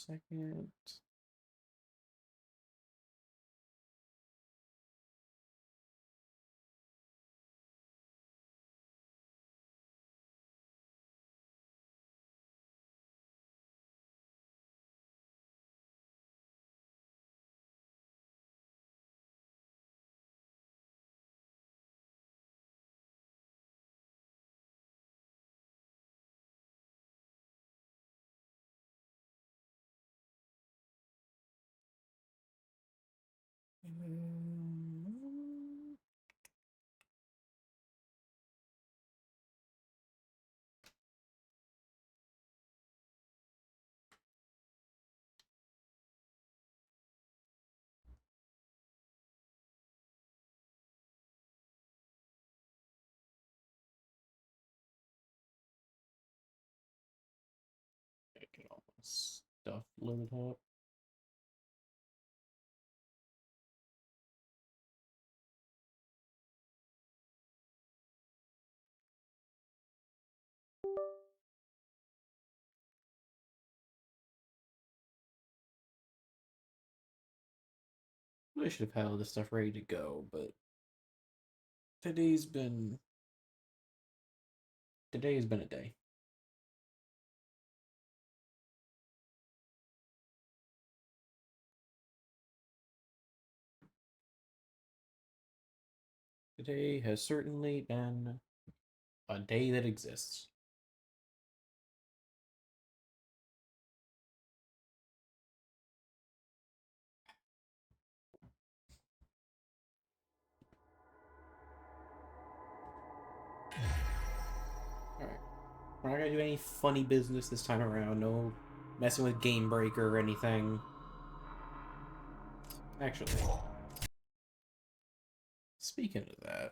second. Get all my stuff loaded up. I should have had all this stuff ready to go, but today's been today has been a day. Today has certainly been a day that exists. Alright. We're not gonna do any funny business this time around. No messing with Game Breaker or anything. Actually, speaking of that,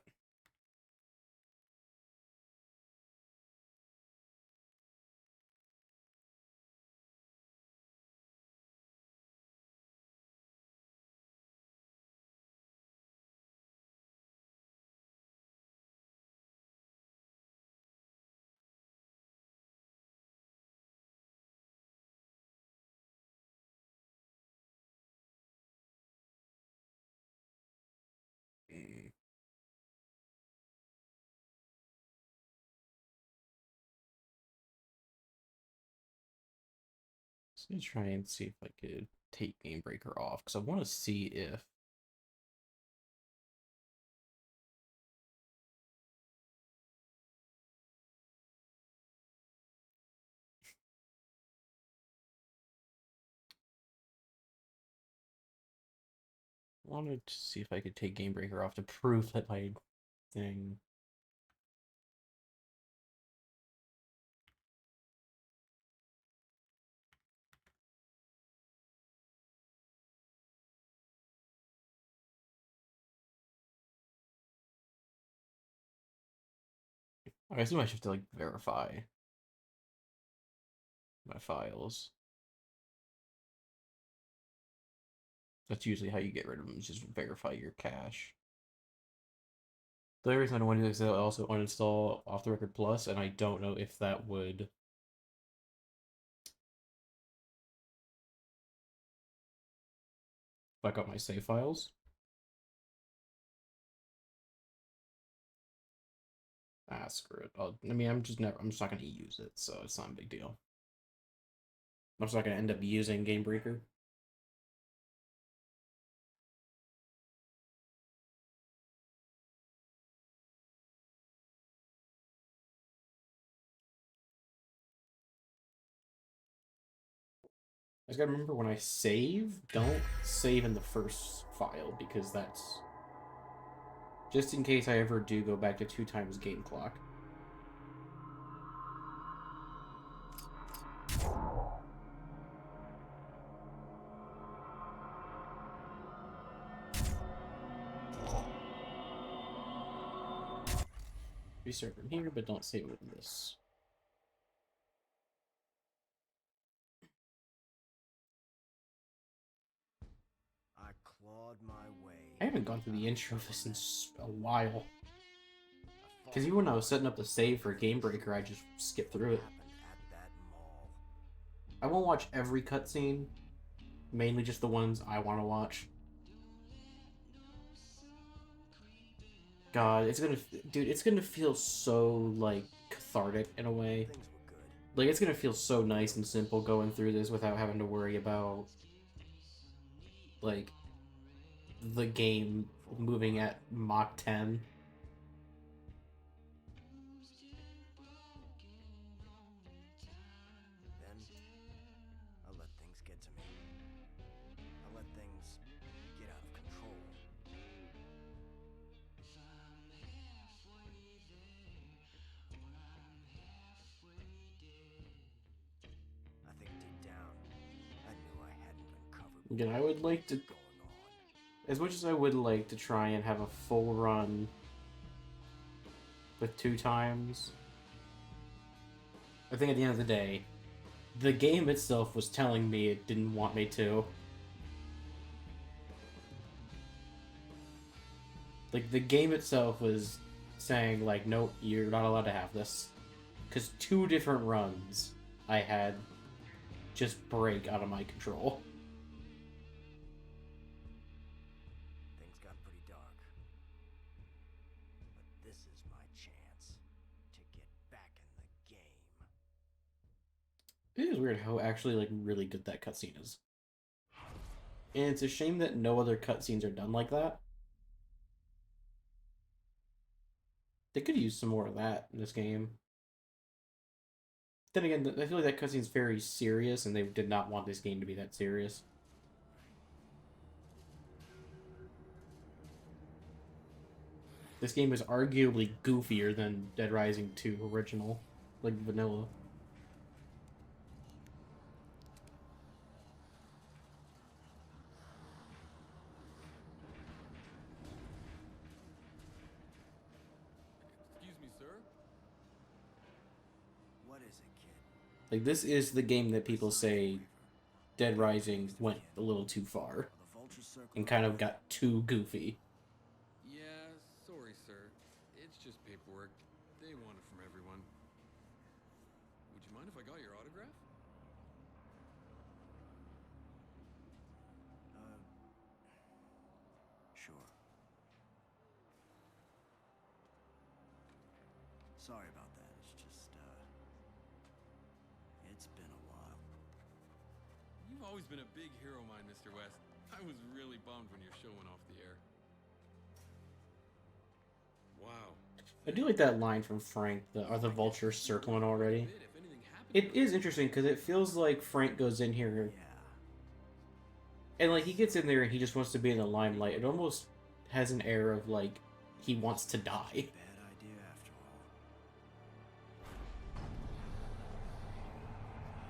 let me try and see if I could take Game Breaker off, because I want to see if wanted to see if I could take Game Breaker off to prove that my thing. I assume I should have to like verify my files. That's usually how you get rid of them, is just verify your cache. The only reason I don't want to do this is I also uninstall Off the Record Plus, and I don't know if that would back up my save files. Ah, screw it. I mean, I'm just not gonna use it, so it's not a big deal. I'm just not gonna end up using Game Breaker. I just gotta remember when I save, don't save in the first file, because that's just in case I ever do go back to 2 times game clock. Restart from here, but don't save it in this. I clawed my way. I haven't gone through the intro of this in a while. Because even when I was setting up the save for Game Breaker, I just skipped through it. At that mall. I won't watch every cutscene, mainly just the ones I want to watch. God, it's gonna feel so, like, cathartic in a way. Things were good. Like, it's gonna feel so nice and simple going through this without having to worry about, like, the game moving at Mach 10. Then I let things get to me. I let things get out of control. I think deep down, I knew I hadn't uncovered Again, I would like to, what was going on. as much as I would like to try and have a full run with 2 times, I think at the end of the day, the game itself was telling me it didn't want me to. Like, the game itself was saying, like, nope, you're not allowed to have this. Because 2 different runs I had just break out of my control. Things got pretty dark. But this is my chance to get back in the game. It is weird how actually, like, really good that cutscene is. And it's a shame that no other cutscenes are done like that. They could use some more of that in this game. Then again, I feel like that cutscene's very serious, and they did not want this game to be that serious. This game is arguably goofier than Dead Rising 2 original, like vanilla. Excuse me, sir? What is it, kid? Like, this is the game that people say Dead Rising went a little too far The vulture circle and kind of got too goofy. Yeah, sorry, sir. It's just paperwork. They want it from everyone. Would you mind if I got your autograph? Sure. Sorry about that. It's just, it's been a while. You've always been a big hero of mine, Mr. West. I was really bummed when your show went off the air. Wow. I do like that line from Frank, are the vultures circling already? If anything happened It is interesting, because it feels like Frank goes in here, Yeah. and, like, he gets in there and he just wants to be in the limelight. It almost has an air of, like, he wants to die. Bad idea after all.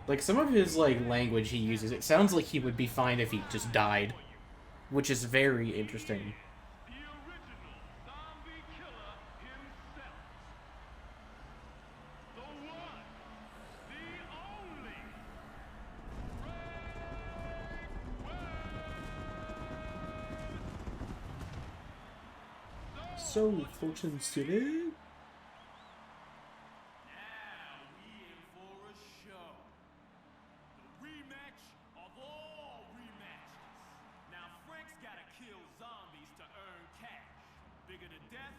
Like, some of his, like, language he uses, it sounds like he would be fine if he just died, which is very interesting. The original zombie killer himself. The one, the only. So, Fortune City? Now we in for a show. The rematch of all rematches. Now Frank's gotta kill zombies to earn cash. Bigger the death,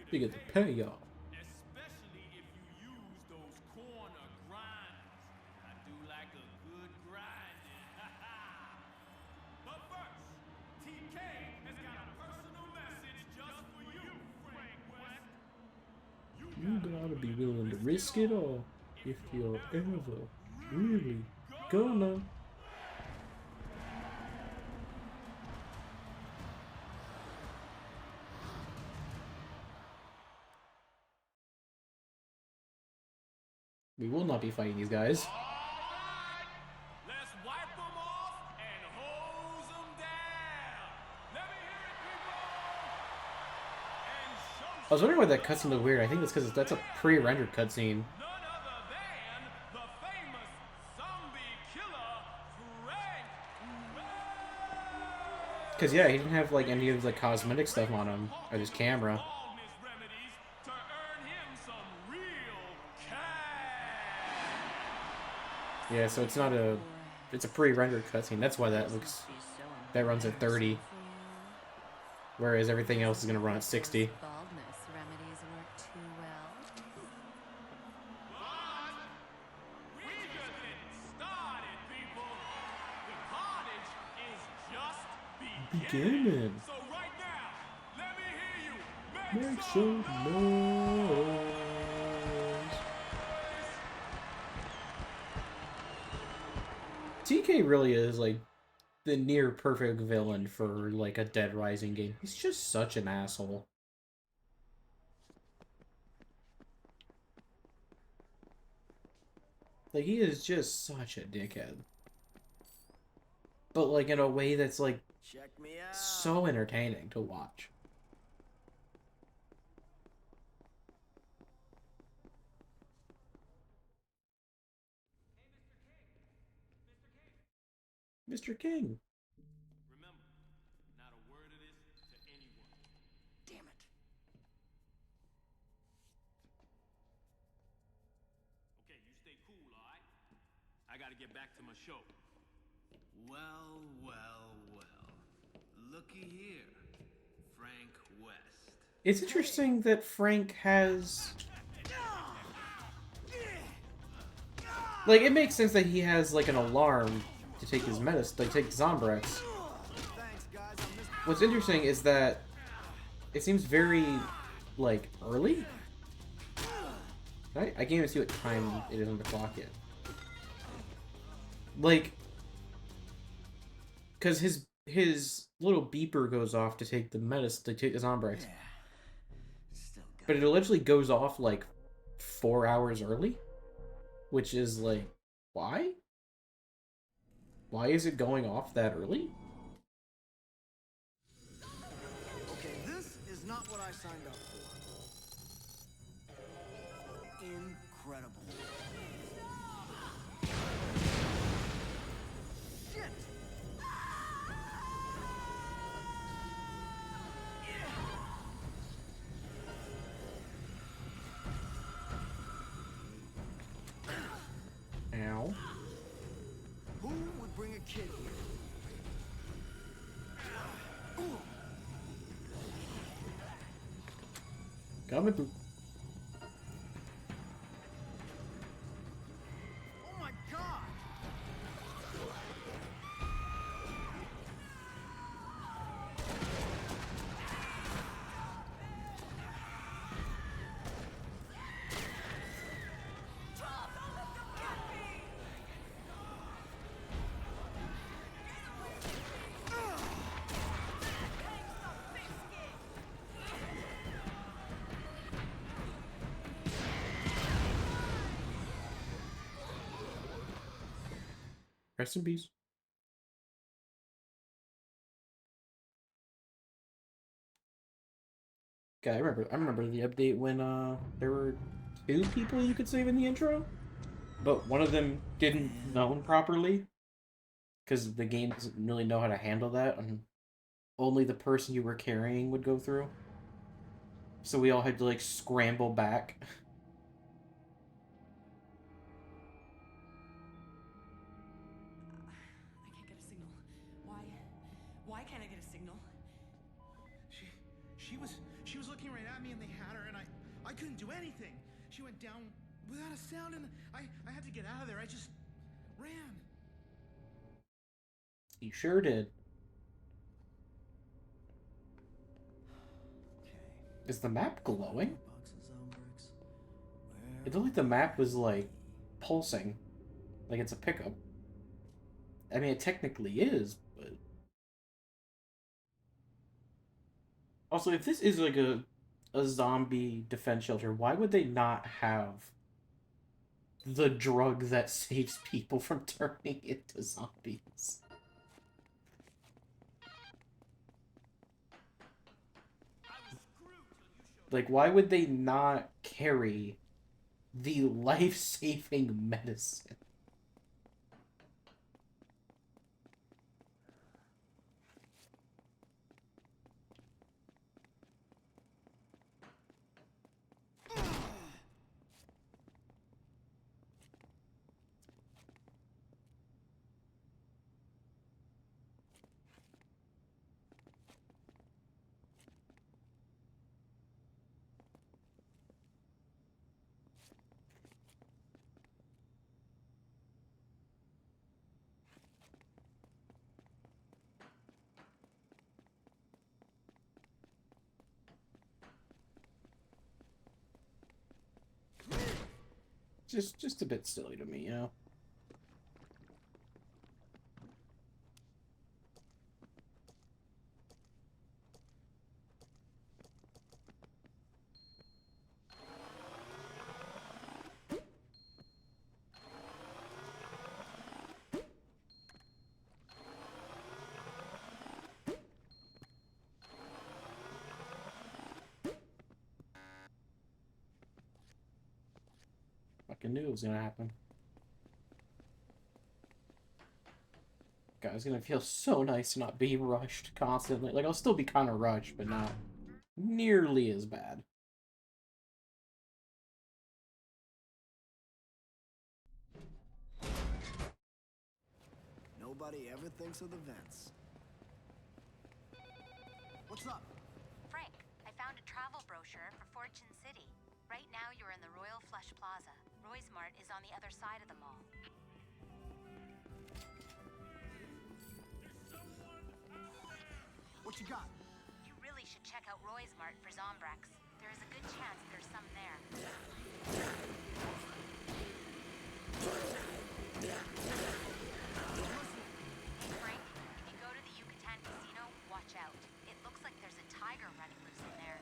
Bigger the payoff. Especially if you use those corner grinders. I do like a good grinding. But first, TK has got a personal message just for you, Frank West. You gotta be willing to risk it all if you're ever really gonna. We will not be fighting these guys. Let's wipe them off and hose them down. Let me hear it, people. And show I was wondering why that cutscene looked weird. I think it's because that's a pre-rendered cutscene. none other than the famous zombie killer, Frank West. Because, yeah, he didn't have, like, any of the cosmetic stuff on him, or his camera. Baldness remedies to earn him some real cash. Yeah, so it's not a... It's a pre-rendered cutscene. That's why that looks... That runs at 30. Whereas everything else is going to run at 60. Baldness remedies work too well. But we just getting started, people. The carnage is just beginning. Beginning. So right now, let me hear you Make some noise. TK really is, like, the near perfect villain for, like, a Dead Rising game. He's just such an asshole. Like, he is just such a dickhead. But, like, in a way that's, like, Check me out. so entertaining to watch. Mr. King. Remember, not a word of this to anyone. Damn it. Okay, you stay cool, all right? I gotta get back to my show. Well, well, well. Looky here, Frank West. It's interesting that Frank has... Like, it makes sense that he has, like, an alarm to take his medicine, like, take Zombrex. Thanks, guys. I missed. What's interesting is that it seems very, like, early? I can't even see what time it is on the clock yet. Like, because his little beeper goes off to take the medicine, to take the Zombrex. Still got But it allegedly goes off, like, 4 hours early? Which is, like, why? Why is it going off that early? Okay, this is not what I signed up for. Incredible. Shit! Ow. Who would bring a kid here? Coming through. Oh my god! Rest in peace. Okay, I remember the update when there were 2 people you could save in the intro, but one of them didn't known properly because the game doesn't really know how to handle that, and only the person you were carrying would go through. So we all had to, like, scramble back. I can't get a signal. Why? Why can't I get a signal? She was looking right at me and they had her and I couldn't do anything. She went down without a sound and I had to get out of there. I just ran. You sure did. Okay. Is the map glowing? Box of Zombrix. It looked like the map was, like, pulsing. Like it's a pickup. I mean, it technically is, but... Also, if this is, like, a zombie defense shelter, why would they not have the drug that saves people from turning into zombies? Like, why would they not carry the life-saving medicine? just a bit silly to me, you know? Fucking knew it was gonna happen. God, it's gonna feel so nice to not be rushed constantly. Like, I'll still be kind of rushed, but not nearly as bad. Nobody ever thinks of the vents. What's up? Frank, I found a travel brochure for Fortune City. Right now you're in the Royal Flush Plaza. Roy's Mart is on the other side of the mall. What you got? You really should check out Roy's Mart for Zombrax. There is a good chance there's some there. Hey Frank, if you go to the Yucatan Casino, watch out. It looks like there's a tiger running loose in there.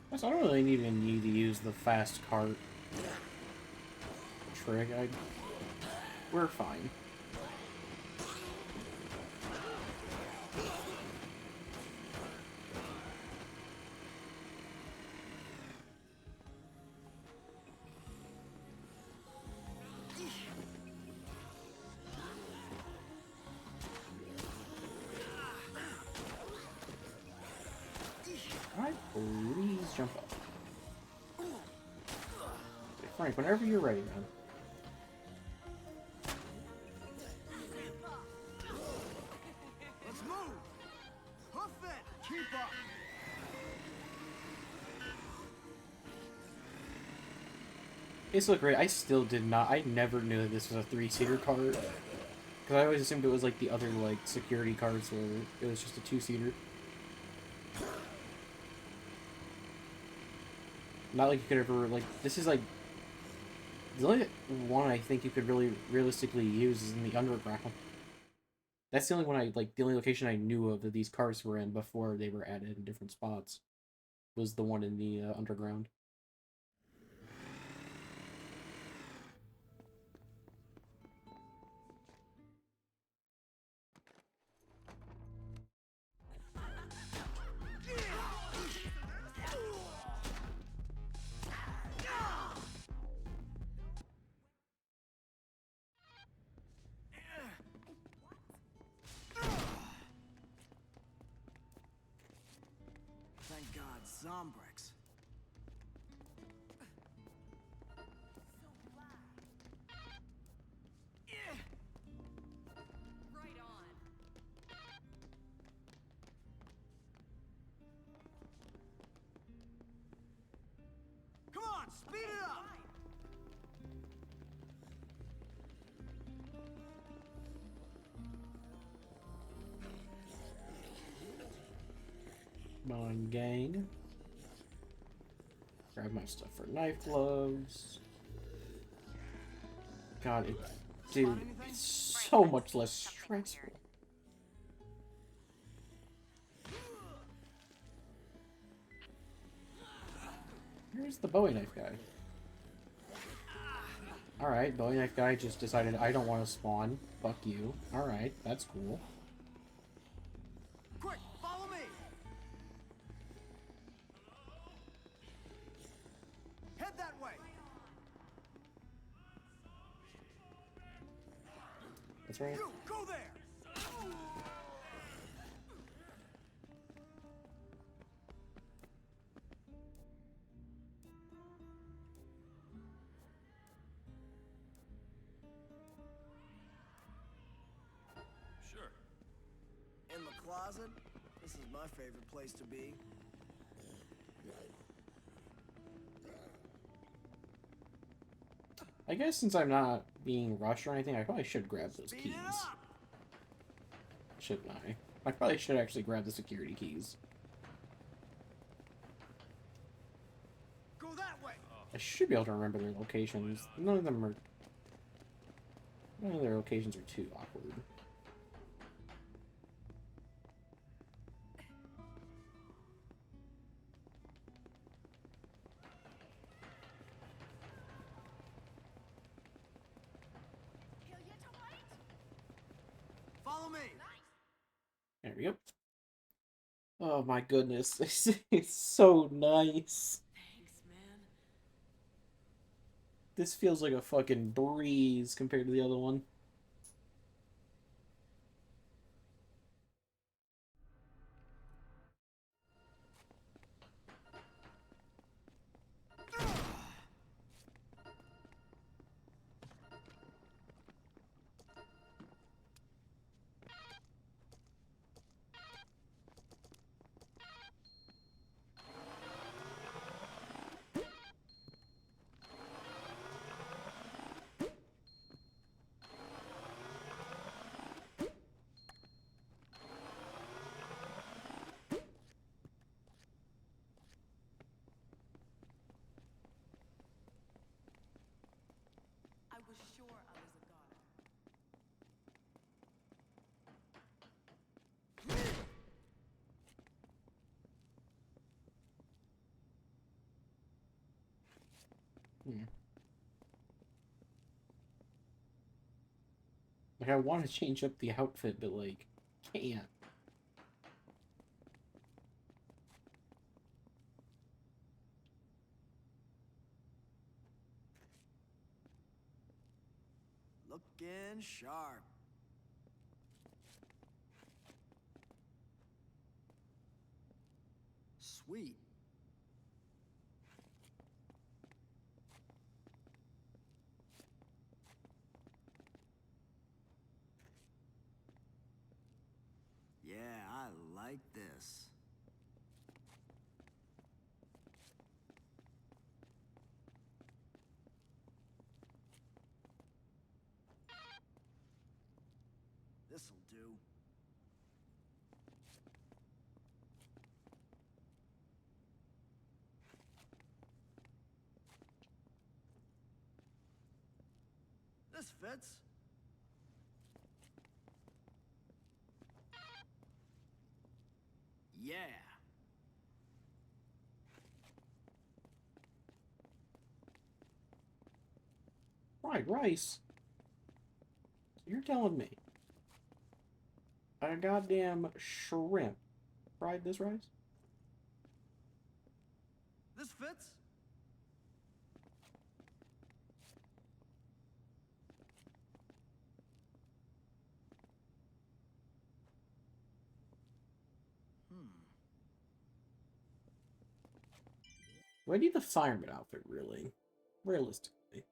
Plus, I don't really even need to use the fast cart trick. We're fine. Alright, please jump up. Okay, Frank, whenever you're ready, man. Let's move! Hoof it! Keep up! It's look great. I still did not. I never knew that this was a 3-seater cart. Because I always assumed it was like the other like security carts where it was just a 2-seater. Not like you could ever like. This is like the only one I think you could really realistically use is in the underground. That's the only one I like. The only location I knew of that these cars were in before they were added in different spots was the one in the underground. Thank God, Zombrex. Right on. Come on, speed it up! Come on, gang. Grab my stuff for knife gloves. God, dude, it's so much less stressful. Where's the Bowie knife guy? Alright, Bowie knife guy just decided I don't want to spawn. Fuck you. Alright, that's cool. Quick, follow me! That's right. You go there. Sure. In the closet. This is my favorite place to be. I guess since I'm not being rushed or anything, I probably should grab those Speed keys. it up. Shouldn't I? I probably should actually grab the security keys. Go that way. I should be able to remember their locations. None of their locations are too awkward. Follow me. There we go. Oh my goodness. It's so nice. Thanks, man. This feels like a fucking breeze compared to the other one. I was sure I was a goner. Hmm. Like, I want to change up the outfit, but, like, can't. Looking sharp. Sweet. Yeah, I like this. This'll do. This fits. Yeah. Fried rice? You're telling me a goddamn shrimp fried this rice? This fits. Do I need the fireman outfit, really? Realistically.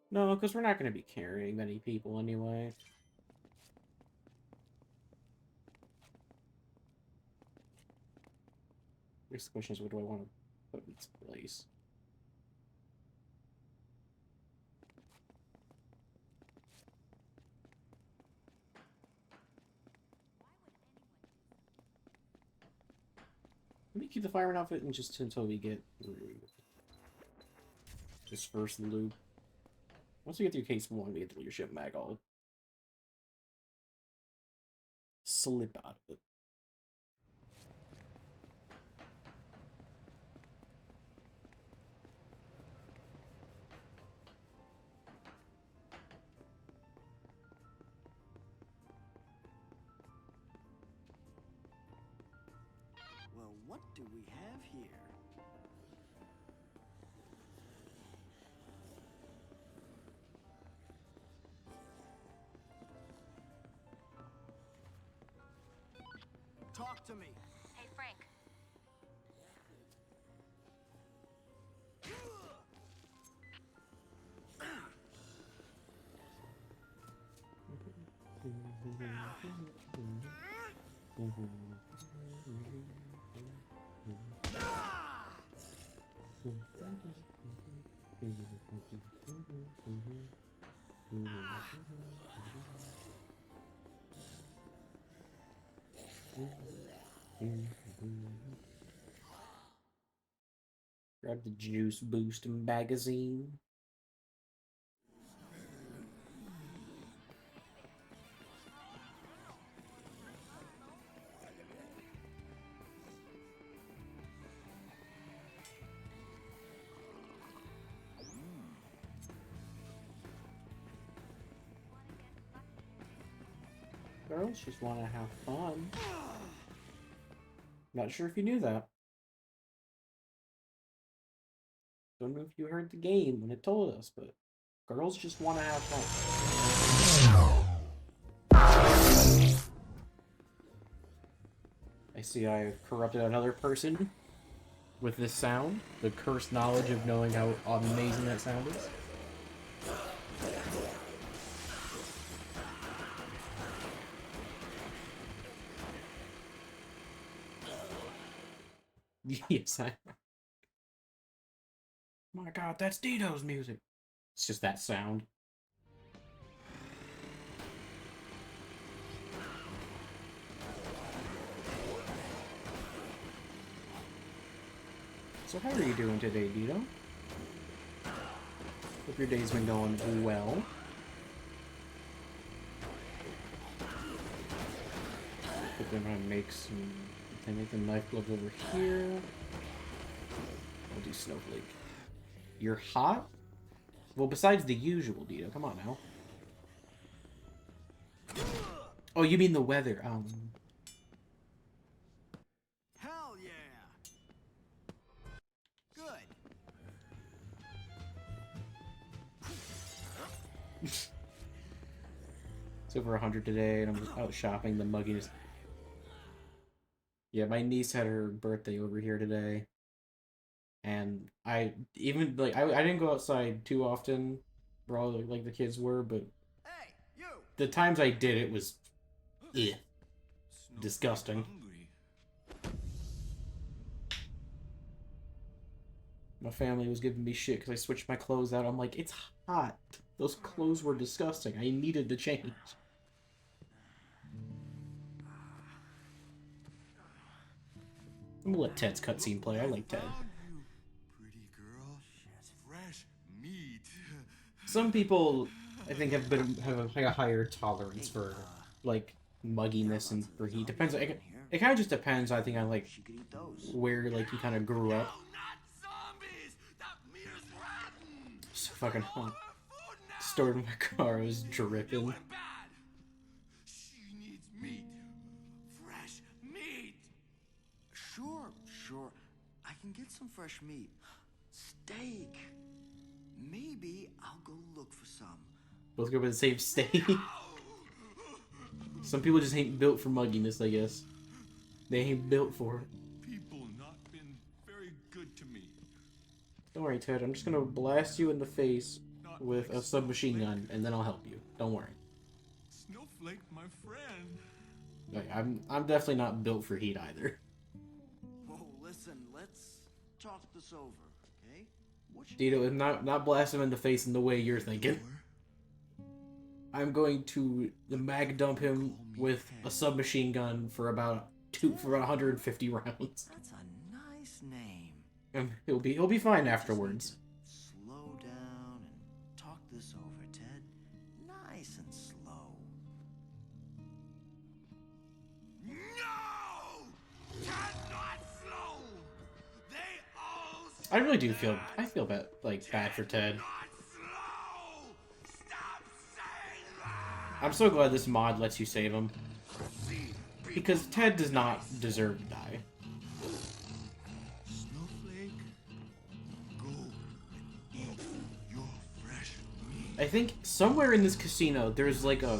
No, because we're not going to be carrying many people anyway. I guess the question is, what do I want to put in its place? Let me keep the fireman outfit and just until we get through this first loop. Once we get through case 1, we get the leadership mag, I'll slip out of it. Well, what do we have here? talk to me. Hey, Frank. Grab the Juice Boost magazine. Girls just want to have fun. Not sure if you knew that. Don't know if you heard the game when it told us, but girls just want to have fun. I see I corrupted another person with this sound. The cursed knowledge of knowing how amazing that sound is. Yes, I. My God, that's Dito's music. It's just that sound. So how are you doing today, Dito? Hope your day's been going well. I think I'm gonna make some. Can I make the knife gloves over here? I'll do Snowflake. You're hot? Well, besides the usual, Dito. Come on now. Oh, you mean the weather? Hell yeah! Good. It's over 100 today, and I'm just out shopping. The mugginess. Yeah, my niece had her birthday over here today, and I didn't go outside too often, probably like the kids were, but Hey, you! the times I did, it was, disgusting. My family was giving me shit because I switched my clothes out. I'm like, it's hot. Those clothes were disgusting. I needed to change. I'm gonna let Ted's cutscene play. I like Ted. Pretty girl. Fresh meat. Some people, I think, have a higher tolerance for like mugginess and for heat. Depends. It kind of just depends. I think on like She could eat those. where like you kind of grew up. Not zombies. That meat is rotten. So fucking hot. Food now. Stored in my car, I was dripping. Went bad. She needs meat. Fresh meat. Sure. I can get some fresh meat. Steak. Maybe I'll go look for some. Both go for the same steak. Some people just ain't built for mugginess, I guess. They ain't built for it. People not been very good to me. Don't worry, Ted. I'm just gonna blast you in the face with a submachine gun, and then I'll help you. Don't worry. Snowflake, my friend. Like, I'm definitely not built for heat either. Oh, listen, let's talk this over, okay? What you Dito, not blast him in the face in the way you're thinking. I'm going to mag dump him with a submachine gun for about 150 rounds. That's a nice name. And he'll be fine afterwards. Slow down and talk this over, Ted. Nice and slow. No! Cannot slow! They all I really do feel bad for Ted. not slow! Stop saying that! I'm so glad this mod lets you save him. Because Ted does not deserve to die. Snowflake, go and eat your fresh meat. I think somewhere in this casino there's like a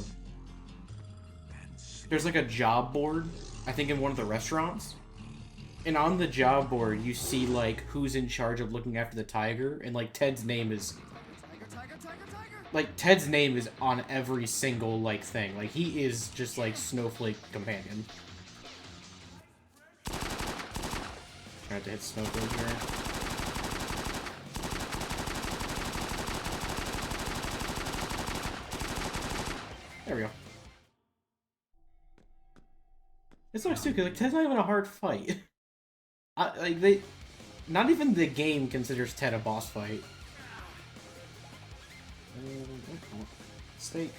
job board I think in one of the restaurants. And on the job board, you see, like, who's in charge of looking after the tiger, and, like, Ted's name is... Like, Ted's name is on every single, like, thing. Like, he is just, like, Snowflake companion. Tried to hit Snowflake here. There we go. It sucks too, because like, Ted's not even a hard fight. Not even the game considers Ted a boss fight. Steak.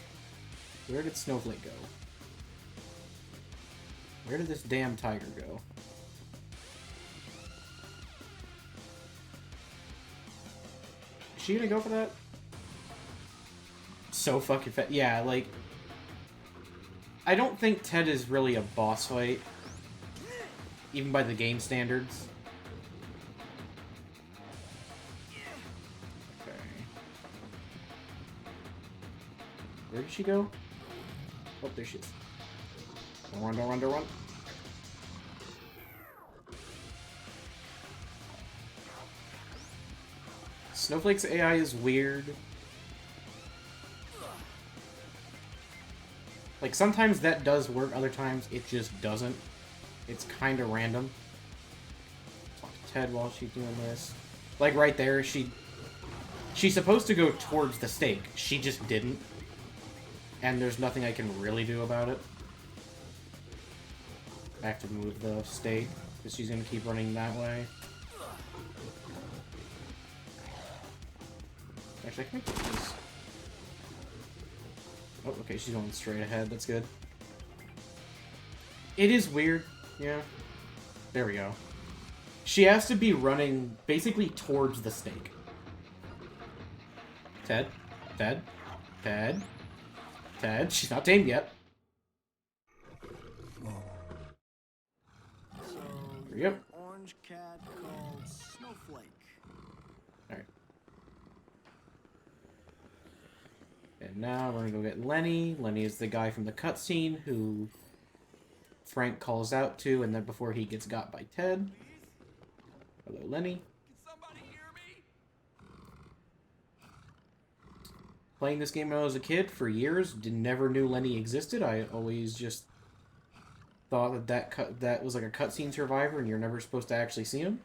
Where did Snowflake go? Where did this damn tiger go? Is she gonna go for that? So fucking fat. Yeah, like... I don't think Ted is really a boss fight. Even by the game standards. Okay. Where did she go? Oh, there she is. Don't run, don't run, don't run. Snowflake's AI is weird. Like, sometimes that does work, other times it just doesn't. It's kind of random. Talk to Ted while she's doing this. Like, right there, she's supposed to go towards the stake. She just didn't. And there's nothing I can really do about it. I have to move the stake, because she's going to keep running that way. Actually, I can make this. Oh, okay, she's going straight ahead. That's good. It is weird. Yeah. There we go. She has to be running basically towards the stake. Ted? Ted? Ted? Ted? She's not tamed yet. So, Yep. orange cat called Snowflake. Alright. And now we're gonna go get Lenny. Lenny is the guy from the cutscene who Frank calls out to, and then before he gets got by Ted. Hello, Lenny. Can somebody hear me? Playing this game when I was a kid for years, never knew Lenny existed. I always just thought that was like a cutscene survivor, and you're never supposed to actually see him.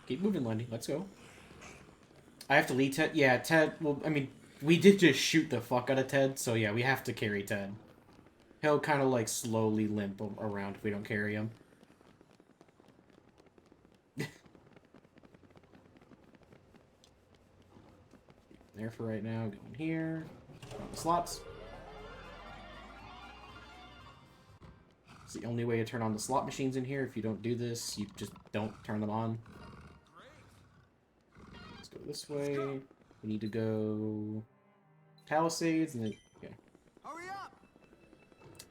Keep moving, Lenny. Let's go. I have to lead Ted. Yeah, Ted. Well, I mean, we did just shoot the fuck out of Ted, so yeah, we have to carry Ted. He'll kind of like slowly limp around if we don't carry him. There for right now. Going here. On the slots. It's the only way to turn on the slot machines in here. If you don't do this, you just don't turn them on. Let's go this way. We need to go Palisades and then okay. Hurry up!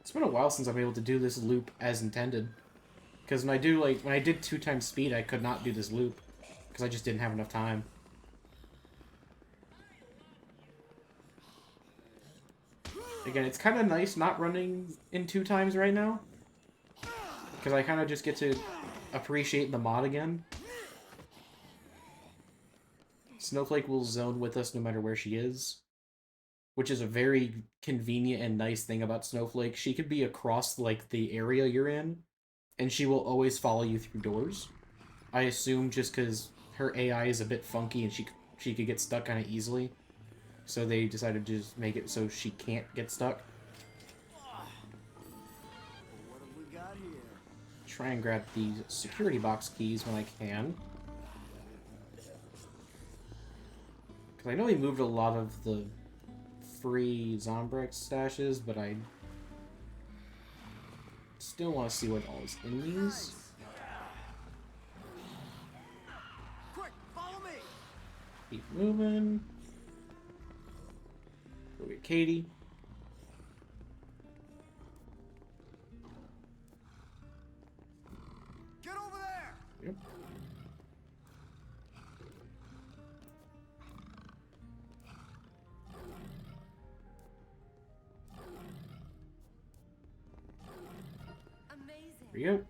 It's been a while since I've been able to do this loop as intended. Because when I did 2 times speed, I could not do this loop because I just didn't have enough time. Again, it's kind of nice not running in 2 times right now. Because I kind of just get to appreciate the mod again. Snowflake will zone with us no matter where she is. Which is a very convenient and nice thing about Snowflake. She could be across, like, the area you're in, and she will always follow you through doors. I assume just because her AI is a bit funky and she could get stuck kind of easily. So they decided to just make it so she can't get stuck. What have we got here? Try and grab these security box keys when I can. Because I know we moved a lot of the free Zombrex stashes, but I still want to see what all is in these. Quick, follow me! Keep moving. Go get Katie. Yep. Amazing. There you go.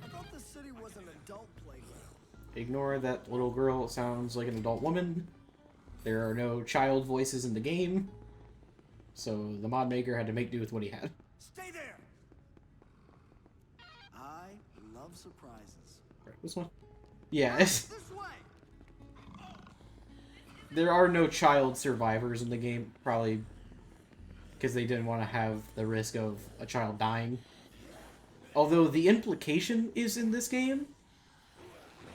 I thought the city was an adult playground. Ignore that little girl sounds like an adult woman. There are no child voices in the game. So the mod maker had to make do with what he had. Stay there! I love surprises. Right, this one? Yeah, it's, This way! there are no child survivors in the game, probably because they didn't want to have the risk of a child dying. Although the implication is in this game,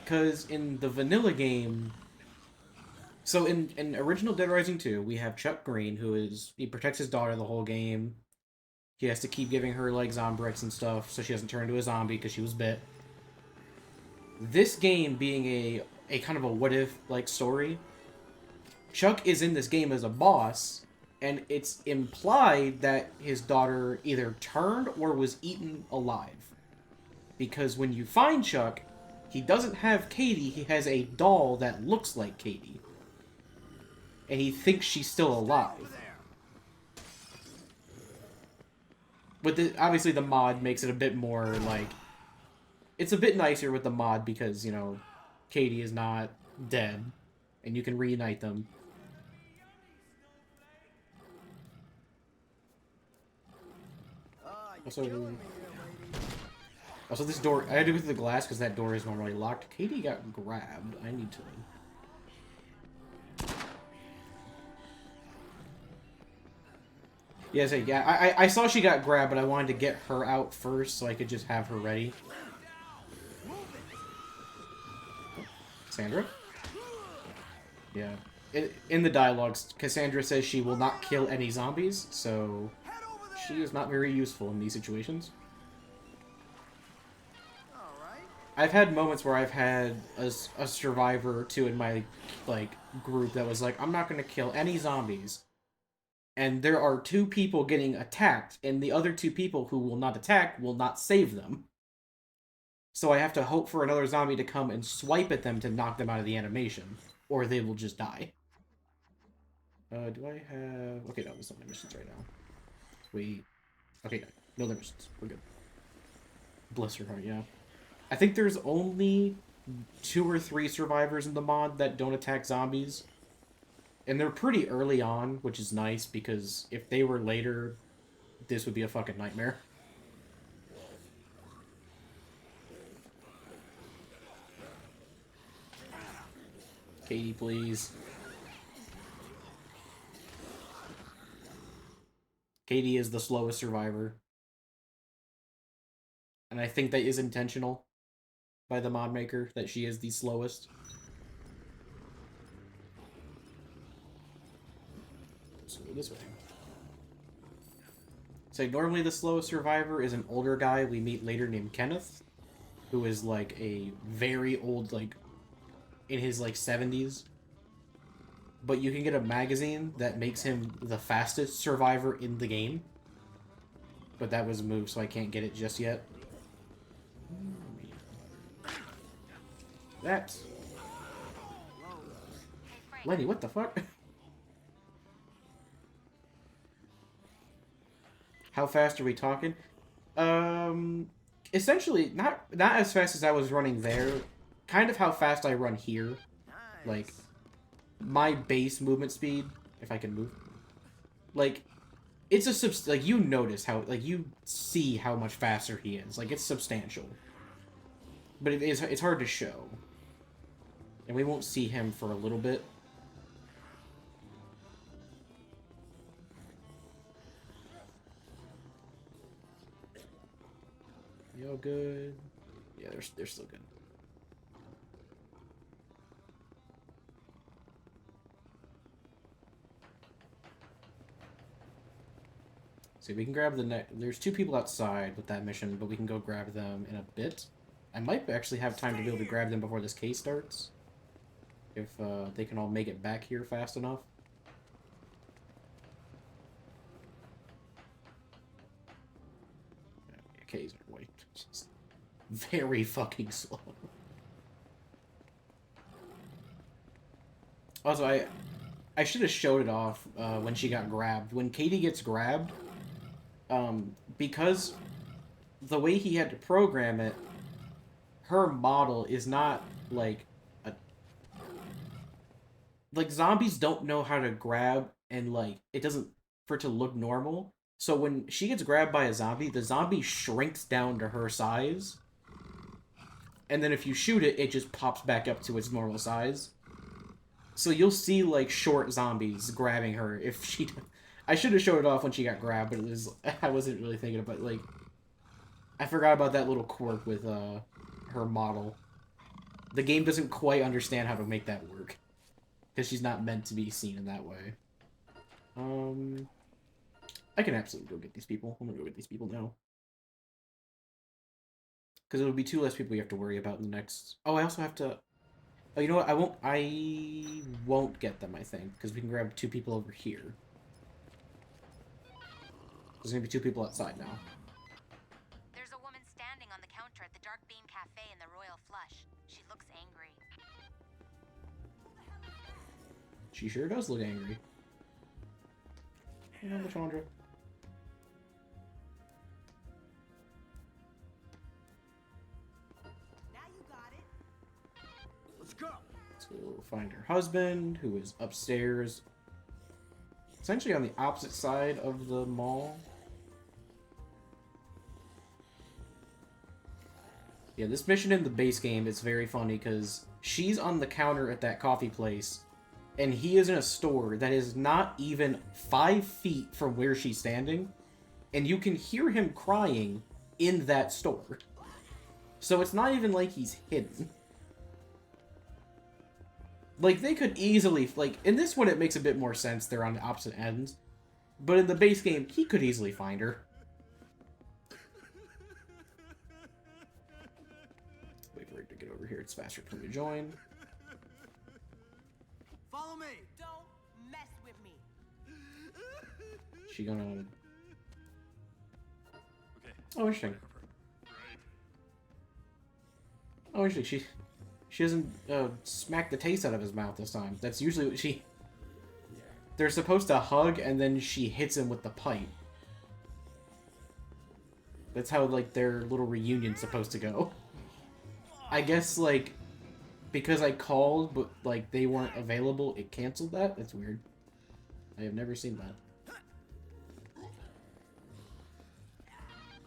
because in the vanilla game, so in original Dead Rising 2, we have Chuck Green, he protects his daughter the whole game. He has to keep giving her like Zombrix and stuff so she doesn't turn into a zombie because she was bit. This game being a kind of a what if like story, Chuck is in this game as a boss, and it's implied that his daughter either turned or was eaten alive. Because when you find Chuck, he doesn't have Katie, he has a doll that looks like Katie. And he thinks she's still alive. But obviously the mod makes it a bit more, like... It's a bit nicer with the mod because, you know, Katie is not dead. And you can reunite them. Also, this door... I had to go through the glass because that door is normally locked. Katie got grabbed. I need to... Yeah, I saw she got grabbed, but I wanted to get her out first so I could just have her ready. Cassandra? Yeah. In the dialogues, Cassandra says she will not kill any zombies, so she is not very useful in these situations. I've had moments where I've had a survivor or two in my like group that was like, I'm not going to kill any zombies. And there are two people getting attacked, and the other two people who will not attack will not save them. So I have to hope for another zombie to come and swipe at them to knock them out of the animation, or they will just die. Do I have... Okay, no, there's no missions right now. Wait. Okay, no missions. We're good. Bless her heart, yeah. I think there's only 2 or 3 survivors in the mod that don't attack zombies. And they're pretty early on, which is nice, because if they were later, this would be a fucking nightmare. Katie, please. Katie is the slowest survivor. And I think that is intentional by the mod maker, that she is the slowest. Let's go this way. So normally the slowest survivor is an older guy we meet later named Kenneth, who is like a very old, like in his like 70s. But you can get a magazine that makes him the fastest survivor in the game. But that was a move, so I can't get it just yet. That. Lenny, what the fuck? How fast are we talking? Essentially, not as fast as I was running there. Kind of how fast I run here. Like, my base movement speed, if I can move. Like, it's a like, you notice how, like, you see how much faster he is. Like, it's substantial. But it's hard to show. And we won't see him for a little bit. You all good? Yeah, they're still good. See, we can grab the there's 2 people outside with that mission, but we can go grab them in a bit. I might actually have time to be able to grab them before this case starts. If they can all make it back here fast enough. K's are way just very fucking slow. Also, I should have showed it off when she got grabbed. When Katie gets grabbed, because the way he had to program it, her model is not like a like zombies don't know how to grab and like it doesn't for it to look normal. So when she gets grabbed by a zombie, the zombie shrinks down to her size. And then if you shoot it, it just pops back up to its normal size. So you'll see like short zombies grabbing her if she I should have showed it off when she got grabbed, but it was I wasn't really thinking about like I forgot about that little quirk with her model. The game doesn't quite understand how to make that work. Because she's not meant to be seen in that way. I can absolutely go get these people. I'm gonna go get these people now. Because it'll be 2 less people you have to worry about in the next... Oh, I also have to... Oh, you know what? I won't get them, I think. Because we can grab 2 people over here. There's gonna be 2 people outside now. There's a woman standing on the counter at the Dark Bean Cafe in the Royal Flush. She looks angry. She sure does look angry. Yeah, Chandra. Now you got it. Let's go. So we'll find her husband, who is upstairs. Essentially on the opposite side of the mall. Yeah, this mission in the base game is very funny because she's on the counter at that coffee place, and he is in a store that is not even 5 feet from where she's standing, and you can hear him crying in that store. So it's not even like he's hidden. Like, they could easily, like, in this one it makes a bit more sense they're on the opposite ends, but in the base game, he could easily find her. Wait for it to get over here, it's faster for me to join. Follow me. Don't mess with me. She gonna... Okay. Oh, interesting. Oh, interesting. She doesn't smack the taste out of his mouth this time. That's usually what she... They're supposed to hug, and then she hits him with the pipe. That's how, like, their little reunion's supposed to go. I guess, like, because I called, but, like, they weren't available, it canceled that? That's weird. I have never seen that.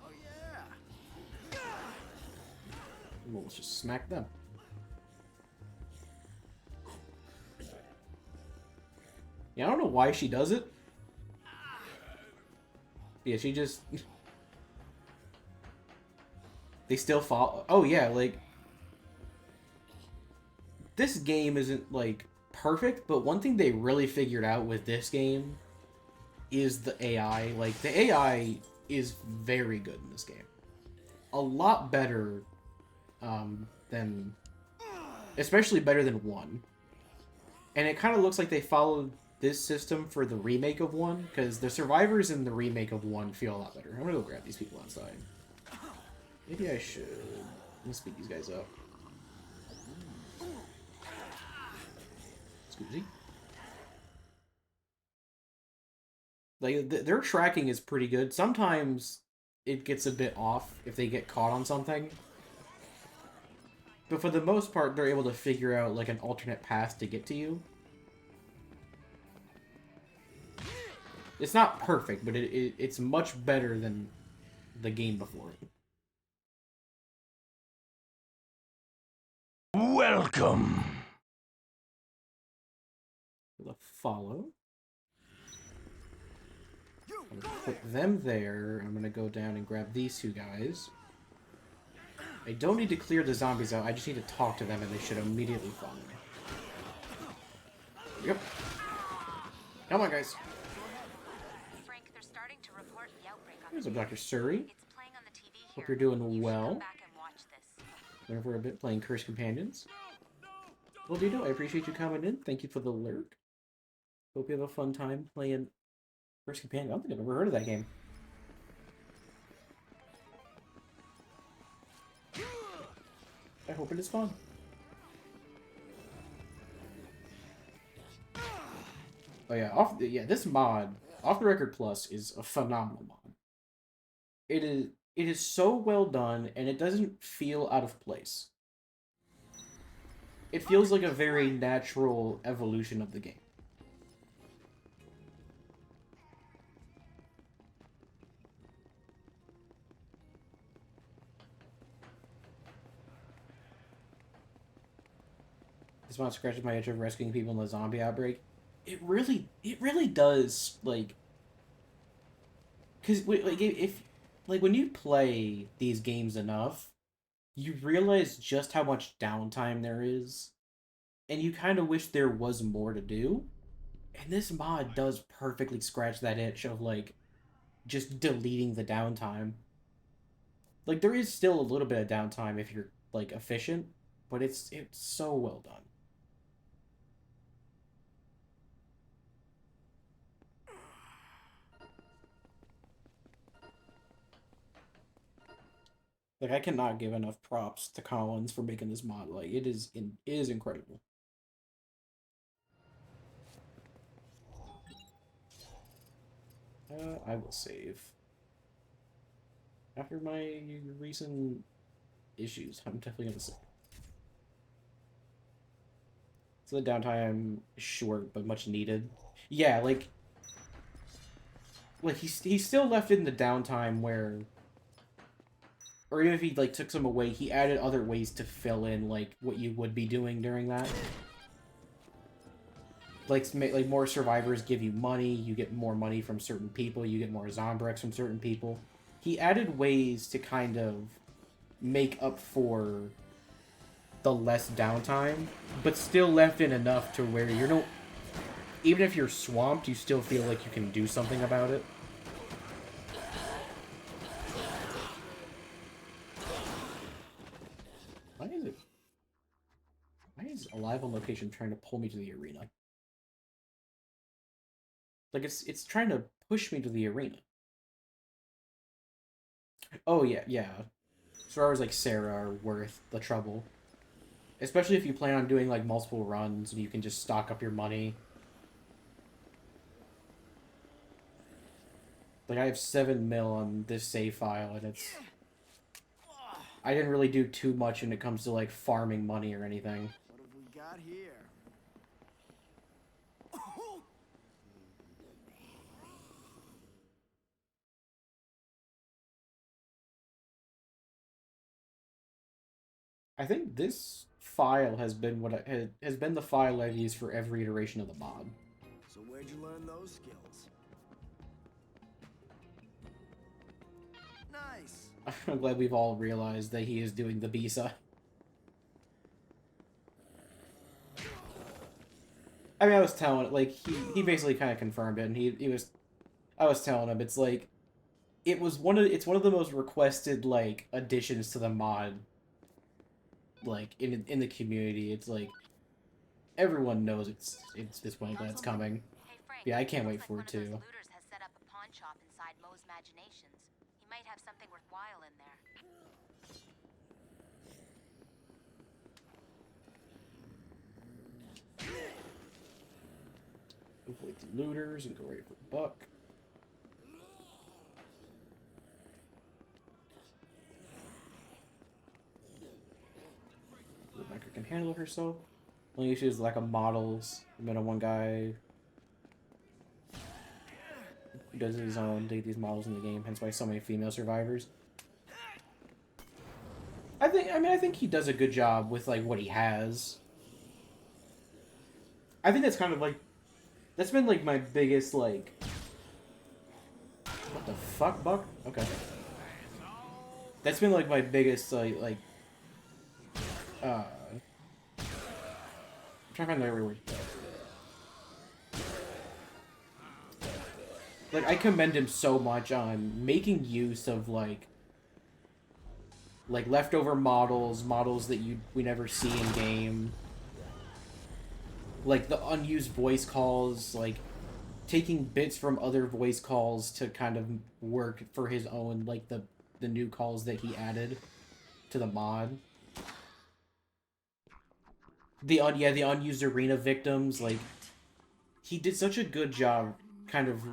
Oh yeah. Well, let's just smack them. Yeah, I don't know why she does it. Yeah, she just... They still follow... Oh, yeah, like... This game isn't, like, perfect, but one thing they really figured out with this game is the AI. Like, the AI is very good in this game. A lot better than... Especially better than 1. And it kind of looks like they followed this system for the remake of 1, because the survivors in the remake of 1 feel a lot better. I'm gonna go grab these people outside. Maybe I should... Let me speed these guys up. Scusi. Like, their tracking is pretty good. Sometimes it gets a bit off if they get caught on something. But for the most part, they're able to figure out, like, an alternate path to get to you. It's not perfect, but it's much better than the game before it. Welcome. The follow. I'm gonna put them there. I'm gonna go down and grab these 2 guys. I don't need to clear the zombies out. I just need to talk to them, and they should immediately follow me. Yep. Come on, guys. Frank, they're starting to report the outbreak on Here's the a Dr. Surrey. It's playing on the TV here. Hope you're doing You should well. come back and watch this. Learn for a bit playing Cursed Companions. Well, Dino, I appreciate you coming in. Thank you for the lurk. Hope you have a fun time playing Cursed Companions. I don't think I've ever heard of that game. I hope it is fun. Oh yeah, this mod, Off the Record Plus, is a phenomenal mod. It is so well done, and it doesn't feel out of place. It feels like a very natural evolution of the game. This mod scratches my itch of rescuing people in the zombie outbreak. It really does, like, because like if like when you play these games enough, you realize just how much downtime there is, and you kind of wish there was more to do. And this mod does perfectly scratch that itch of like just deleting the downtime. Like there is still a little bit of downtime if you're like efficient, but it's so well done. Like I cannot give enough props to Collins for making this mod. Like it is incredible. I will save. After my recent issues, I'm definitely gonna save. So the downtime is short but much needed. Yeah, like he's still left in the downtime where, or even if he like took some away, he added other ways to fill in like what you would be doing during that. Like more survivors give you money, you get more money from certain people, you get more Zombrex from certain people. He added ways to kind of make up for the less downtime, but still left in enough to where you don't, even if you're swamped, you still feel like you can do something about it. Why is Alive on Location trying to pull me to the arena? Like it's trying to push me to the arena. Oh yeah. Survivors like Sarah are worth the trouble. Especially if you plan on doing like multiple runs and you can just stock up your money. Like I have 7 mil on this save file and it's, I didn't really do too much when it comes to like farming money or anything. What have we got here? I think this file has been has been the file I've used for every iteration of the mod. So where'd you learn those skills? Nice. I'm glad we've all realized that he is doing the Bisa. I mean, I was telling like he basically kind of confirmed it, and he was, I was telling him it's like it's one of the most requested like additions to the mod. Like in the community, it's like everyone knows it's when it's coming. Hey Frank, Yeah, I can't wait looks for like it one of too. those looters has set up a pawn shop inside Moe's Imaginations. He might have something worthwhile in there. Avoid the looters and go right for the buck. Rebecca can handle herself. Only issue is lack of models. I met one guy who does his own to get these models in the game, hence why so many female survivors. I think he does a good job with like what he has. I think that's kind of like, that's been like my biggest like, what the fuck, Buck? Okay. That's been like my biggest I'm trying to find the right word. Like I commend him so much on making use of like leftover models that we never see in game. Like the unused voice calls, like taking bits from other voice calls to kind of work for his own, like the new calls that he added to the mod. The unused arena victims, like he did such a good job kind of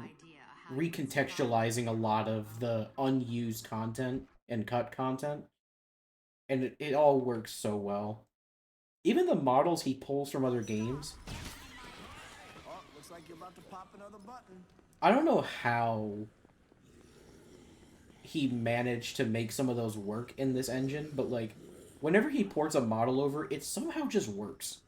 recontextualizing a lot of the unused content and cut content, and it all works so well. Even the models he pulls from other games, Oh, looks like you're about to pop another button. I don't know how he managed to make some of those work in this engine, but like whenever he ports a model over, it somehow just works.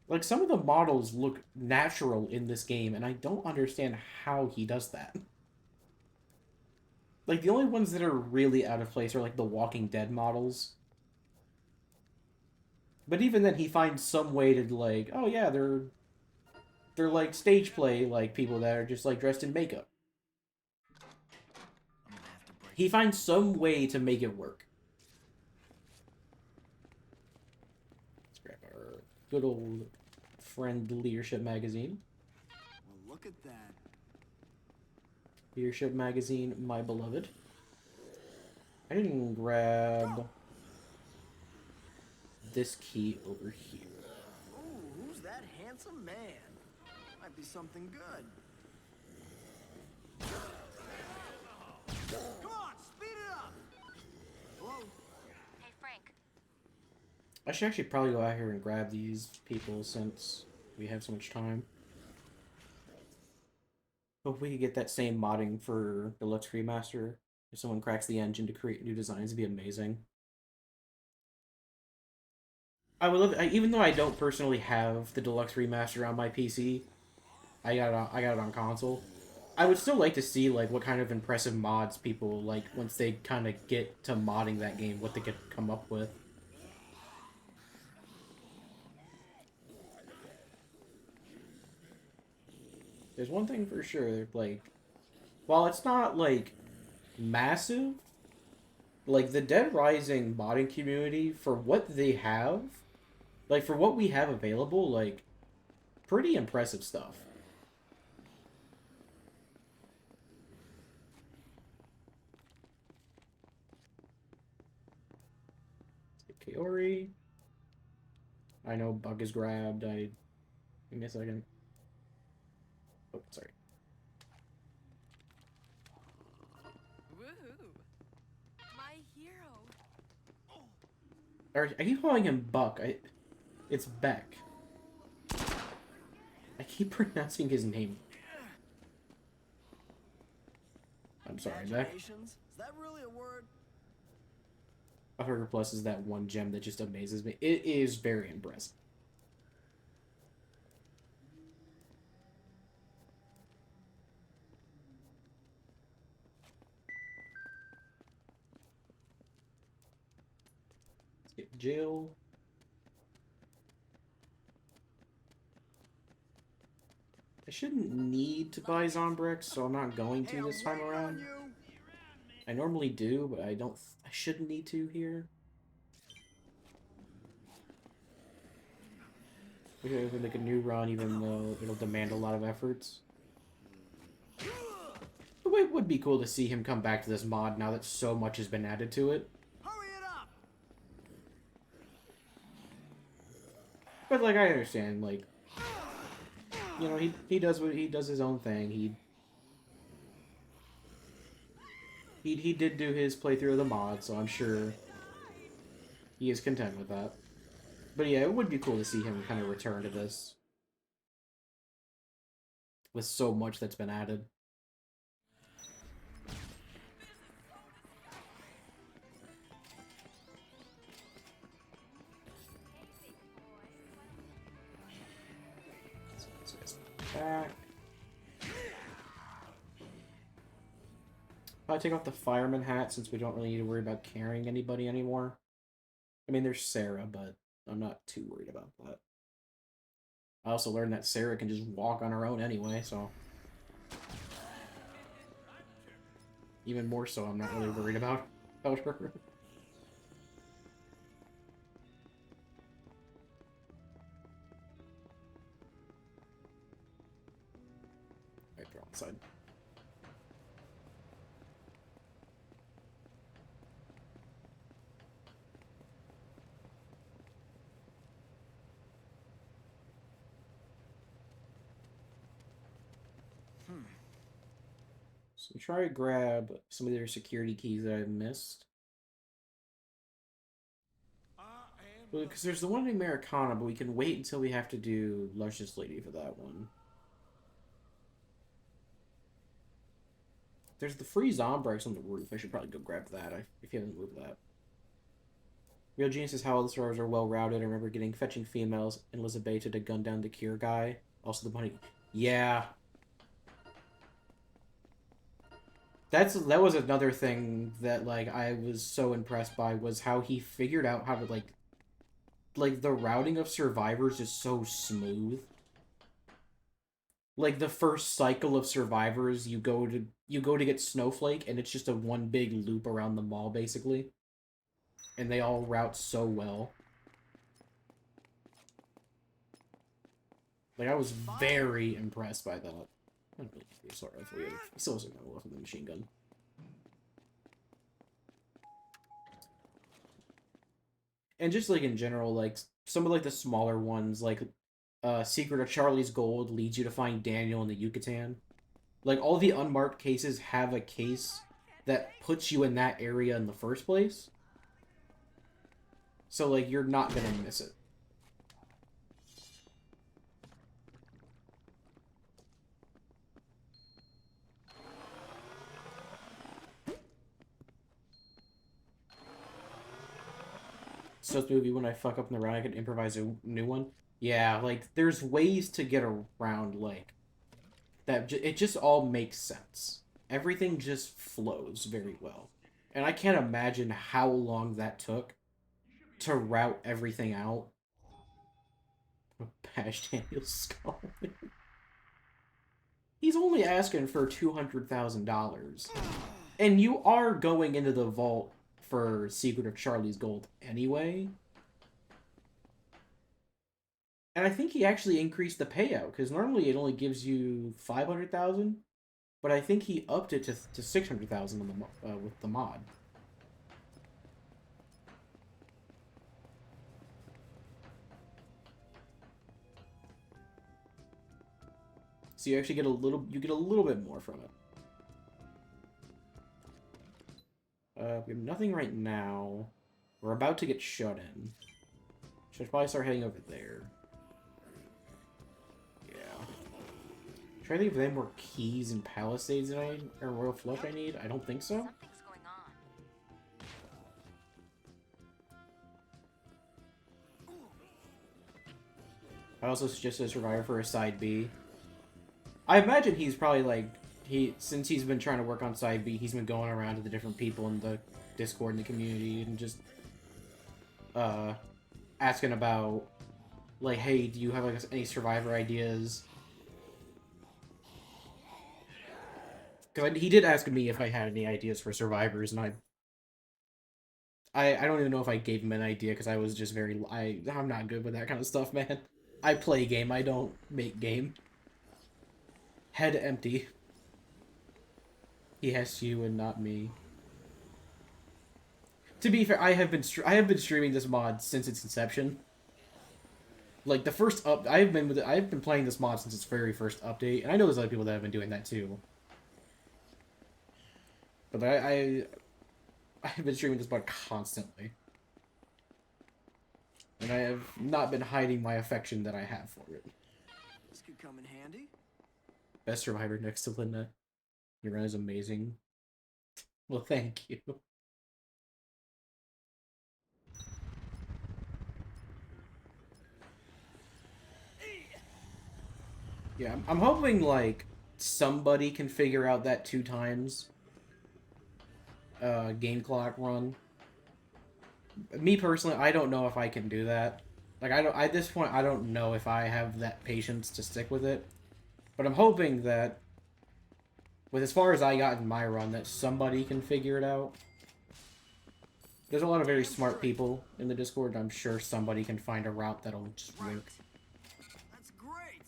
Like some of the models look natural in this game, and I don't understand how he does that. Like the only ones that are really out of place are like the Walking Dead models. But even then he finds some way to like, oh yeah, they're like stage play like people that are just like dressed in makeup. He finds some way to make it work. Let's grab our good old friend Leadership Magazine. Well, look at that. Leadership Magazine, my beloved. I didn't grab this key over here. Ooh, who's that handsome man? Might be something good. Come on, speed it up! Whoa. Hey, Frank. I should actually probably go out here and grab these people since we have so much time. Hope we could get that same modding for Deluxe Remaster. If someone cracks the engine to create new designs, it'd be amazing. I would love it, even though I don't personally have the Deluxe Remaster on my PC. I got it on console. I would still like to see like what kind of impressive mods people like once they kind of get to modding that game, what they could come up with. There's one thing for sure, like, while it's not like massive, like the Dead Rising modding community for what they have, like for what we have available, like pretty impressive stuff. Kaori. I know Bug is grabbed. Give me a second. Oh, sorry. Woohoo! My hero. I keep calling him Buck. It's Beck. I keep pronouncing his name. I'm sorry, Beck. Imaginations? Is that really a word? Hunger Plus is that one gem that just amazes me. It is very impressive. Let's get Jill. I shouldn't need to buy Zombrex, so I'm not going to this time around. I normally do, but I don't. I shouldn't need to here. We could make a new run, even though it'll demand a lot of efforts. But it would be cool to see him come back to this mod now that so much has been added to it. Hurry it up! But like, I understand, like, you know, he does his own thing. He did do his playthrough of the mod, so I'm sure he is content with that. But yeah, it would be cool to see him kind of return to this with so much that's been added. Back. Probably take off the fireman hat since we don't really need to worry about carrying anybody anymore. I mean, there's Sarah, but I'm not too worried about that. I also learned that Sarah can just walk on her own anyway, so... Even more so, I'm not really worried about her. Right, they're on the side. So try to grab some of their security keys that I've missed. Because there's the one in Americana, but we can wait until we have to do Luscious Lady for that one. There's the free Zombrex on the roof. I should probably go grab that if you haven't moved that. Real Genius is how all the servers are well routed. I remember fetching females in Elizabeth to gun down the cure guy. Also the bunny. Yeah. That was another thing that like I was so impressed by, was how he figured out how to like the routing of survivors is so smooth. Like the first cycle of survivors, you go to get Snowflake, and it's just a one big loop around the mall basically. And they all route so well. Like I was very impressed by that. I don't really need the assault rifle yet. He still hasn't got enough of the machine gun. And just like in general, like some of like the smaller ones, like Secret of Charlie's Gold leads you to find Daniel in the Yucatan. Like all the unmarked cases have a case that puts you in that area in the first place. So like you're not gonna miss it. So this movie, when I fuck up in the round, I can improvise a new one. Yeah, like there's ways to get around like that. It just all makes sense. Everything just flows very well, and I can't imagine how long that took to route everything out. Bash Daniel's skull. He's only asking for $200,000, and you are going into the vault for Secret of Charlie's Gold anyway. And I think he actually increased the payout, because normally it only gives you 500,000, but I think he upped it to 600,000 with the mod. So you actually get a little bit more from it. We have nothing right now. We're about to get shut in. Should probably start heading over there. Yeah. Try to think if there are any more keys and Palisades that or Royal Flush I need. I don't think so. Something's going on. I also suggested a survivor for a side B. I imagine he's probably like since he's been trying to work on side B, he's been going around to the different people in the Discord and the community and just asking about like, hey, do you have like any survivor ideas? Because he did ask me if I had any ideas for survivors, and I don't even know if I gave him an idea, because I was just I'm not good with that kind of stuff, man. I play game, I don't make game. Head empty. He has you and not me. To be fair, I have been streaming this mod since its inception. Like the first I've been playing this mod since its very first update, and I know there's other people that have been doing that too. But I've been streaming this mod constantly, and I have not been hiding my affection that I have for it. This could come in handy. Best survivor next to Linda. Your run is amazing. Well, thank you. Yeah, I'm hoping, like, somebody can figure out that 2 times game clock run. Me personally, I don't know if I can do that. Like, at this point, I don't know if I have that patience to stick with it. But I'm hoping that, with as far as I got in my run, that somebody can figure it out. There's a lot of very smart people in the Discord, and I'm sure somebody can find a route that'll just work. That's great.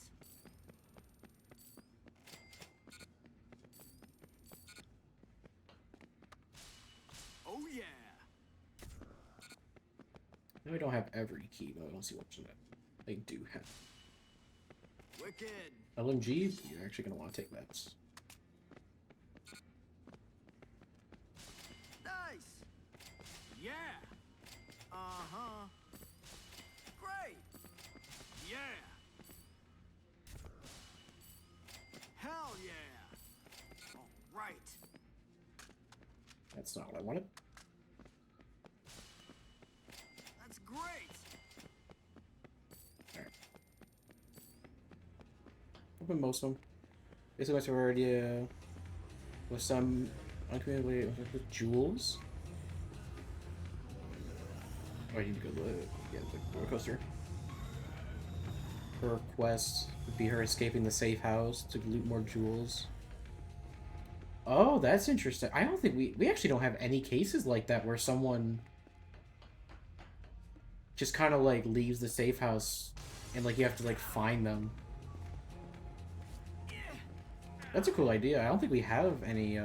Oh yeah. No, I don't have every key, but I don't see what's in it. I do have. Wicked. LMG, you're actually gonna want to take that. Nice. Yeah. Uh-huh. Great. Yeah. Hell yeah. All right. That's not what I wanted. That's great. Open most of them. Basically, what's our idea? With some uncommunicated with jewels. Oh, I need to go to the roller coaster. Her quest would be her escaping the safe house to loot more jewels. Oh, that's interesting. I don't think we actually don't have any cases like that where someone just kind of like leaves the safe house and like you have to like find them. That's a cool idea. I don't think we have any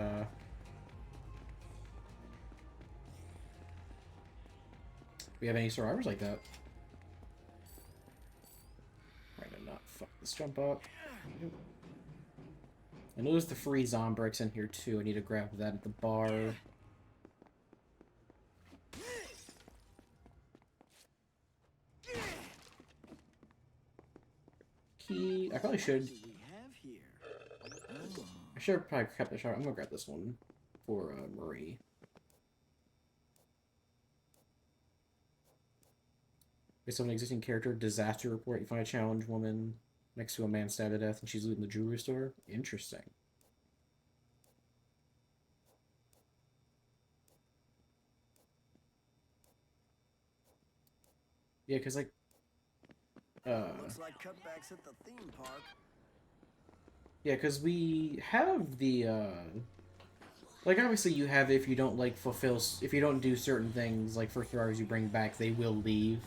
we have any survivors like that. Try to not fuck this jump up. I know there's the free Zombrix in here too. I need to grab that at the bar. Key. I probably should. What do we have here? I should have probably kept the shot. I'm gonna grab this one for Marie. Based on an existing character, disaster report. You find a challenge woman next to a man stabbed to death, and she's looting the jewelry store. Interesting. Yeah, because like, Looks like cutbacks at the theme park. yeah, because we have the like obviously you have if you don't like if you don't do certain things like first survivors you bring back, they will leave,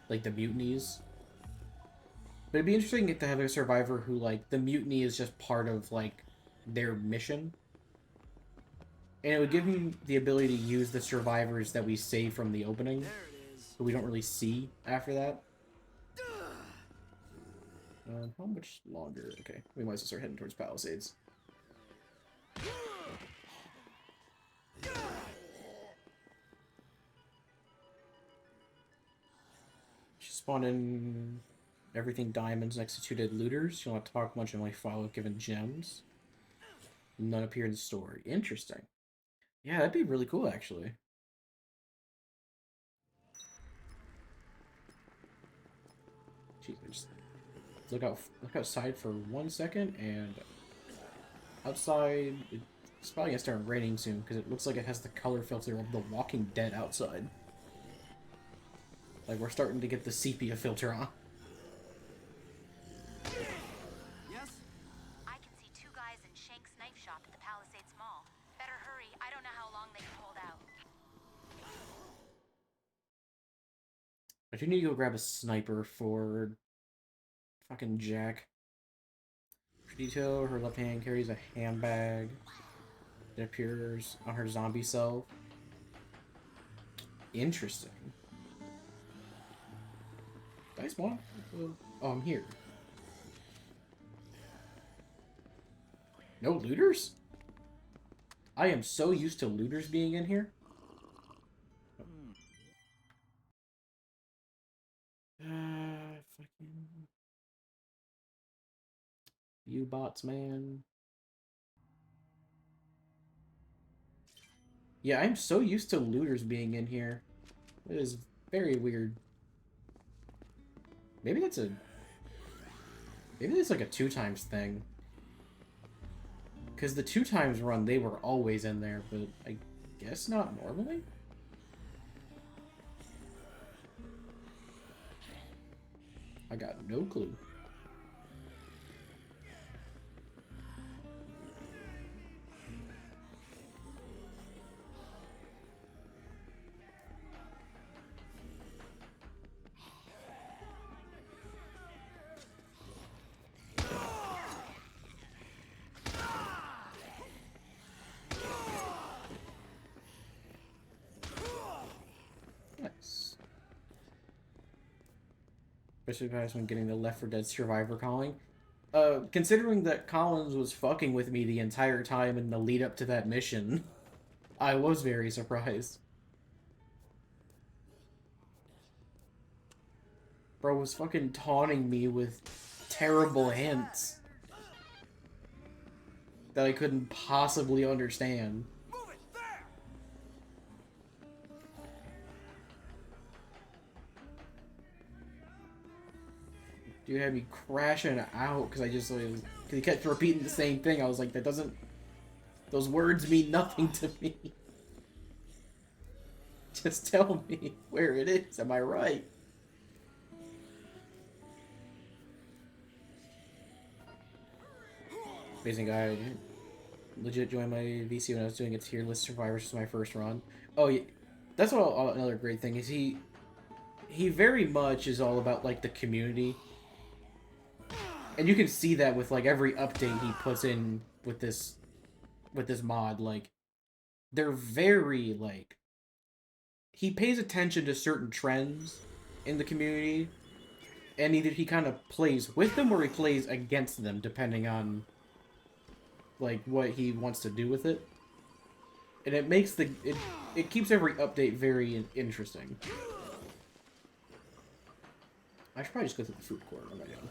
like the mutinies. But it'd be interesting to have a survivor who like the mutiny is just part of like their mission. And it would give me the ability to use the survivors that we save from the opening, There it is. but we don't really see after that. How much longer? Okay, we might as well start heading towards Palisades. She spawned in everything diamonds next to two dead looters. You don't have to talk much and only follow given gems. None appear in the story. Interesting. Yeah, that'd be really cool, actually. Jeez, I just look outside for 1 second, and outside it's probably gonna start raining soon because it looks like it has the color filter of The Walking Dead outside. Like we're starting to get the sepia filter on. Yes? I can see two guys in Shank's knife shop at the Palisades Mall. Better hurry. I don't know how long they can hold out. I do need to go grab a sniper for fucking Jack. For detail, her left hand carries a handbag that appears on her zombie self. Interesting. Did I spawn? Oh, I'm here. No looters? I am so used to looters being in here. Fucking you bots, man. Yeah, I'm so used to looters being in here. It is very weird. Maybe that's like a 2x thing. Because the 2x run, they were always in there, but I guess not normally? I got no clue. Nice. Especially guys when getting the Left 4 Dead Survivor calling. Considering that Collins was fucking with me the entire time in the lead up to that mission, I was very surprised. Bro was fucking taunting me with terrible hints that I couldn't possibly understand. Move it there. Dude had me crashing out because I just like, cause he kept repeating the same thing. I was like, that doesn't. Those words mean nothing to me. Just tell me where it is. Am I right? Amazing guy. Legit joined my VC when I was doing a tier list Survivors was my first run. Oh yeah, that's what another great thing is he very much is all about like the community. And you can see that with like every update he puts in with this mod, like they're very like he pays attention to certain trends in the community, and either he kind of plays with them or he plays against them depending on like what he wants to do with it. And it makes it keeps every update very interesting. I should probably just go to the food court. What am I doing?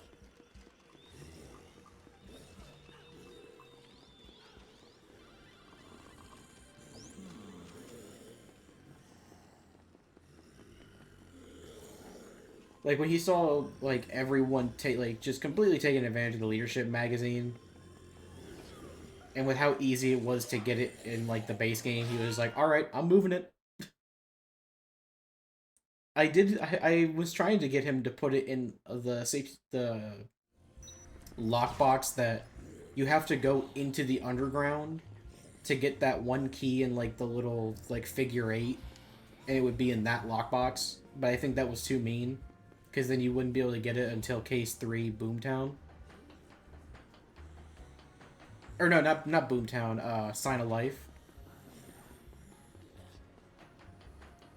Like, when he saw, like, everyone just completely taking advantage of the leadership magazine, and with how easy it was to get it in, like, the base game, he was like, alright, I'm moving it. I was trying to get him to put it in the lockbox that you have to go into the underground to get that one key in, like, the little, like, figure 8, and it would be in that lockbox, but I think that was too mean. Because then you wouldn't be able to get it until Case 3 Boomtown. Or no, not Boomtown, Sign of Life.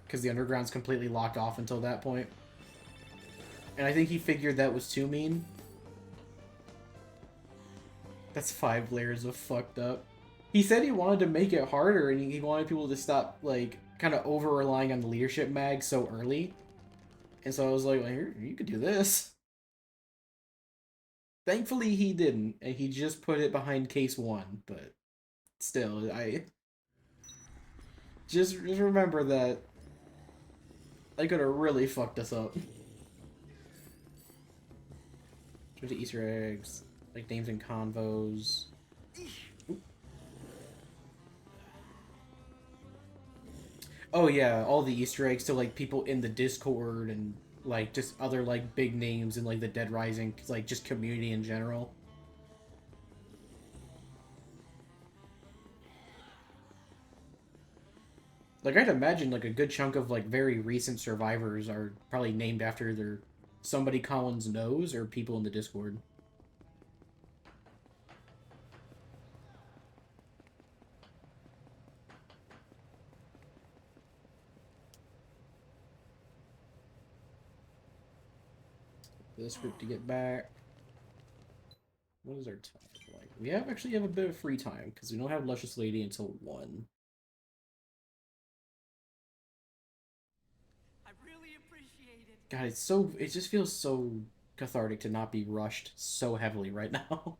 Because the underground's completely locked off until that point. And I think he figured that was too mean. That's 5 layers of fucked up. He said he wanted to make it harder, and he wanted people to stop, like, kind of over-relying on the leadership mag so early. And so I was like, well, here, you could do this. Thankfully, he didn't, and he just put it behind Case 1, but still, I... Just remember that I could have really fucked us up. There's the Easter eggs, like names and convos. Oop. Oh yeah, all the Easter eggs to like people in the Discord and like just other like big names in like the Dead Rising, like just community in general. Like I'd imagine like a good chunk of like very recent survivors are probably named after their somebody Collins knows or people in the Discord. This group to get back. What is our time like? We actually have a bit of free time because we don't have Luscious Lady until 1. I really appreciate it. God, it just feels so cathartic to not be rushed so heavily right now.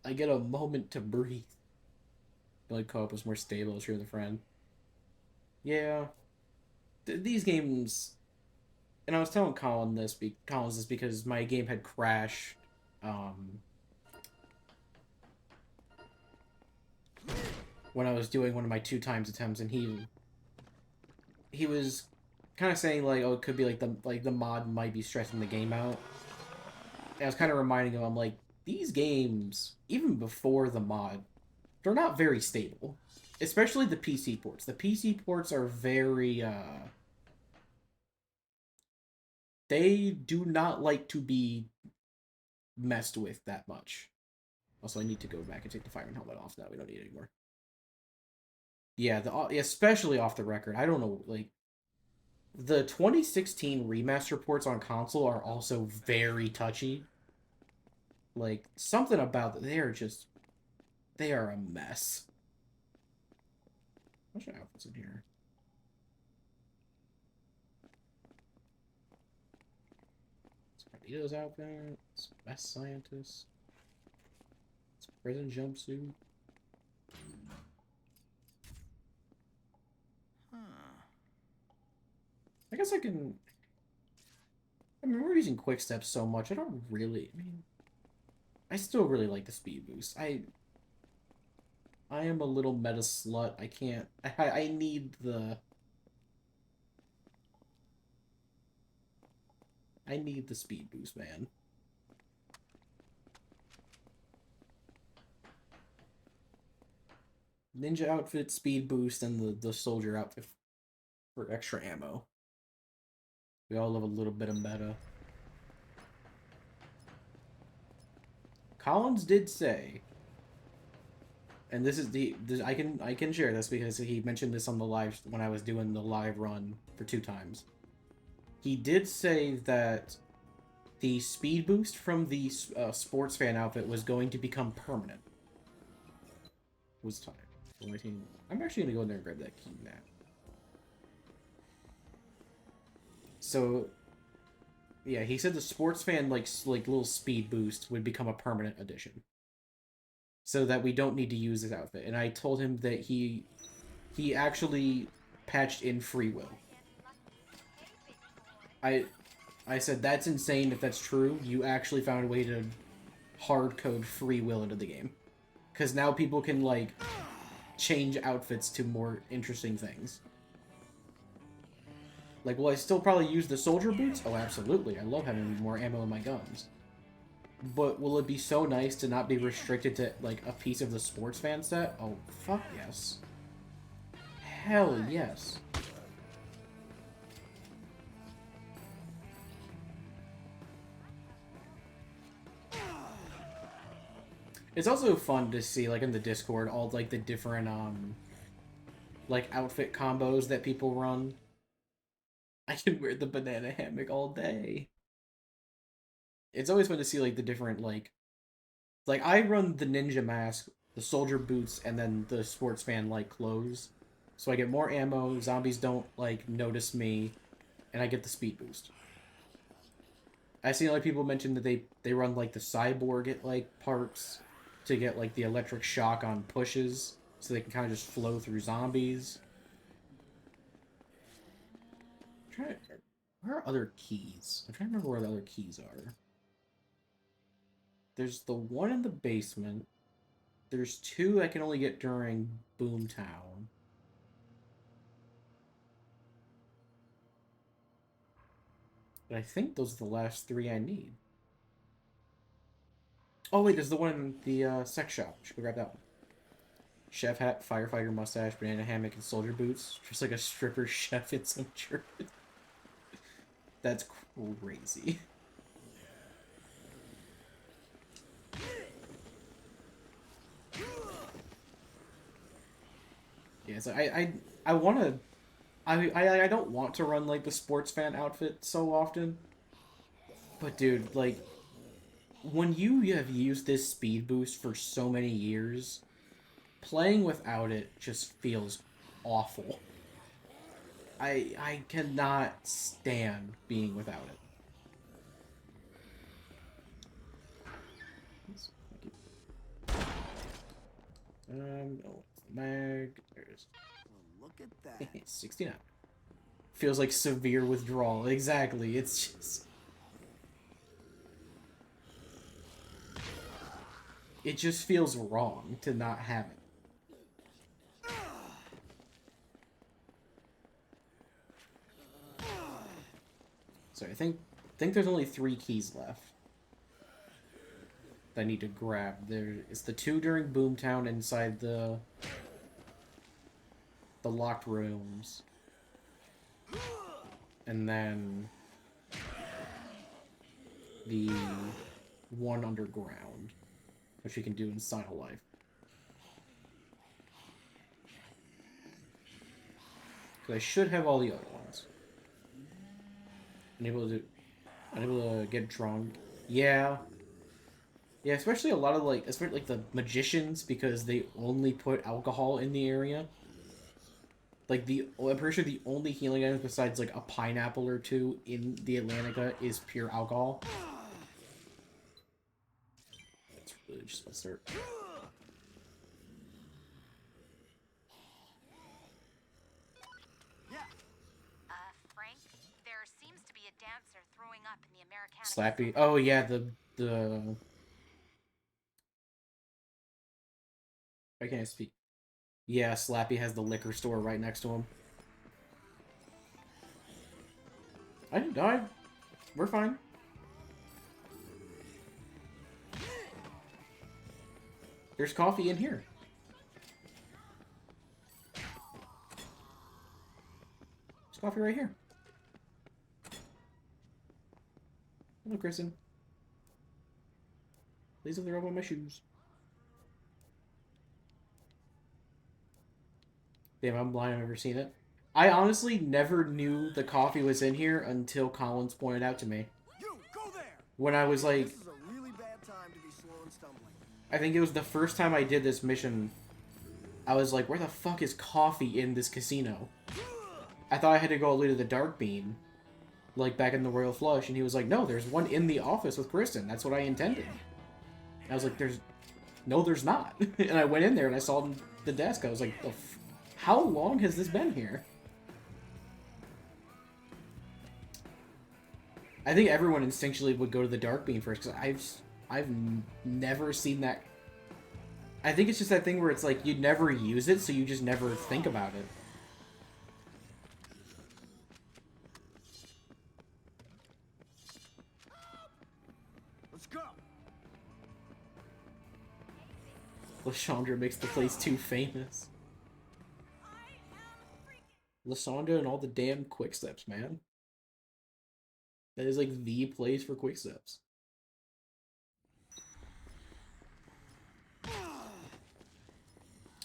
I get a moment to breathe. Billy Co-op was more stable as you're the friend. Yeah. These games... And I was telling Collins this because my game had crashed. When I was doing one of my 2 times attempts, and he was kind of saying like, oh, it could be like the mod might be stressing the game out. And I was kind of reminding him, I'm like, these games, even before the mod, they're not very stable. Especially the PC ports. The PC ports are very, they do not like to be messed with that much. Also, I need to go back and take the fireman helmet off now. We don't need it anymore. Yeah, especially off the record. I don't know, like, the 2016 remaster ports on console are also very touchy. Like, something about it, they are a mess. What's your outfits in here? It's outfit. It's best scientist. It's prison jumpsuit. I guess I can. I mean, we're using quick steps so much. I don't really. I mean, I still really like the speed boost. I am a little meta slut. I can't. I need the. I need the speed boost, man. Ninja outfit, speed boost, and the soldier outfit for extra ammo. We all love a little bit of meta. Collins did say, and this is I can share this because he mentioned this on the live when I was doing the live run for 2 times. He did say that the speed boost from the sports fan outfit was going to become permanent. Was time. I'm actually gonna go in there and grab that key now. So, yeah, he said the sports fan like little speed boost would become a permanent addition, so that we don't need to use this outfit. And I told him that he actually patched in free will. I said that's insane if that's true. You actually found a way to hard code free will into the game, because now people can like change outfits to more interesting things. Like, will I still probably use the soldier boots? Oh, absolutely. I love having more ammo in my guns. But will it be so nice to not be restricted to, like, a piece of the sports fan set? Oh, fuck yes. Hell yes. It's also fun to see, like, in the Discord, all, like, the different, like, outfit combos that people run. I can wear the banana hammock all day. It's always fun to see, like, the different, like, I run the ninja mask, the soldier boots, and then the sports fan, like, clothes. So I get more ammo, zombies don't, like, notice me, and I get the speed boost. I've seen other people mention that they run, like, the cyborg, like, parts to get, like, the electric shock on pushes, so they can kind of just flow through zombies. Where are other keys? I'm trying to remember where the other keys are. There's the one in the basement. There's 2 I can only get during Boomtown. But I think those are the last 3 I need. Oh wait, there's the one in the sex shop. Should we grab that one? Chef hat, firefighter mustache, banana hammock, and soldier boots. Just like a stripper chef in some shirt. That's crazy. Yeah, so I want to... I don't want to run, like, the sports fan outfit so often. But, dude, like, when you have used this speed boost for so many years, playing without it just feels awful. I cannot stand being without it. No, mag. There's Well, look at that. 69. Feels like severe withdrawal. Exactly. It's just... It just feels wrong to not have it. So I think there's only 3 keys left that I need to grab. It's the 2 during Boomtown inside the locked rooms, and then the 1 underground, which we can do in Sign of Life. Because I should have all the other ones. Unable to get drunk. Yeah. Yeah, especially a lot of like, especially like the magicians, because they only put alcohol in the area. Like I'm pretty sure the only healing items besides like a pineapple or two in the Atlantica is pure alcohol. That's really just let's start. Frank, there seems to be a dancer throwing up in the Americana. Slappy. Oh yeah, the. I can't speak. Yeah, Slappy has the liquor store right next to him. I didn't die. We're fine. There's coffee in here. There's coffee right here. Hello, Kristen. Please let me rub on my shoes. Damn, I'm blind. I've never seen it. I honestly never knew the coffee was in here until Collins pointed out to me. You go there. When I was like, This is a really bad time to be slow and stumbling. I think it was the first time I did this mission. I was like, where the fuck is coffee in this casino? I thought I had to go all the way to the Dark Bean, like back in the Royal Flush, and he was like, no, there's one in the office with Kristen. That's what I intended. I was like, no, there's not. And I went in there and I saw the desk. I was like, how long has this been here? I think everyone instinctually would go to the Dark Bean first, because I've never seen that. I think it's just that thing where it's like, you never use it, so you just never think about it. Let's go. Lashondra makes the place too famous. Lashondra and all the damn quick steps, man. That is like the place for quick steps.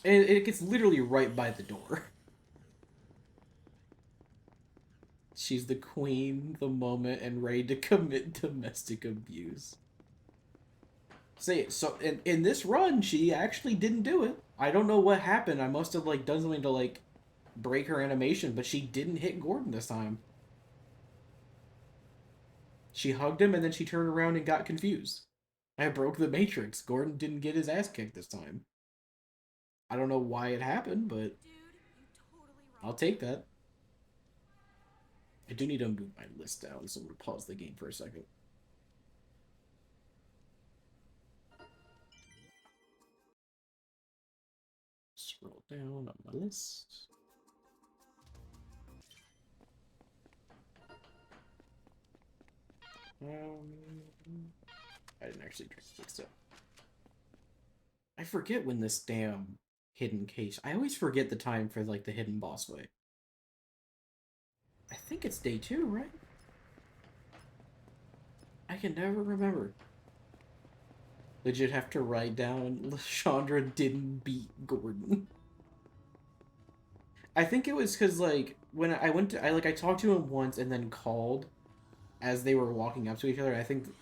And it gets literally right by the door. She's the queen, the moment, and ready to commit domestic abuse. Say it. So in this run, she actually didn't do it. I don't know what happened. I must have like done something to like break her animation, but she didn't hit Gordon this time. She hugged him and then she turned around and got confused. I broke the Matrix. Gordon didn't get his ass kicked this time. I don't know why it happened, but Dude, you totally wrong. I'll take that. I do need to move my list down, so I'm going to pause the game for a second. Scroll down on my list. I didn't actually drink quick step. I forget when this damn hidden case. I always forget the time for like the hidden boss fight. I think it's day 2, right? I can never remember. Legit have to write down Chandra didn't beat Gordon. I think it was because like when I went to I talked to him once and then called as they were walking up to each other. I think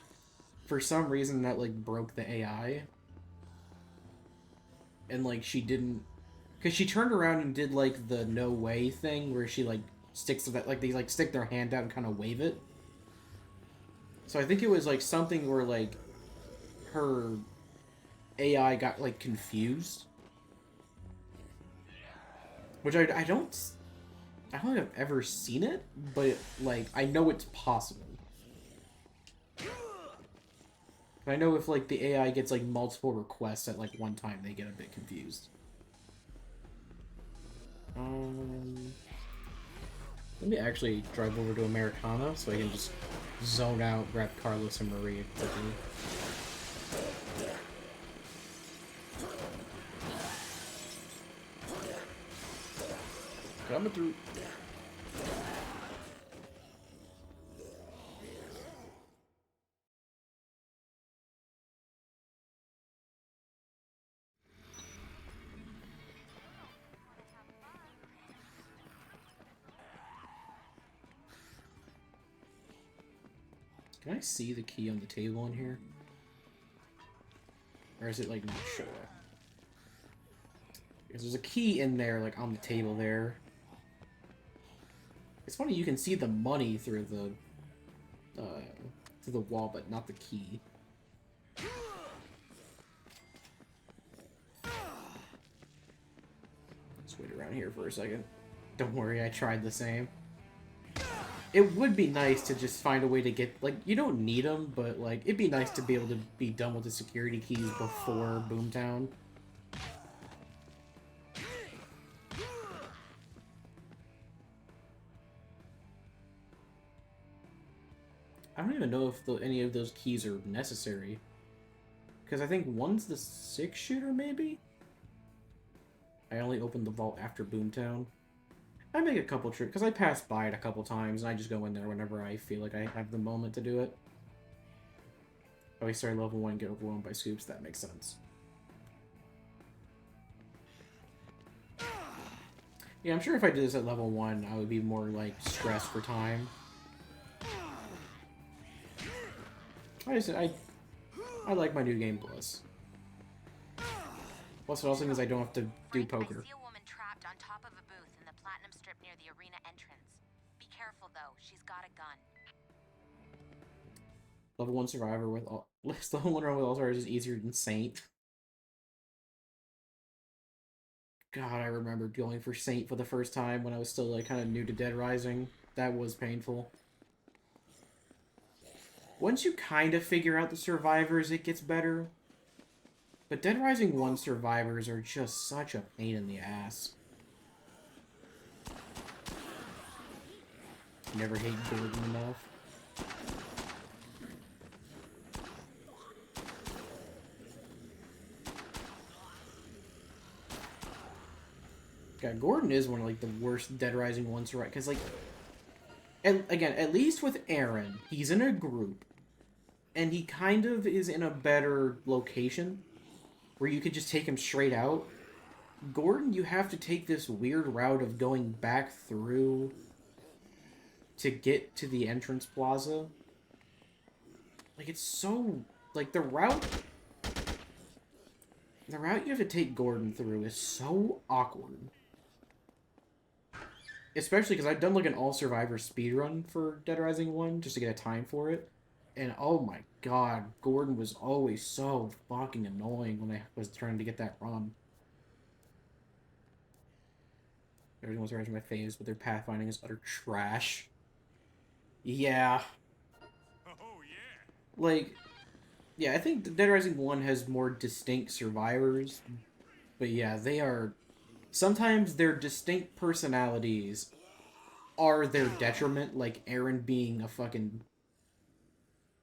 for some reason that like broke the AI. And like she didn't, because she turned around and did like the no way thing where she like sticks to that, like they like stick their hand out and kind of wave it. So I think it was like something where like her AI got like confused, which I don't think I've ever seen it, but like I know it's possible. I know if like the AI gets like multiple requests at like one time, they get a bit confused. Let me actually drive over to Americana so I can just zone out, grab Carlos and Maria quickly. Coming through. Can I see the key on the table in here? Or is it, like, not sure? Because there's a key in there, like, on the table there. It's funny, you can see the money through the wall, but not the key. Let's wait around here for a second. Don't worry, I tried the same. It would be nice to just find a way to get, like, you don't need them, but, like, it'd be nice to be able to be done with the security keys before Boomtown. I don't even know if any of those keys are necessary. Because I think one's the 6-shooter, maybe? I only opened the vault after Boomtown. I make a couple trips, because I pass by it a couple times, and I just go in there whenever I feel like I have the moment to do it. Oh, we started level 1 and get overwhelmed by scoops, that makes sense. Yeah, I'm sure if I did this at level 1, I would be more, like, stressed for time. I like my new game plus. Plus, it also means I don't have to do Frank, poker. I see a woman trapped on top of a booth in the platinum strip near the arena entrance. Be careful, though. She's got a gun. Level 1 survivor with all... Level 1 run with all stars is easier than Saint. God, I remember going for Saint for the first time when I was still, like, kind of new to Dead Rising. That was painful. Once you kind of figure out the survivors, it gets better. But Dead Rising 1 survivors are just such a pain in the ass. Never hate Gordon enough. God, Gordon is one of, like, the worst Dead Rising 1 survivors. Because, like, again, at least with Aaron, he's in a group. And he kind of is in a better location where you could just take him straight out. Gordon, you have to take this weird route of going back through to get to the entrance plaza. Like, it's so... Like, the route you have to take Gordon through is so awkward. Especially because I've done, like, an all-survivor speedrun for Dead Rising 1 just to get a time for it. And oh my god, Gordon was always so fucking annoying when I was trying to get that run. Everyone was right in my face, but their pathfinding is utter trash. Yeah. Oh, yeah. Like, yeah, I think Dead Rising 1 has more distinct survivors. But yeah, they are... Sometimes their distinct personalities are their detriment, like Aaron being a fucking...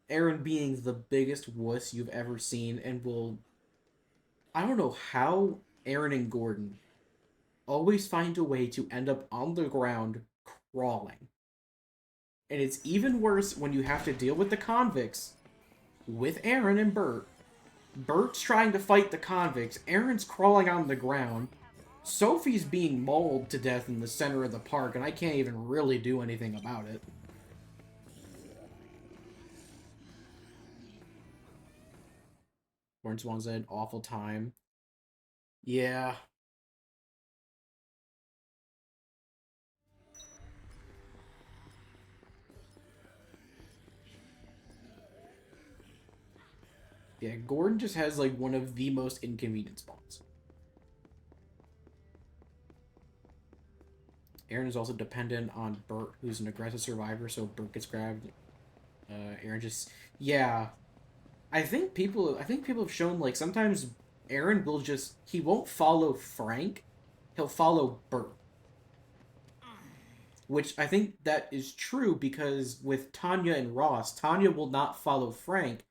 Aaron being the biggest wuss you've ever seen and will... I don't know how Aaron and Gordon always find a way to end up on the ground crawling. And it's even worse when you have to deal with the convicts with Aaron and Bert. Bert's trying to fight the convicts, Aaron's crawling on the ground, Sophie's being mauled to death in the center of the park, and I can't even really do anything about it. Orange Swan's an awful time. Yeah. Yeah, Gordon just has, like, one of the most inconvenient spawns. Aaron is also dependent on Bert, who's an aggressive survivor, so Bert gets grabbed. Aaron just... Yeah. I think people have shown, like, sometimes Aaron will just... He won't follow Frank. He'll follow Bert. Which I think that is true because with Tanya and Ross, Tanya will not follow Frank.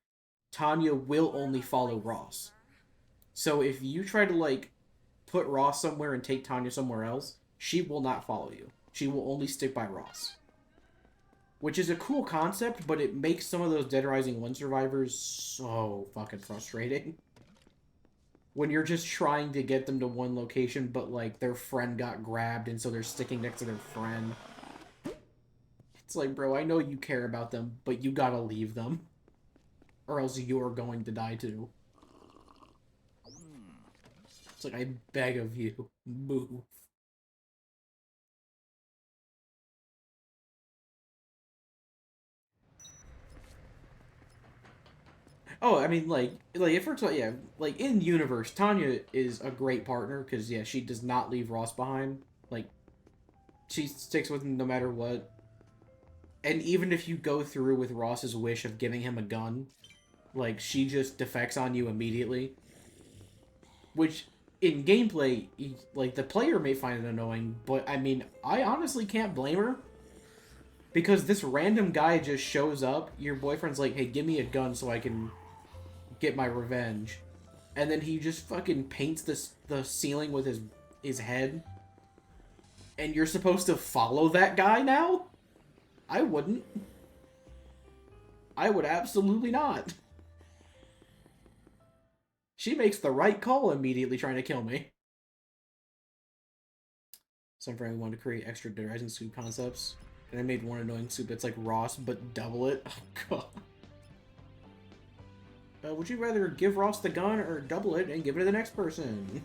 Tanya will only follow Ross. So if you try to, like, put Ross somewhere and take Tanya somewhere else, she will not follow you. She will only stick by Ross. Which is a cool concept, but it makes some of those Dead Rising 1 survivors so fucking frustrating. When you're just trying to get them to one location, but, like, their friend got grabbed, and so they're sticking next to their friend. It's like, bro, I know you care about them, but you gotta leave them. Or else you're going to die too. It's like, I beg of you, move. Oh, I mean, like if we're talking, yeah, like in universe, Tanya is a great partner because yeah, she does not leave Ross behind. Like, she sticks with him no matter what. And even if you go through with Ross's wish of giving him a gun, like she just defects on you immediately. Which in gameplay, like the player may find it annoying, but I mean, I honestly can't blame her. Because this random guy just shows up, your boyfriend's like, hey, give me a gun so I can get my revenge. And then he just fucking paints the ceiling with his head. And you're supposed to follow that guy now? I wouldn't. I would absolutely not. She makes the right call immediately trying to kill me. Some friend wanted to create extra Dead Rising soup concepts. And I made one annoying soup that's like Ross, but double it. Oh, God. Would you rather give Ross the gun or double it and give it to the next person?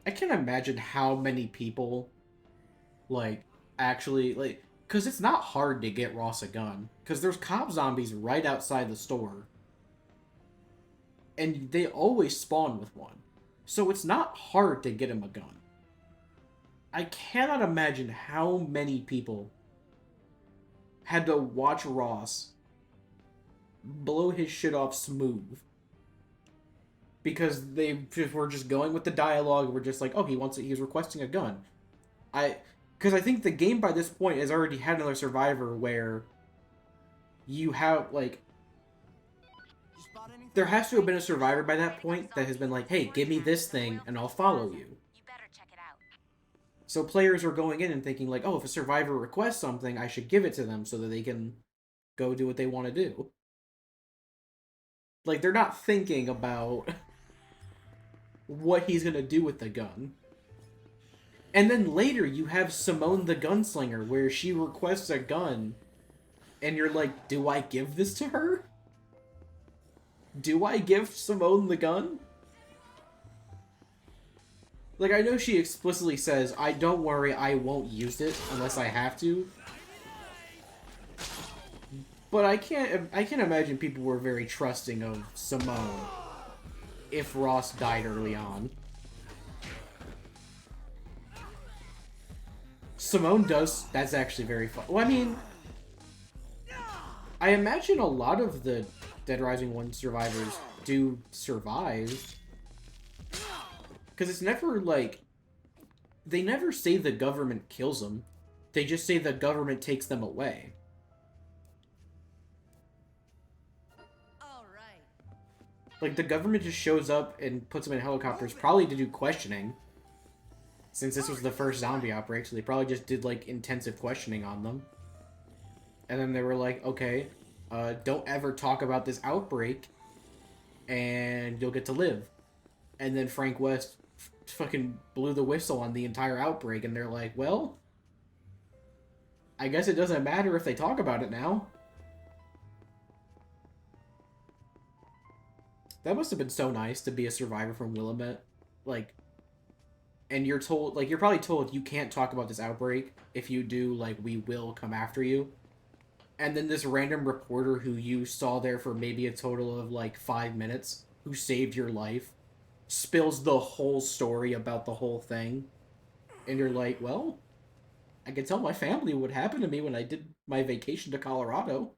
I can't imagine how many people, like, actually, like, because it's not hard to get Ross a gun. Because there's cop zombies right outside the store. And they always spawn with one. So it's not hard to get him a gun. I cannot imagine how many people had to watch Ross blow his shit off smooth. Because they were just going with the dialogue. We're just like, oh, he's requesting a gun. Because I think the game by this point has already had another survivor where you have, like, there has to have been a survivor by that point that has been like, hey, give me this thing and I'll follow you. You better check it out. So players are going in and thinking like, oh, if a survivor requests something, I should give it to them so that they can go do what they want to do. Like, they're not thinking about what he's going to do with the gun. And then later you have Simone the Gunslinger where she requests a gun and you're like, do I give this to her? Do I give Simone the gun? Like, I know she explicitly says, don't worry, I won't use it unless I have to. But I can't imagine people were very trusting of Simone if Ross died early on. Simone does, that's actually very fun. Well, I mean, I imagine a lot of the Dead Rising 1 survivors do survive. Because it's never, like, they never say the government kills them. They just say the government takes them away. All right. Like, the government just shows up and puts them in helicopters, probably to do questioning. Since this was the first zombie outbreak, so they probably just did, like, intensive questioning on them. And then they were like, okay, don't ever talk about this outbreak, and you'll get to live. And then Frank West fucking blew the whistle on the entire outbreak, and they're like, well, I guess it doesn't matter if they talk about it now. That must have been so nice to be a survivor from Willamette. Like, and you're told, like, you're probably told you can't talk about this outbreak. If you do, like, we will come after you. And then this random reporter who you saw there for maybe a total of, like, 5 minutes, who saved your life, spills the whole story about the whole thing. And you're like, well, I can tell my family what happened to me when I did my vacation to Colorado.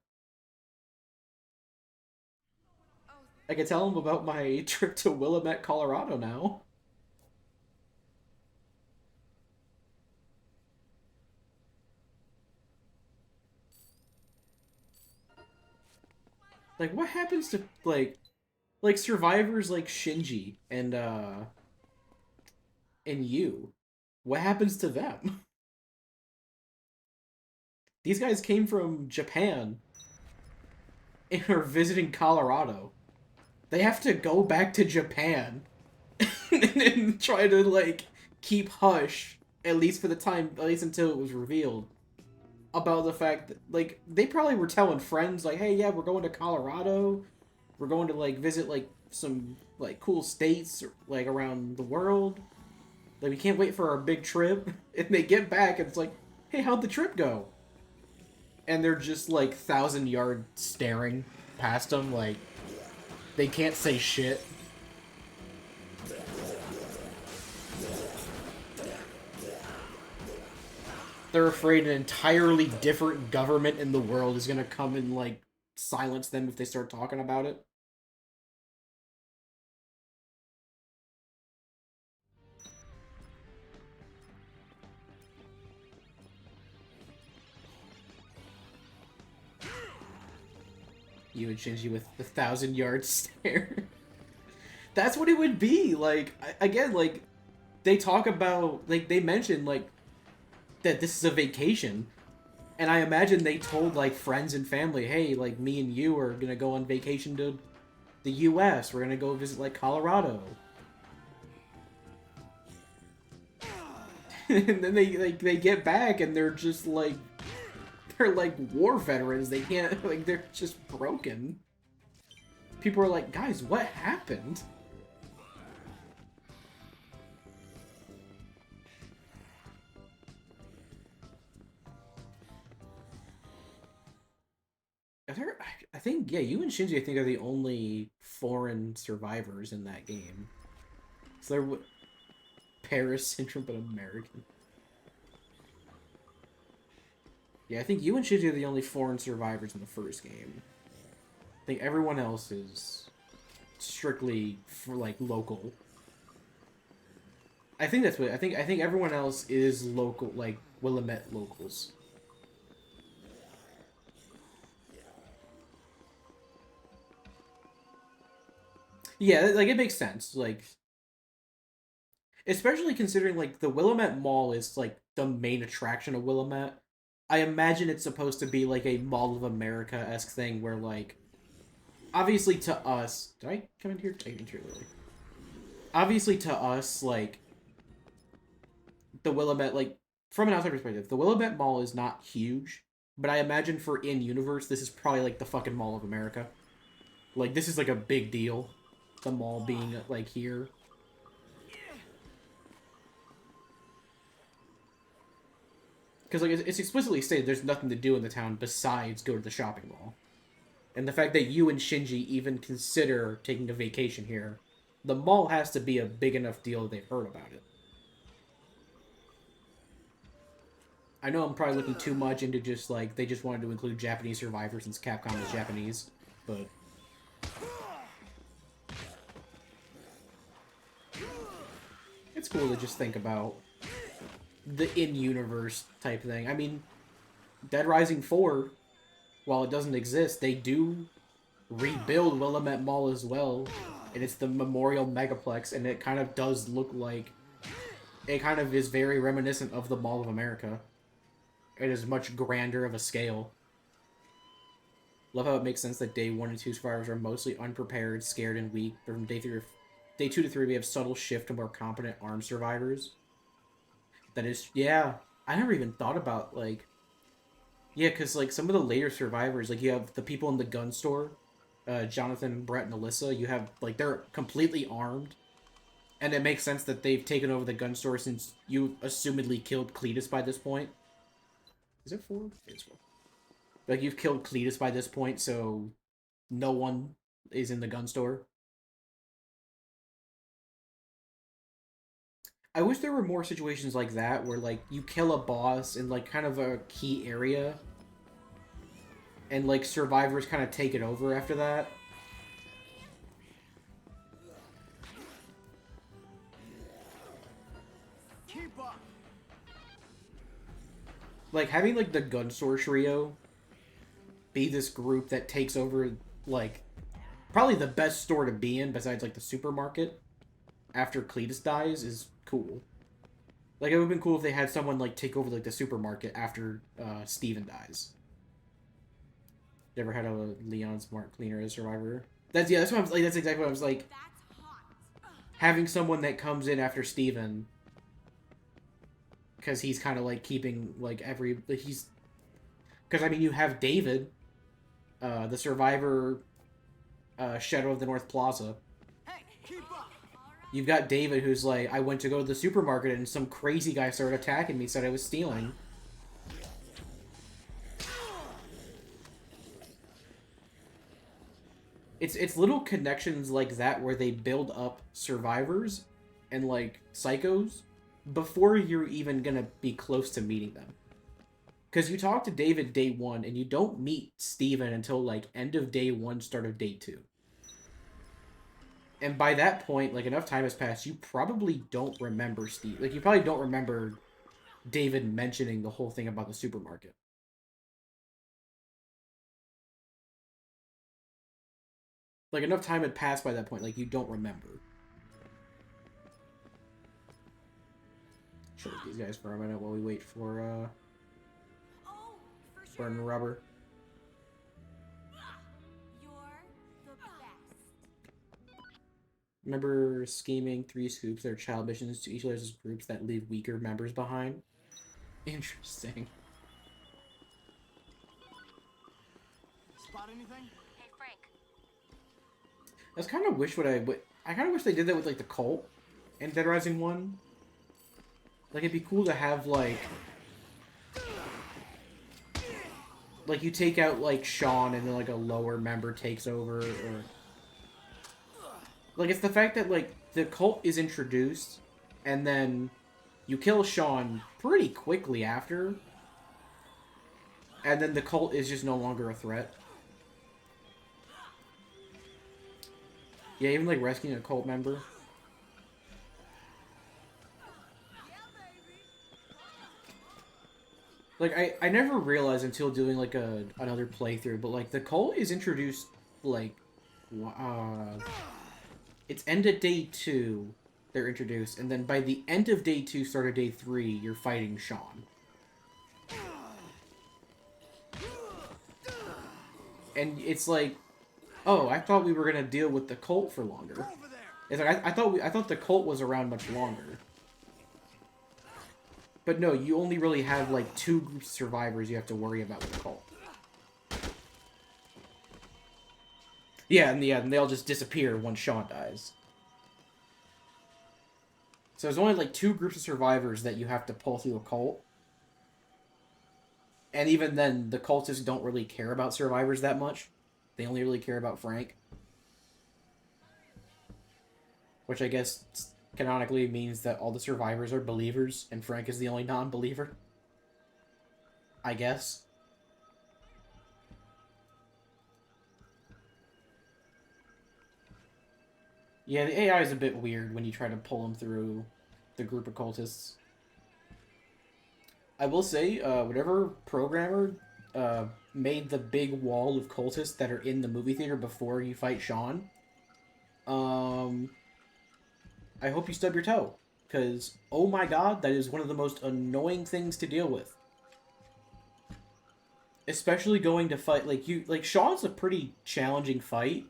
I can tell them about my trip to Willamette, Colorado now. Like, what happens to, like survivors like Shinji and you? What happens to them? These guys came from Japan and are visiting Colorado. They have to go back to Japan and try to, like, keep hush, at least for the time, at least until it was revealed, about the fact that, like, they probably were telling friends, like, hey, yeah, we're going to Colorado. We're going to, like, visit, like, some, like, cool states, like, around the world. Like, we can't wait for our big trip. And they get back, and it's like, hey, how'd the trip go? And they're just, like, 1,000-yard staring past them, like, they can't say shit. They're afraid an entirely different government in the world is gonna come and, like, silence them if they start talking about it. You and Shinji with the 1,000-yard stare. That's what it would be. Like, again, like, they talk about, like, they mention, like, that this is a vacation. And I imagine they told, like, friends and family, hey, like, me and you are gonna go on vacation to the US. We're gonna go visit, like, Colorado. And then they get back and they're just, like, they're like war veterans. They can't, like, they're just broken. People are like, guys, what happened? I think, yeah, you and Shinji, I think, are the only foreign survivors in that game. So they're Paris syndrome, but American. Yeah, I think you and Shinji are the only foreign survivors in the first game. I think everyone else is strictly for, like, local. I think that's what I think everyone else is local, like Willamette locals. Yeah, like, it makes sense. Like, especially considering, like, the Willamette Mall is, like, the main attraction of Willamette. I imagine it's supposed to be, like, a Mall of America-esque thing where, like, obviously to us... Did I come in here? I came in here early. Obviously to us, like, the Willamette, like, from an outside perspective, the Willamette Mall is not huge, but I imagine for in-universe, this is probably, like, the fucking Mall of America. Like, this is, like, a big deal. The mall being, like, here. Because, like, it's explicitly stated there's nothing to do in the town besides go to the shopping mall. And the fact that you and Shinji even consider taking a vacation here, the mall has to be a big enough deal that they've heard about it. I know I'm probably looking too much into just, like, they just wanted to include Japanese survivors since Capcom is Japanese, but... it's cool to just think about the in-universe type thing. I mean, Dead Rising 4, while it doesn't exist, they do rebuild Willamette Mall as well, and it's the Memorial Megaplex, and it kind of does look like... it kind of is very reminiscent of the Mall of America. It is much grander of a scale. Love how it makes sense that day 1 and 2 survivors are mostly unprepared, scared, and weak, but from day 2 to 3 we have subtle shift to more competent armed survivors. That is, yeah, I never even thought about, like... yeah, because, like, some of the later survivors, like, you have the people in the gun store, Jonathan, Brett, and Alyssa, you have, like, they're completely armed. And it makes sense that they've taken over the gun store since you assumedly killed Cletus by this point. Is it 4? It's 4. Like, you've killed Cletus by this point, so no one is in the gun store. I wish there were more situations like that where, like, you kill a boss in, like, kind of a key area, and, like, survivors kind of take it over after that. Keep up. Like, having, like, the gun store trio be this group that takes over, like, probably the best store to be in besides, like, the supermarket after Cletus dies is cool. Like, it would have been cool if they had someone, like, take over, like, the supermarket after Steven dies. Never had a Leon Smart Cleaner as Survivor. That's, yeah, that's what I'm, like, that's exactly what I was, like, having someone that comes in after Steven, because he's kind of, like, keeping, like, he's Because, I mean, you have David, the survivor, Shadow of the North Plaza. Hey, keep up! You've got David who's like, I went to go to the supermarket and some crazy guy started attacking me, said I was stealing. It's little connections like that where they build up survivors and, like, psychos before you're even gonna be close to meeting them. Because you talk to David day one, and you don't meet Steven until, like, end of day one, start of day two. And by that point, like, enough time has passed, you probably don't remember Steve. Like, you probably don't remember David mentioning the whole thing about the supermarket. Like, enough time had passed by that point, like, you don't remember. Chill with these guys for a minute while we wait for, Oh, for sure. burn rubber. You're the best. Remember scheming 3 scoops that are child missions to each other's groups that leave weaker members behind? Interesting. Spot anything? Hey, Frank. I just kind of wish I kind of wish they did that with, like, the cult in Dead Rising 1. Like, it'd be cool to have, like, you take out, like, Sean and then, like, a lower member takes over, or... Like, it's the fact that, like, the cult is introduced, and then you kill Sean pretty quickly after, and then the cult is just no longer a threat. Yeah, even, like, rescuing a cult member. Like, I never realized until doing, like, another playthrough, but, like, the cult is introduced, like, it's end of day 2, they're introduced, and then by the end of day 2, start of day 3, you're fighting Sean. And it's like, oh, I thought we were gonna deal with the cult for longer. It's like, I thought the cult was around much longer. But no, you only really have, like, 2 groups of survivors you have to worry about with the cult. Yeah, and they all just disappear once Sean dies. So there's only, like, 2 groups of survivors that you have to pull through a cult. And even then, the cultists don't really care about survivors that much. They only really care about Frank. Which I guess canonically means that all the survivors are believers, and Frank is the only non-believer. I guess. Yeah, the AI is a bit weird when you try to pull them through the group of cultists. I will say, whatever programmer made the big wall of cultists that are in the movie theater before you fight Sean, I hope you stub your toe. Because, oh my god, that is one of the most annoying things to deal with. Especially going to fight, like, Sean's a pretty challenging fight.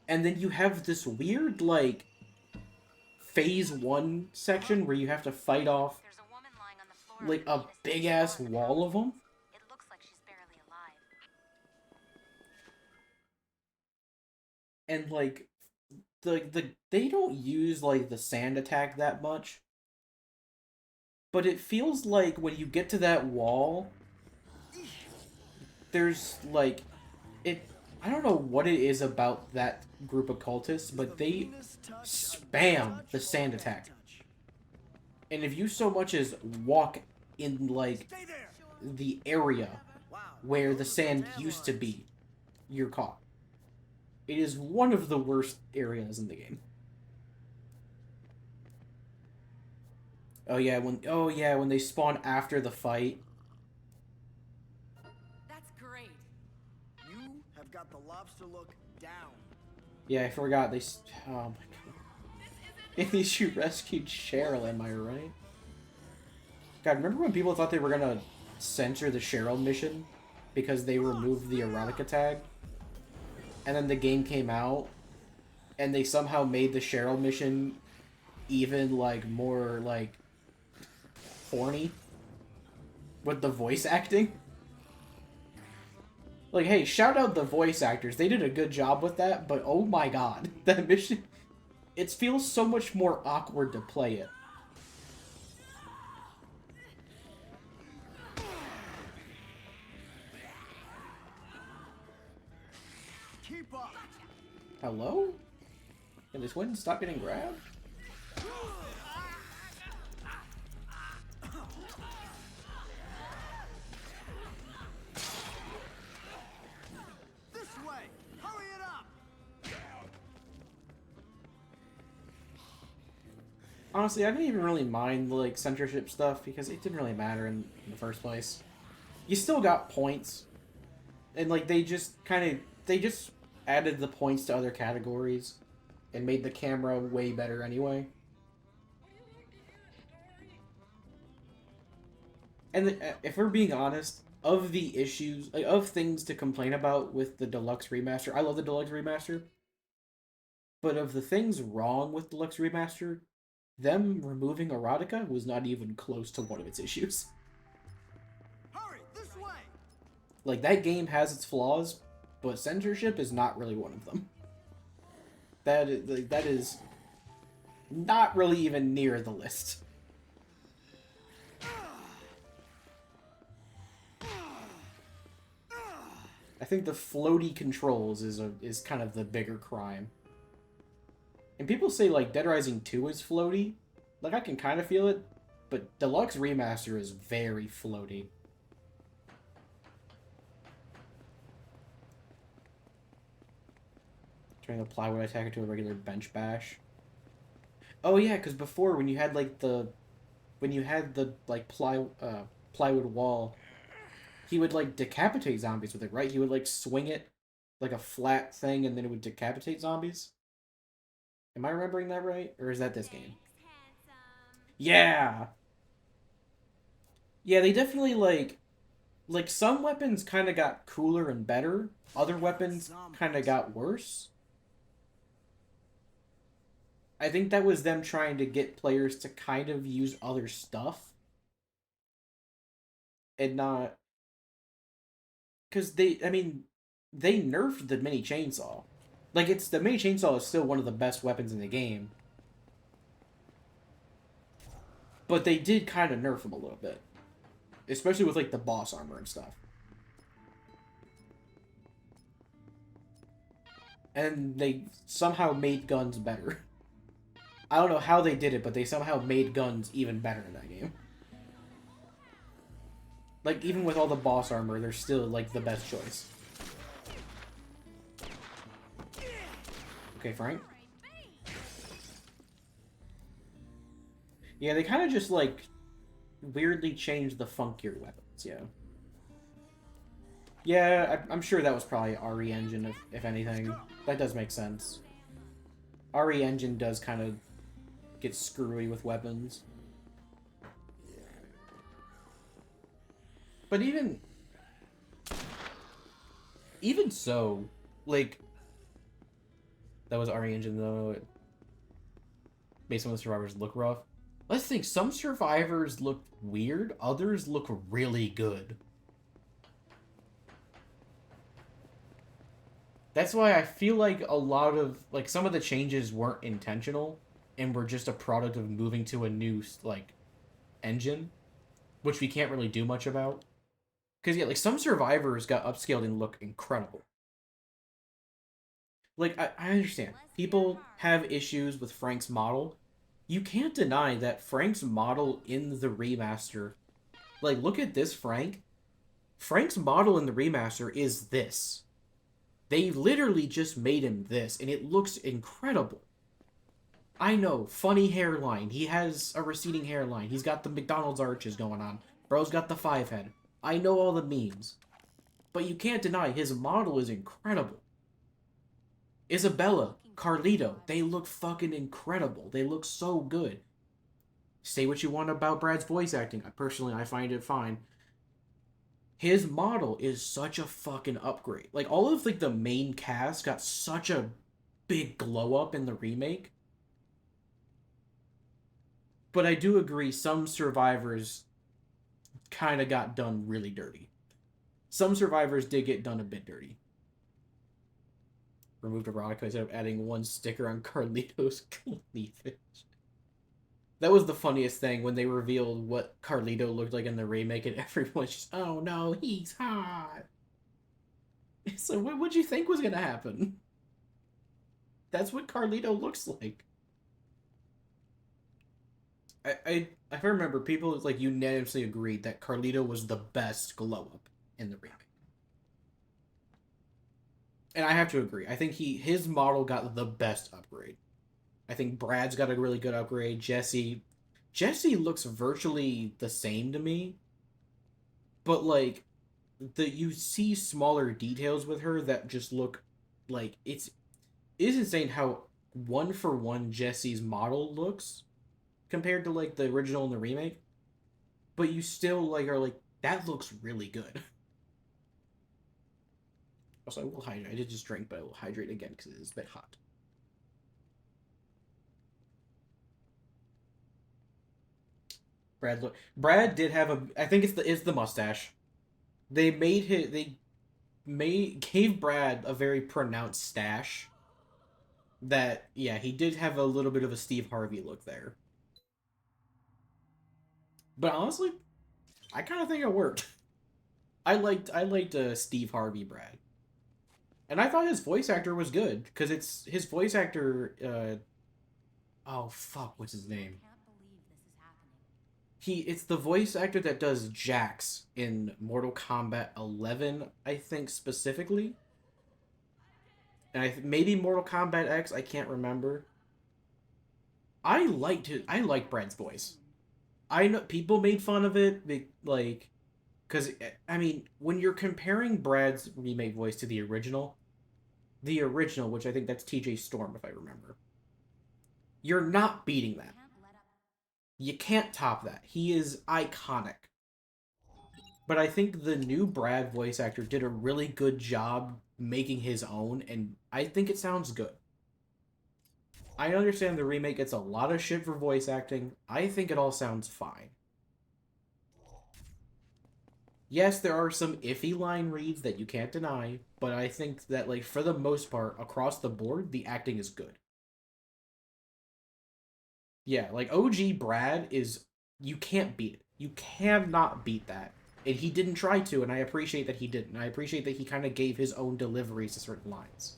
And then you have this weird, like, phase 1 section where you have to fight off, There's a woman lying on the floor. like, a big-ass wall of them. It looks like she's barely alive. And, like, they don't use, like, the sand attack that much. But it feels like when you get to that wall, there's, like, I don't know what it is about that group of cultists, but they spam the sand attack. And if you so much as walk in, like, the area where the sand used to be, you're caught. It is one of the worst areas in the game. Oh yeah, when they spawn after the fight. That's great. You have got the lobster look down. Yeah, I forgot they. Oh my god. At least you rescued Cheryl, am I right? God, remember when people thought they were gonna censor the Cheryl mission because they removed the erotica tag? And then the game came out, and they somehow made the Cheryl mission even, like, more, like, horny with the voice acting? Like, hey, shout out the voice actors. They did a good job with that, but oh my god, that mission, it feels so much more awkward to play it. Keep up. Hello? Can this one stop getting grabbed? This way. Hurry it up. Honestly, I didn't even really mind the, like, censorship stuff because it didn't really matter in the first place. You still got points. And, like, they just added the points to other categories and made the camera way better anyway. And if we're being honest, of the issues, like, of things to complain about with the Deluxe Remaster, I love the Deluxe Remaster. But of the things wrong with Deluxe Remaster, them removing erotica was not even close to one of its issues. Hurry, this way. Like, that game has its flaws, but censorship is not really one of them. That is not really even near the list. I think the floaty controls is kind of the bigger crime. And people say, like, Dead Rising 2 is floaty. Like, I can kind of feel it, but Deluxe Remaster is very floaty. Turning the plywood attack into a regular bench bash. Oh yeah, because before when you had like the plywood wall, he would like decapitate zombies with it, right? He would like swing it like a flat thing and then it would decapitate zombies. Am I remembering that right? Or is that this game? Yeah. Yeah, they definitely like some weapons kind of got cooler and better. Other weapons kind of got worse. I think that was them trying to get players to kind of use other stuff. And not... Because they nerfed the mini chainsaw. Like, the mini chainsaw is still one of the best weapons in the game. But they did kind of nerf him a little bit. Especially with, like, the boss armor and stuff. And they somehow made guns better. I don't know how they did it, but they somehow made guns even better in that game. Like, even with all the boss armor, they're still, like, the best choice. Okay, Frank. Yeah, they kind of just, like, weirdly changed the funkier weapons, yeah. Yeah, I'm sure that was probably RE Engine, if anything. That does make sense. RE Engine does kind of get screwy with weapons. But even so, like, that was RE Engine, though. It made some of the survivors look rough. Let's think, some survivors look weird, others look really good. That's why I feel like a lot of, like, some of the changes weren't intentional and were just a product of moving to a new, like, engine, which we can't really do much about. Because, yeah, like, some survivors got upscaled and look incredible. Like, I understand. People have issues with Frank's model. You can't deny that Frank's model in the remaster... Like, look at this Frank. Frank's model in the remaster is this. They literally just made him this, and it looks incredible. I know, funny hairline. He has a receding hairline. He's got the McDonald's arches going on. Bro's got the 5 head. I know all the memes. But you can't deny his model is incredible. Isabella, Carlito, they look fucking incredible. They look so good. Say what you want about Brad's voice acting. Personally, I find it fine. His model is such a fucking upgrade. Like, all of, like, the main cast got such a big glow up in the remake. But I do agree, some survivors kind of got done really dirty. Some survivors did get done a bit dirty. Removed erotica instead of adding one sticker on Carlito's cleavage. That was the funniest thing when they revealed what Carlito looked like in the remake, and everyone's just, oh no, he's hot. So what would you think was gonna happen? That's what Carlito looks like. I remember people like unanimously agreed that Carlito was the best glow up in the remake. And I have to agree. I think his model got the best upgrade. I think Brad's got a really good upgrade. Jesse looks virtually the same to me. But like you see smaller details with her that just look like it's insane how one for one Jesse's model looks compared to like the original and the remake. But you still like are like, that looks really good. Also, I will hydrate. I did just drink, but I will hydrate again because it is a bit hot. Brad did have a. I think it's the mustache. They gave Brad a very pronounced stash. That, yeah, he did have a little bit of a Steve Harvey look there. But honestly, I kind of think it worked. I liked Steve Harvey Brad. And I thought his voice actor was good, because it's his voice actor, oh fuck, what's his name? It's the voice actor that does Jax in Mortal Kombat 11, I think specifically. And maybe Mortal Kombat X, I can't remember. I liked Brad's voice. I know people made fun of it, like, because I mean, when you're comparing Brad's remake voice to the original, which I think that's TJ Storm, if I remember, you're not beating that. You can't top that. He is iconic. But I think the new Brad voice actor did a really good job making his own, and I think it sounds good. I understand the remake gets a lot of shit for voice acting. I think it all sounds fine. Yes, there are some iffy line reads that you can't deny, but I think that, like, for the most part, across the board, the acting is good. Yeah, like, OG Brad is... You can't beat it. You cannot beat that. And he didn't try to, and I appreciate that he didn't. I appreciate that he kind of gave his own deliveries to certain lines.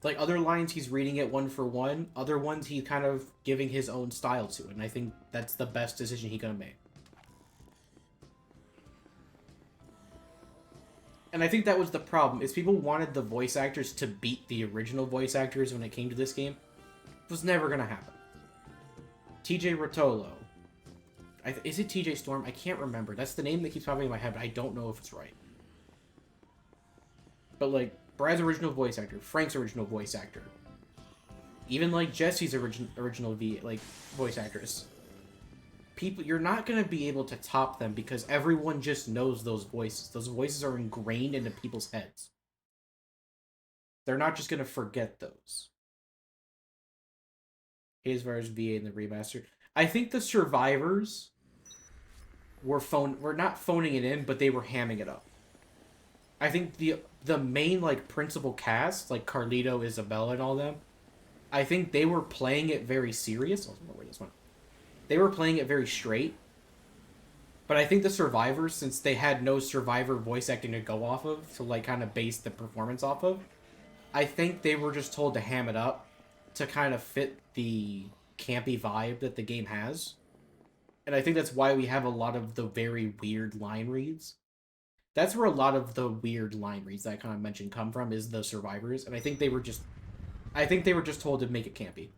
Like, other lines he's reading it one for one, other ones he's kind of giving his own style to, and I think that's the best decision he could have made. And I think that was the problem, is people wanted the voice actors to beat the original voice actors when it came to this game. It was never gonna happen. TJ Rotolo. Is it TJ Storm? I can't remember. That's the name that keeps popping in my head, but I don't know if it's right. But, like, Brad's original voice actor, Frank's original voice actor, even, like, Jesse's original voice actress. People, you're not going to be able to top them because everyone just knows those voices. Those voices are ingrained into people's heads. They're not just going to forget those. His versus VA in the remaster. I think the survivors were not phoning it in, but they were hamming it up. I think the main, like, principal cast, like Carlito, Isabella, and all them, I think they were playing it very serious. They were playing it very straight. But I think the survivors, since they had no survivor voice acting to go off of, to, like, kind of base the performance off of, I think they were just told to ham it up to kind of fit the campy vibe that the game has. And I think that's why we have a lot of the very weird line reads. That's where a lot of the weird line reads that I kind of mentioned come from, is the survivors. And I think they were just told to make it campy.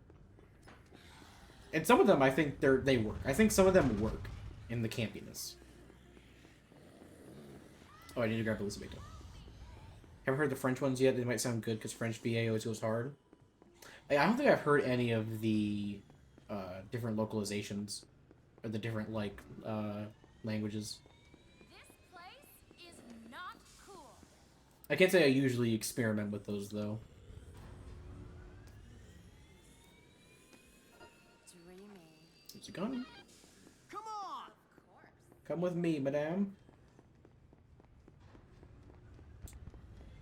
And some of them, I think they work. I think some of them work in the campiness. Oh, I need to grab Elizabeth. Haven't heard the French ones yet. They might sound good because French VA always goes hard. I don't think I've heard any of the different localizations or the different, like, languages. This place is not cool. I can't say I usually experiment with those, though. Dreaming. Is it gone? Come on! Come with me, madame.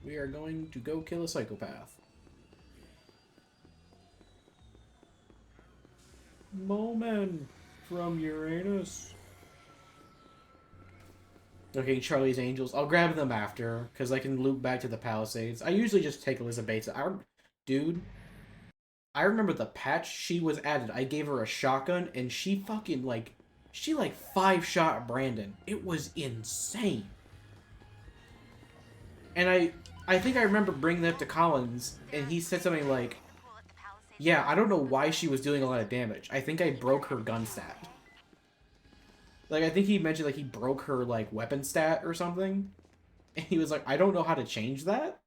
We are going to go kill a psychopath. Moment from Uranus. Okay, Charlie's Angels. I'll grab them after, because I can loop back to the Palisades. I usually just take Elizabeth. Dude, I remember the patch she was added. I gave her a shotgun, and she fucking, like, she, like, 5-shot Brandon. It was insane. And I think I remember bringing that up to Collins, and he said something like, yeah, I don't know why she was doing a lot of damage. I think I broke her gun stat. Like, I think he mentioned, like, he broke her, like, weapon stat or something. And he was like, I don't know how to change that.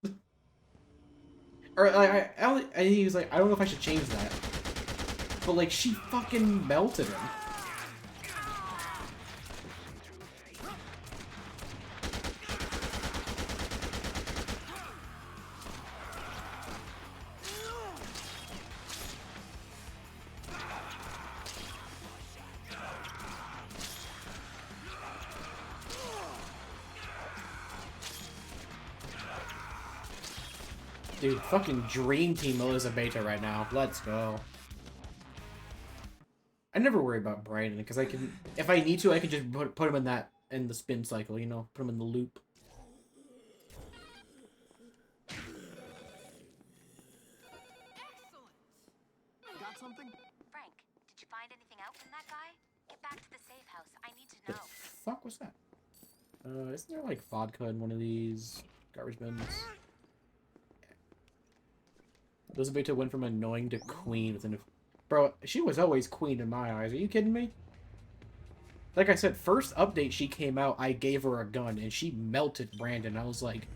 Or, like, and he was like, I don't know if I should change that. But, like, she fucking melted him. Dude, fucking Dream Team Elizabeth right now. Let's go. I never worry about Brandon, because I can... If I need to, I can just put him in that... in the spin cycle, you know? Put him in the loop. Got something? Frank, did you find anything out from that guy? Get back to the safe house. I need to The know. fuck was that? Isn't there, like, vodka in one of these garbage bins? Elizabeth went from annoying to queen within a... Bro, she was always queen in my eyes. Are you kidding me? Like I said, first update she came out, I gave her a gun, and she melted Brandon. I was like,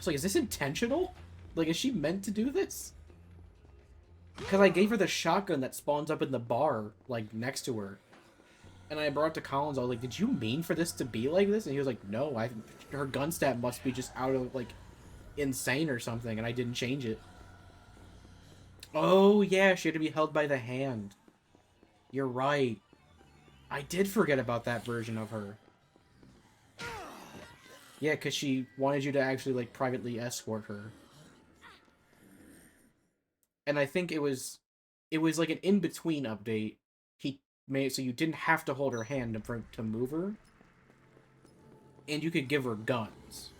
is this intentional? Like, is she meant to do this? Because I gave her the shotgun that spawns up in the bar, like, next to her. And I brought it to Collins, I was like, did you mean for this to be like this? And he was like, no, her gun stat must be just out of, like, insane or something, and I didn't change it. Oh, yeah, she had to be held by the hand. You're right. I did forget about that version of her. Yeah, because she wanted you to actually, like, privately escort her. And I think it was like an in-between update. He made it so you didn't have to hold her hand to move her. And you could give her guns.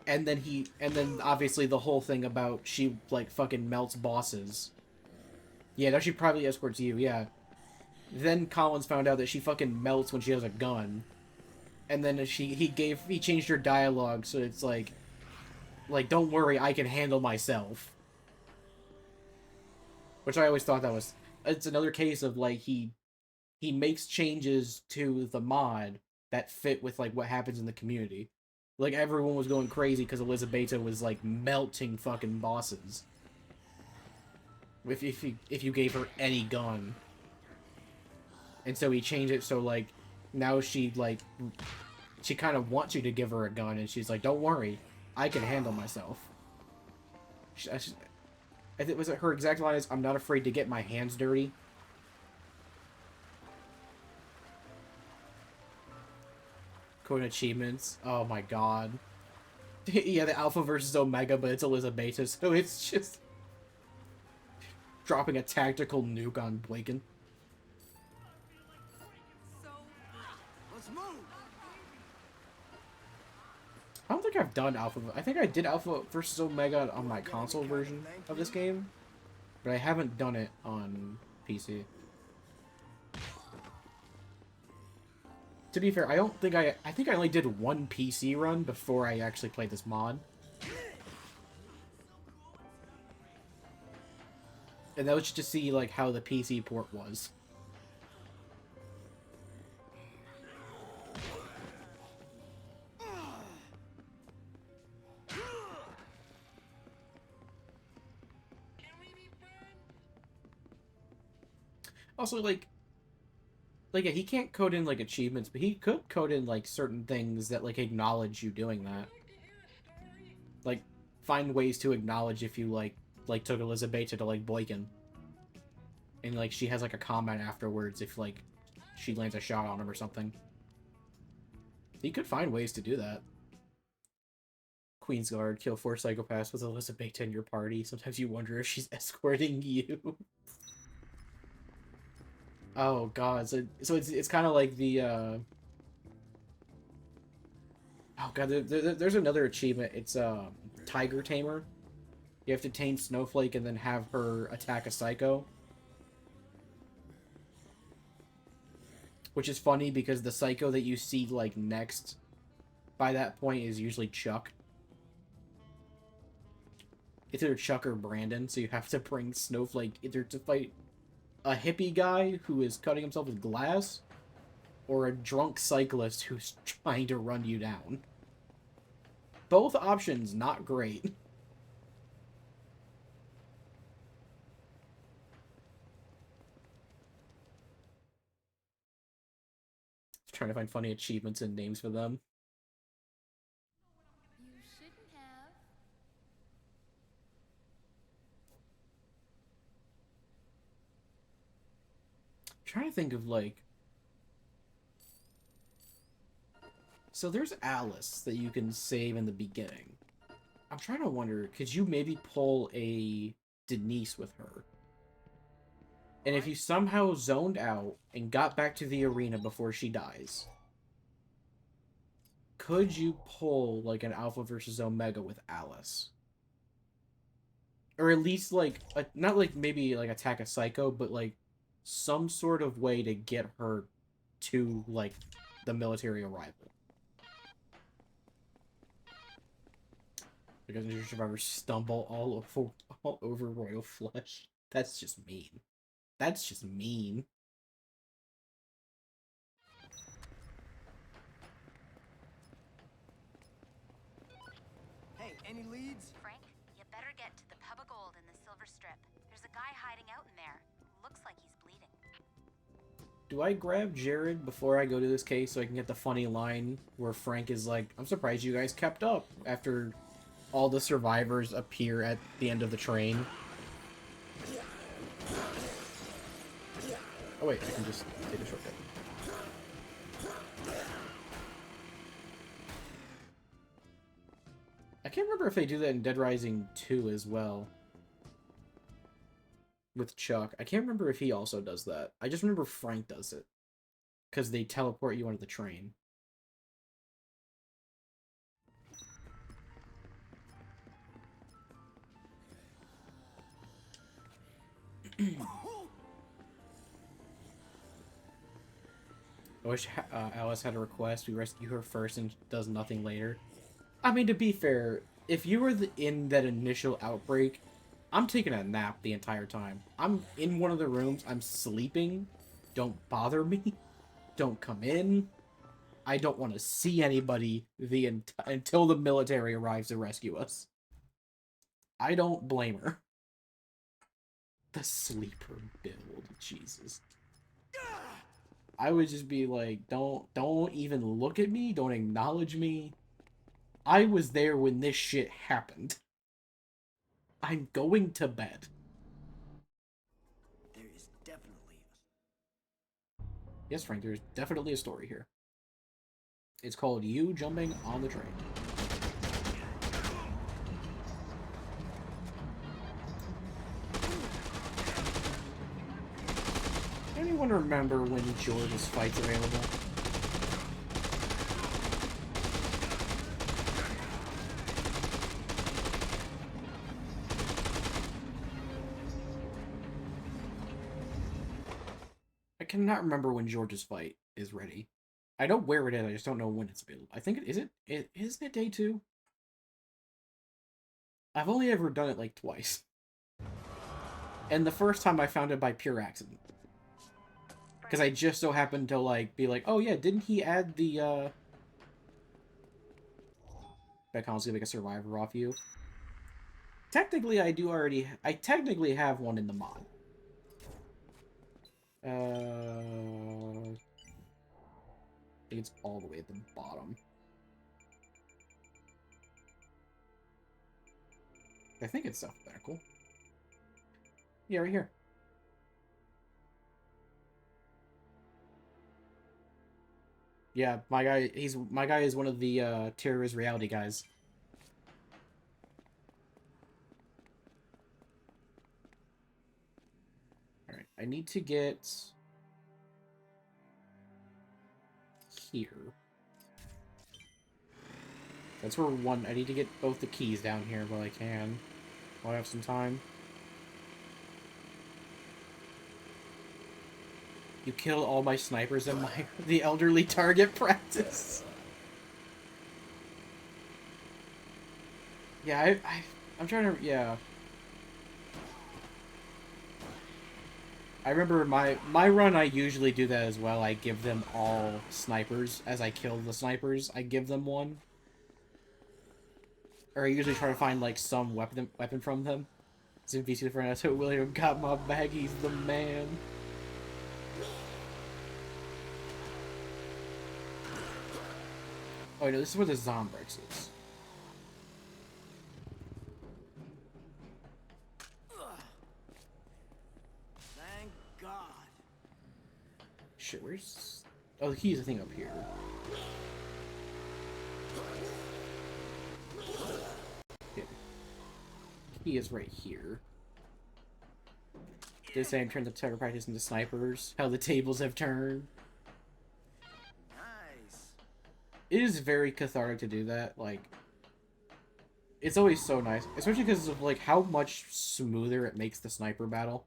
And then obviously the whole thing about she, like, fucking melts bosses. Yeah, now she probably escorts you, yeah. Then Collins found out that she fucking melts when she has a gun. And then he changed her dialogue so it's like, don't worry, I can handle myself. Which I always thought it's another case of, like, he makes changes to the mod that fit with, like, what happens in the community. Like, everyone was going crazy because Elizabeth was, like, melting fucking bosses. If you gave her any gun. And so he changed it so, like, now she kind of wants you to give her a gun, and she's like, don't worry, I can handle myself. I think, was it her exact line is, I'm not afraid to get my hands dirty? Code achievements. Oh my god. Yeah, the Alpha versus Omega, but it's Elizabeth, so it's just dropping a tactical nuke on Blaken. Let's move. I don't think I've done Alpha. I think I did Alpha versus Omega on my console version of this game, but I haven't done it on PC. To be fair, I think I only did one PC run before I actually played this mod. And that was just to see, like, how the PC port was. Also, yeah, he can't code in, like, achievements, but he could code in, like, certain things that, like, acknowledge you doing that. Like, find ways to acknowledge if you, like took Elizabeth to, like, Boykin. And, like, she has, like, a comment afterwards if, like, she lands a shot on him or something. He could find ways to do that. Queensguard, kill 4 psychopaths with Alyssa baked in your party. Sometimes you wonder if she's escorting you. Oh god, so it's kind of like the oh god, there's another achievement. It's Tiger Tamer. You have to tame Snowflake and then have her attack a psycho. Which is funny because the psycho that you see like next by that point is usually Chuck. It's either Chuck or Brandon, so you have to bring Snowflake either to fight a hippie guy who is cutting himself with glass, or a drunk cyclist who's trying to run you down. Both options, not great. Trying to find funny achievements and names for them. You shouldn't have. I'm trying to think of like... So there's Alice that you can save in the beginning. I'm trying to wonder, could you maybe pull a Denise with her? And if you somehow zoned out and got back to the arena before she dies, could you pull like an Alpha versus Omega with Alice? Or at least like, not like maybe like attack a psycho, but like some sort of way to get her to like the military arrival. Because your survivors stumble all over royal flesh. That's just mean. That's just mean. Hey, any leads? Frank, you better get to the Pub of Gold in the Silver Strip. There's a guy hiding out in there. Looks like he's bleeding. Do I grab Jared before I go to this case so I can get the funny line where Frank is like, I'm surprised you guys kept up after all the survivors appear at the end of the train? Oh wait, I can just take a shortcut. I can't remember if they do that in Dead Rising 2 as well. With Chuck. I can't remember if he also does that. I just remember Frank does it. Because they teleport you onto the train. I wish Alice had a request. We rescue her first and does nothing later. I mean, to be fair, if you were in that initial outbreak, I'm taking a nap the entire time. I'm in one of the rooms. I'm sleeping. Don't bother me. Don't come in. I don't want to see anybody until the military arrives to rescue us. I don't blame her. The sleeper build. Jesus. I would just be like, don't even look at me. Don't acknowledge me. I was there when this shit happened. I'm going to bed. There is definitely Yes, Frank, there's definitely a story here. It's called You Jumping on the Train. Anyone remember when George's fight's available? I cannot remember when George's fight is ready. I know where it is, I just don't know when it's available. I think isn't it day 2? I've only ever done it like twice. And the first time I found it by pure accident. Because I just so happened to like be like, oh yeah, didn't he add the Beckham's gonna make a survivor off you? Technically I technically have one in the mod. I think it's all the way at the bottom. I think it's alphabetical. Yeah, right here. Yeah, my guy is one of the terrorist reality guys. Alright, I need to get here. That's where one I need to get both the keys down here while I can. While I have some time. You killed all my snipers in my the elderly target practice. Yeah, I'm trying to, yeah. I remember my run, I usually do that as well. I give them all snipers. As I kill the snipers, I give them one. Or I usually try to find, like, some weapon from them. It's in VC friend, that's what William got my bag, he's the man. Oh, no, this is where the Zombrex is. Thank God. Shit, where's... Oh, the key is, I think, up here. Yeah. Key is right here. This same turn the target practice into snipers. How the tables have turned. Nice. It is very cathartic to do that. Like, it's always so nice, especially because of like how much smoother it makes the sniper battle.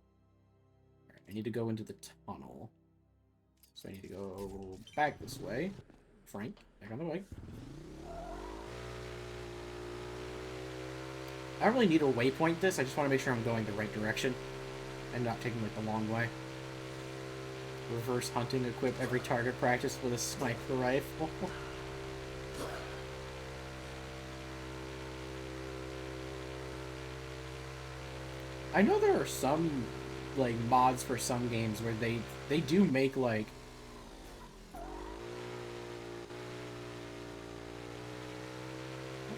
Alright, I need to go into the tunnel, so I need to go back this way. Frank, back on the way. I don't really need to waypoint this. I just want to make sure I'm going the right direction and not taking like the long way. Reverse hunting, equip every target practice with a sniper rifle. I know there are some like mods for some games where they do make like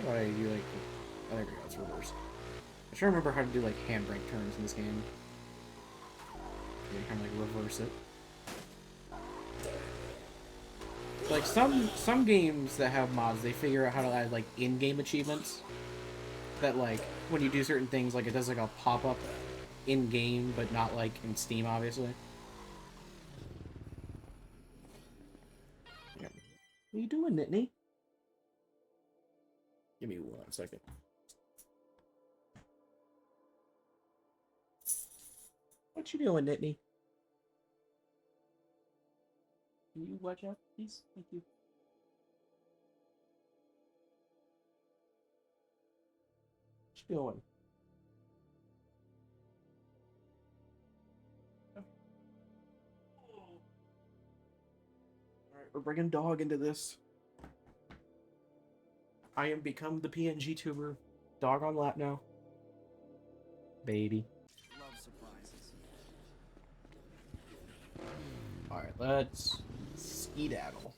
how do I do like oh there we go, it's reverse. I'm trying to remember how to do like handbrake turns in this game. You kind of like reverse it. Like some games that have mods, they figure out how to add like in-game achievements. That like when you do certain things, like it does like a pop-up in-game, but not like in Steam, obviously. Yeah. What are you doing, Nittany? Give me 1 second. What you doing, Nittany? Can you watch out, please? Thank you. What you doing? Alright, we're bringing dog into this. I am become the PNG tuber. Dog on lap now. Baby. Love surprises. Alright, let's skedaddle.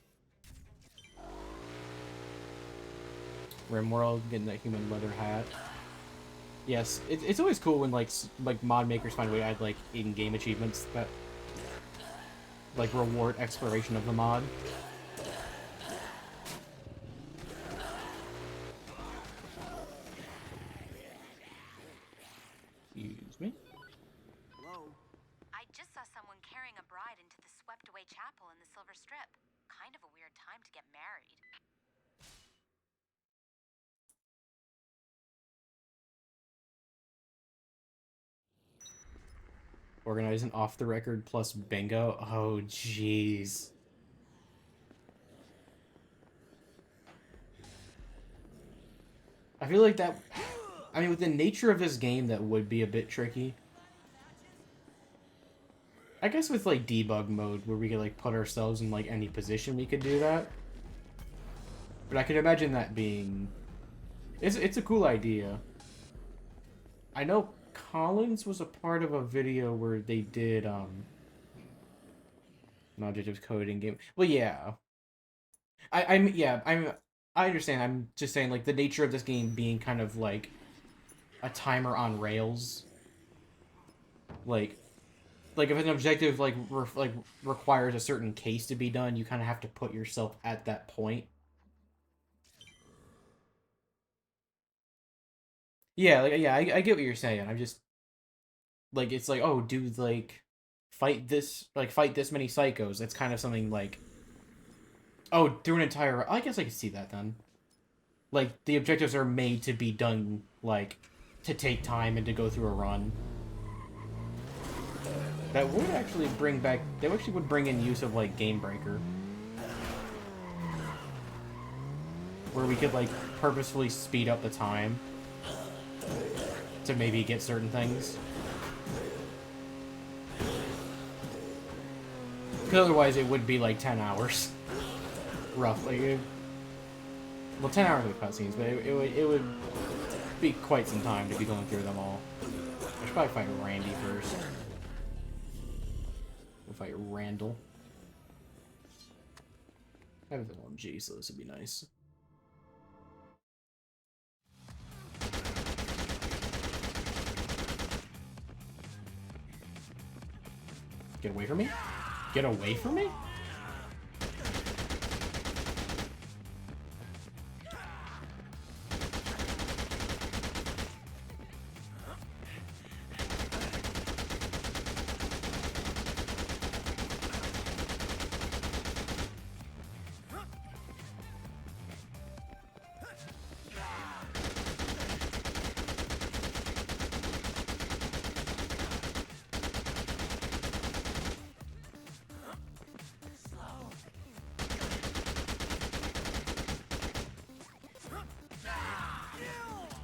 Rimworld, getting that human leather hat. Yes, it's always cool when like mod makers find a way to add like in-game achievements that like reward exploration of the mod. Excuse me. Hello? I just saw someone carrying a bride into the swept-away chapel in the Silver Strip. Kind of a weird time to get married. Organize an off-the-record plus bingo. Oh, jeez. I feel like that... I mean, with the nature of this game, that would be a bit tricky. I guess with, like, debug mode, where we could, like, put ourselves in, like, any position, we could do that. But I could imagine that being... It's a cool idea. I know Collins was a part of a video where they did, non-objective coding game. Well, yeah. I understand. I'm just saying, like, the nature of this game being kind of like a timer on rails. Like like if an objective like requires a certain case to be done, you kind of have to put yourself at that point. Yeah, like yeah, I get what you're saying. I'm just like it's like, oh, do like fight this many psychos. It's kind of something like, oh, through an entire. I guess I could see that then. Like the objectives are made to be done like to take time and to go through a run. That would actually bring back. That actually would bring in use of like Game Breaker, where we could like purposefully speed up the time to maybe get certain things. Because otherwise it would be like 10 hours. Roughly. Well, 10 hours with cutscenes, but it would be quite some time to be going through them all. I should probably fight Randy first. We'll fight Randall. I have an LMG, so this would be nice. Get away from me? Get away from me?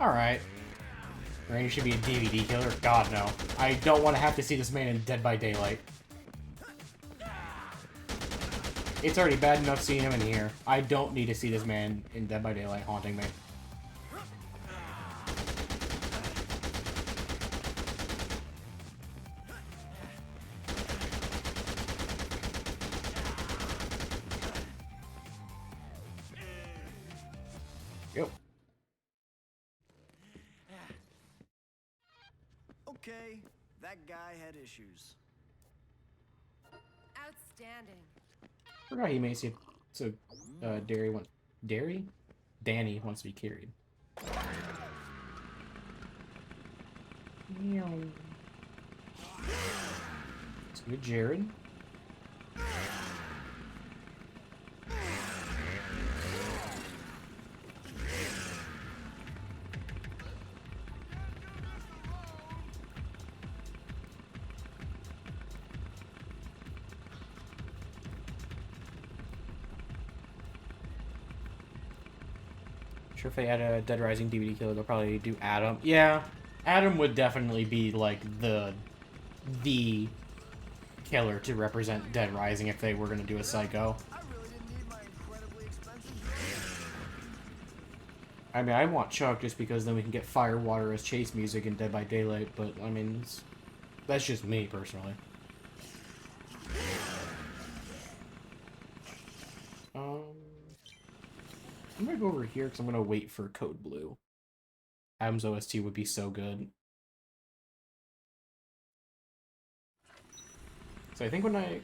Alright. Randy should be a DVD killer? God, no. I don't want to have to see this man in Dead by Daylight. It's already bad enough seeing him in here. I don't need to see this man in Dead by Daylight haunting me. Yep. Okay, that guy had issues. Outstanding. Forgot he makes it so Danny wants to be carried. Let's go to Jared. Sure, if they had a Dead Rising DVD killer, they'll probably do Adam. Yeah, Adam would definitely be like the killer to represent Dead Rising if they were going to do a Psycho. I really didn't need my incredibly expensive. I mean, I want Chuck just because then we can get Firewater as chase music in Dead by Daylight, but I mean, that's just me personally. I'm gonna go over here because I'm gonna wait for Code Blue. Adam's OST would be so good. So I think I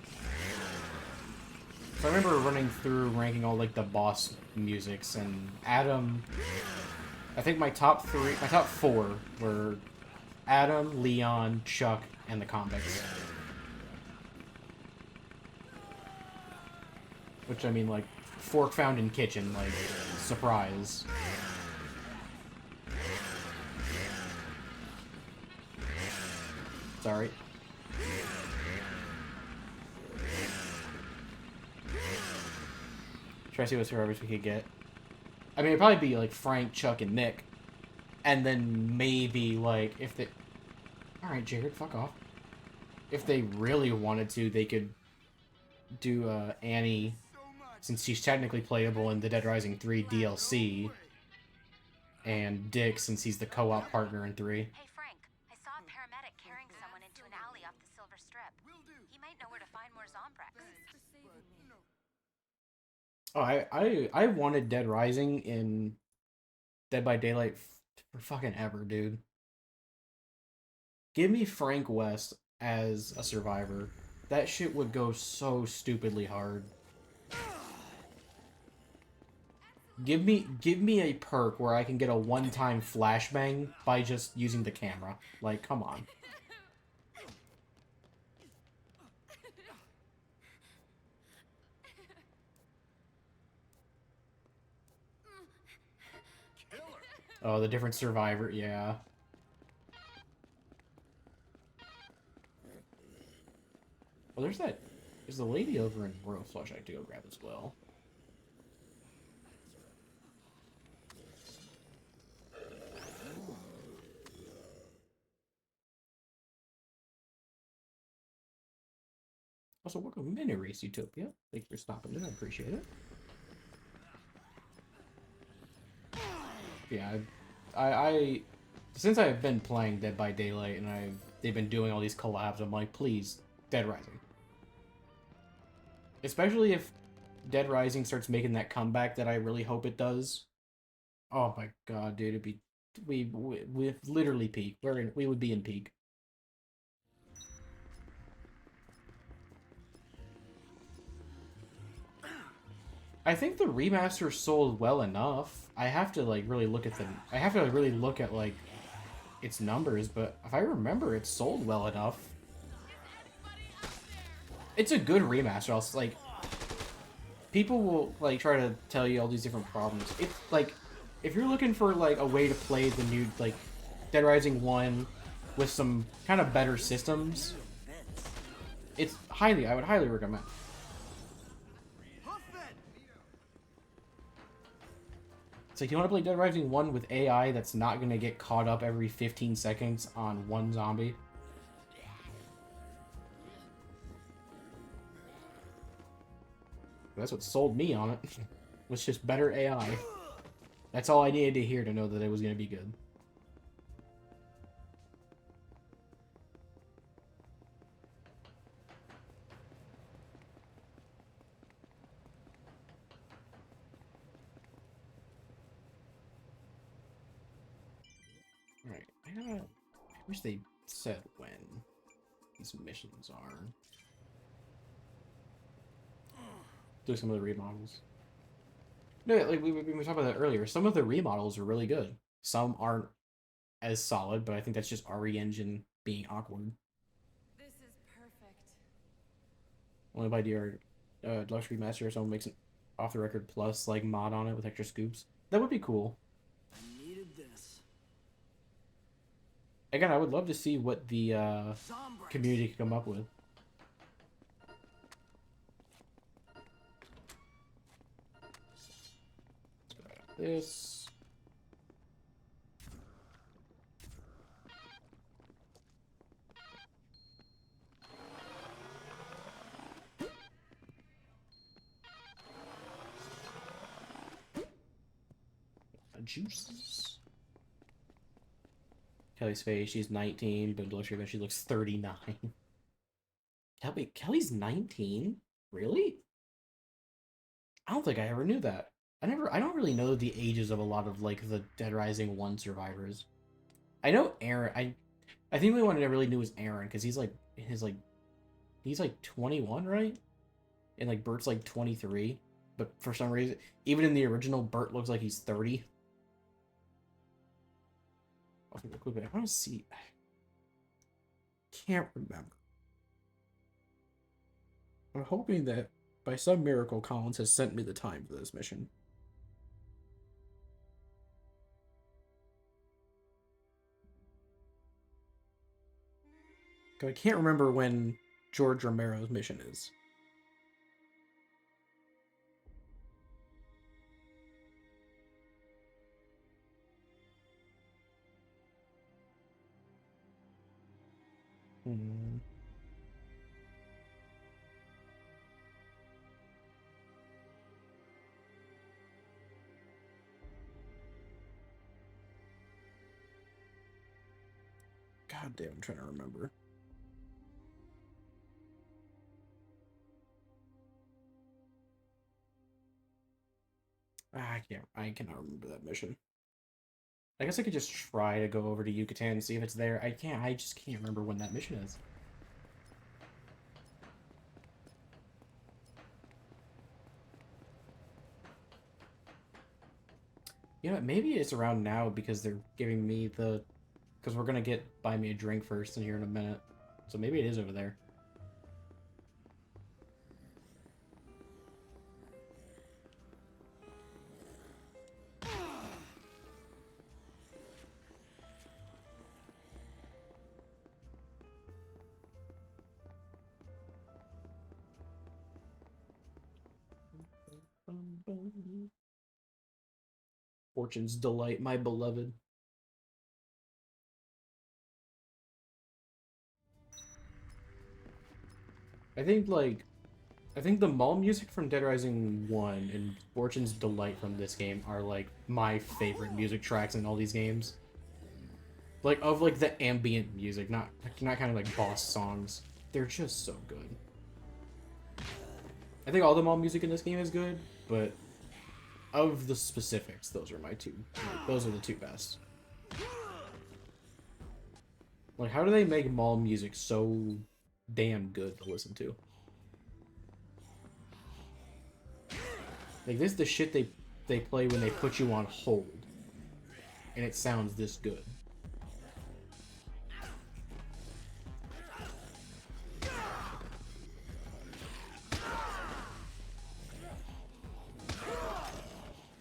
remember running through ranking all like the boss musics, and Adam, I think my top four were Adam, Leon, Chuck, and the convicts. Which I mean, like, fork found in kitchen, like, surprise. Sorry. Try to see what survivors we could get. I mean, it'd probably be, like, Frank, Chuck, and Nick. And then maybe, like, if they... Alright, Jared, fuck off. If they really wanted to, they could do, Annie, since she's technically playable in the Dead Rising 3 DLC. And Dick, since he's the co-op partner in 3. Hey, Frank, I saw a paramedic carrying someone into an alley off the Silver Strip. He might know where to find more Zombrex. Oh, I wanted Dead Rising in Dead by Daylight for fucking ever, dude. Give me Frank West as a survivor, that shit would go so stupidly hard. Give me a perk where I can get a one-time flashbang by just using the camera. Like, come on. Oh, the different survivor, yeah. Well, there's the lady over in Royal Flush I have to go grab as well. Also, welcome Mini Race Utopia. Thanks for stopping in, I appreciate it. Yeah, I since I've been playing Dead by Daylight and they've been doing all these collabs, I'm like, please, Dead Rising. Especially if Dead Rising starts making that comeback that I really hope it does. Oh my god, dude, it'd be we literally peak. We would be in peak. I think the remaster sold well enough. I have to like really look at like its numbers, but if I remember, it sold well enough. It's a good remaster. Also, like, people will like try to tell you all these different problems. It's like, if you're looking for like a way to play the new like Dead Rising 1 with some kind of better systems, I would highly recommend. It's like, you want to play Dead Rising 1 with AI that's not going to get caught up every 15 seconds on one zombie. That's what sold me on it. Was just better AI. That's all I needed to hear to know that it was going to be good. Alright, I wish they said when these missions are. Do some of the remodels. No, like we talked about that earlier. Some of the remodels are really good. Some aren't as solid, but I think that's just RE Engine being awkward. This is perfect. Only by DR Deluxe Remaster or someone makes an off the record plus like mod on it with extra scoops. That would be cool. I needed this. Again, I would love to see what the community could come up with. This. Juices. Kelly's face, she's 19, but Deluxe Revenge, she looks 39. Kelly's 19? Really? I don't think I ever knew that. I don't really know the ages of a lot of like the Dead Rising 1 survivors. I know Aaron. I think the only one I really knew was Aaron because he's like he's like 21, right? And like Bert's like 23, but for some reason, even in the original, Bert looks like he's 30. I want to see. Can't remember. I'm hoping that by some miracle, Collins has sent me the time for this mission. I can't remember when George Romero's mission is. God damn, I'm trying to remember. I cannot remember that mission. I guess I could just try to go over to Yucatan and see if it's there. I just can't remember when that mission is. You know, maybe it's around now because they're giving me the... Because we're gonna buy me a drink first in here in a minute. So maybe it is over there. Fortune's delight, my beloved. I think the mall music from Dead Rising 1 and Fortune's Delight from this game are like my favorite music tracks in all these games. Like of like the ambient music, not kind of like boss songs. They're just so good. I think all the mall music in this game is good, but of the specifics, those are my two. Like, those are the two best. Like, how do they make mall music so damn good to listen to? Like, this is the shit they play when they put you on hold. And it sounds this good.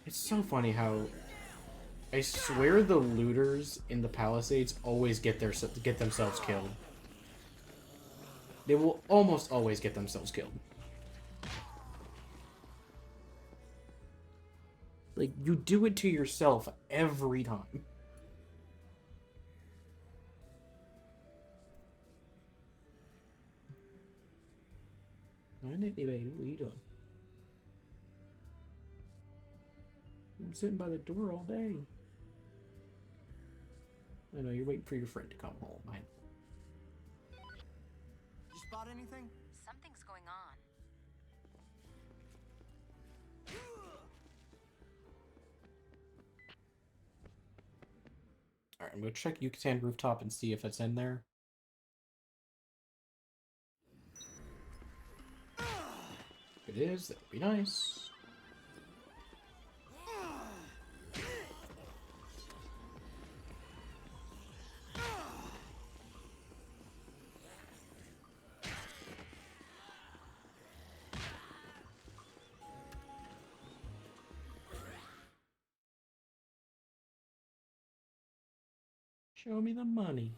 It's so funny how I swear the looters in the Palisades always get themselves killed. They will almost always get themselves killed. Like, you do it to yourself every time. What are you doing? I'm sitting by the door all day. I know, you're waiting for your friend to come home. You spot anything? Something's going on. Alright, I'm gonna check Yucatan Rooftop and see if it's in there. If it is, that would be nice. Show me the money.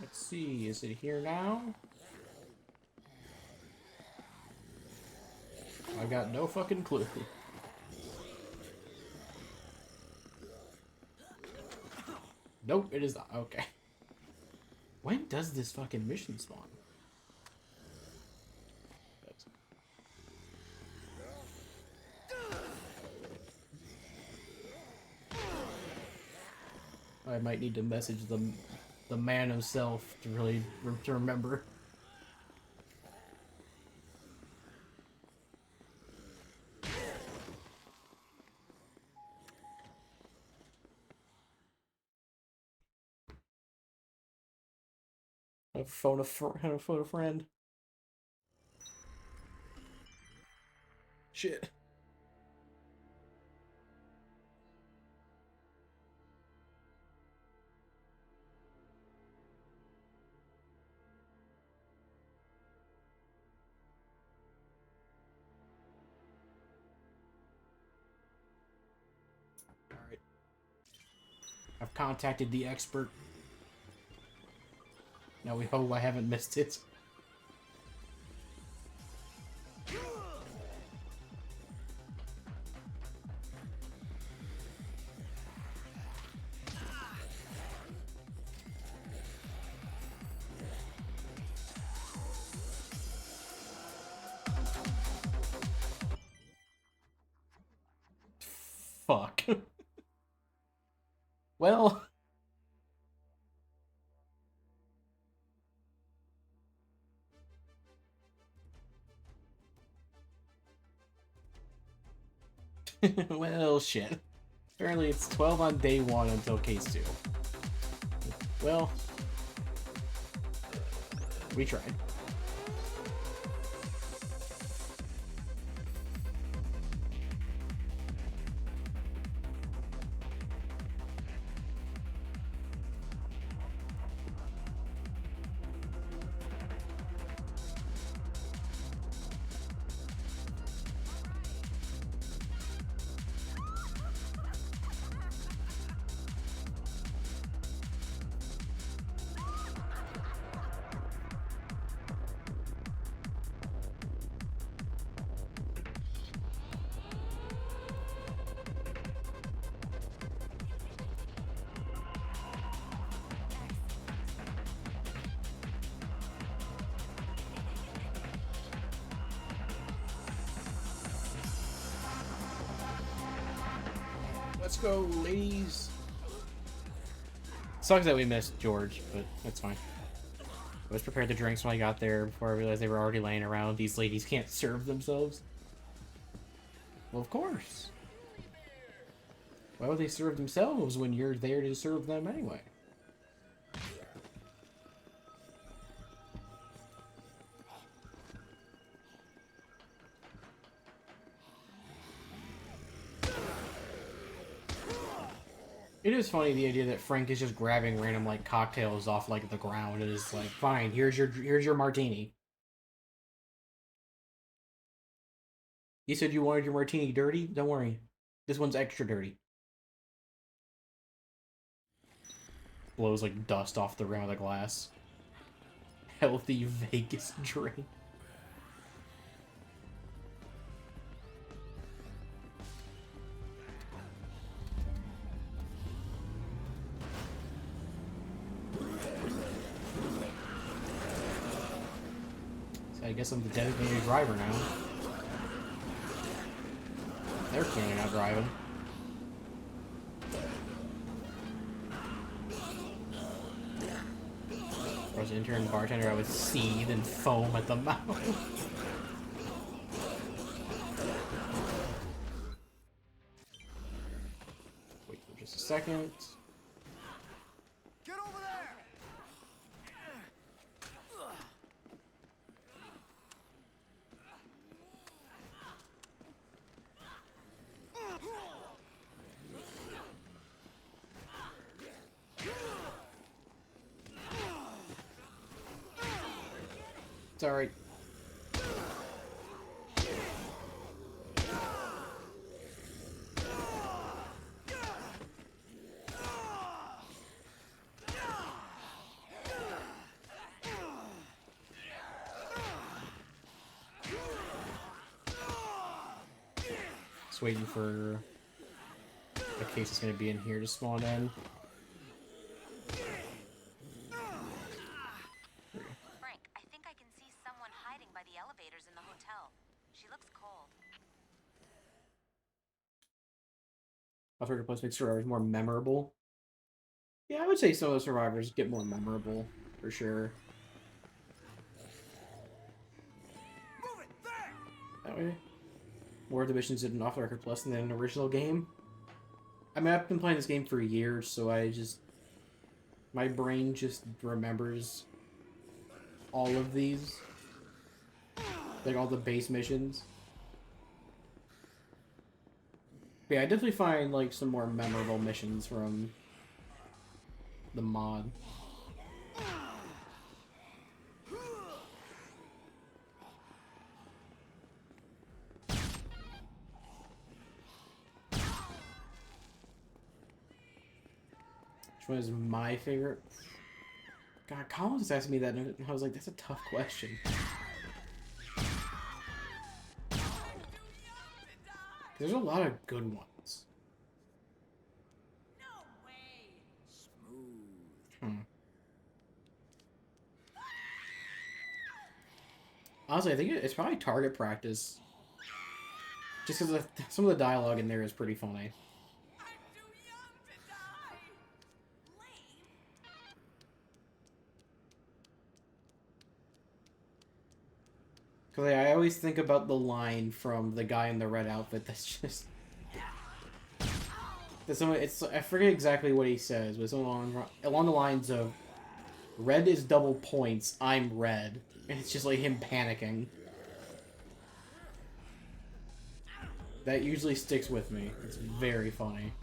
Let's see, is it here now? I got no fucking clue. Nope, it is not. Okay. When does this fucking mission spawn? I might need to message the man himself to really remember. Phone a friend. Shit. Alright. I've contacted the expert. Now we hope I haven't missed it. Fuck. Well... well, shit. Apparently it's 12 on day 1 until case 2. Well, We tried. Let's go, ladies. Sucks that we missed George, but that's fine. I was prepared the drinks when I got there before I realized they were already laying around. These ladies can't serve themselves. Well, of course. Why would they serve themselves when you're there to serve them anyway? It is funny, the idea that Frank is just grabbing random like cocktails off like the ground and is like, fine, here's your martini. You said you wanted your martini dirty? Don't worry. This one's extra dirty. Blows like dust off the rim of the glass. Healthy Vegas drink. I guess I'm the designated driver now. They're clearly not driving. If I was an intern bartender, I would seethe and foam at the mouth. Wait for just a second. Get over there! It's alright. Just waiting for the case is going to be in here to spawn in. Frank, I think I can see someone hiding by the elevators in the hotel. She looks cold. I'll try to make survivors more memorable. Yeah, I would say some of the survivors get more memorable, for sure. Move it there! That way. More of the missions did an off-the-record plus than an original game. I mean, I've been playing this game for years, so my brain just remembers all of these. Like, all the base missions. But yeah, I definitely find, like, some more memorable missions from the mod. Which one is my favorite? God, Colin just asked me that, and I was like, that's a tough question. There's a lot of good ones. No way. Smooth. Honestly, I think it's probably target practice. Just because some of the dialogue in there is pretty funny. I'm too young to die. Lame. Because I always think about the line from the guy in the red outfit that's just... I forget exactly what he says, but it's along the lines of, Red is double points, I'm red. And it's just like him panicking. That usually sticks with me. It's very funny.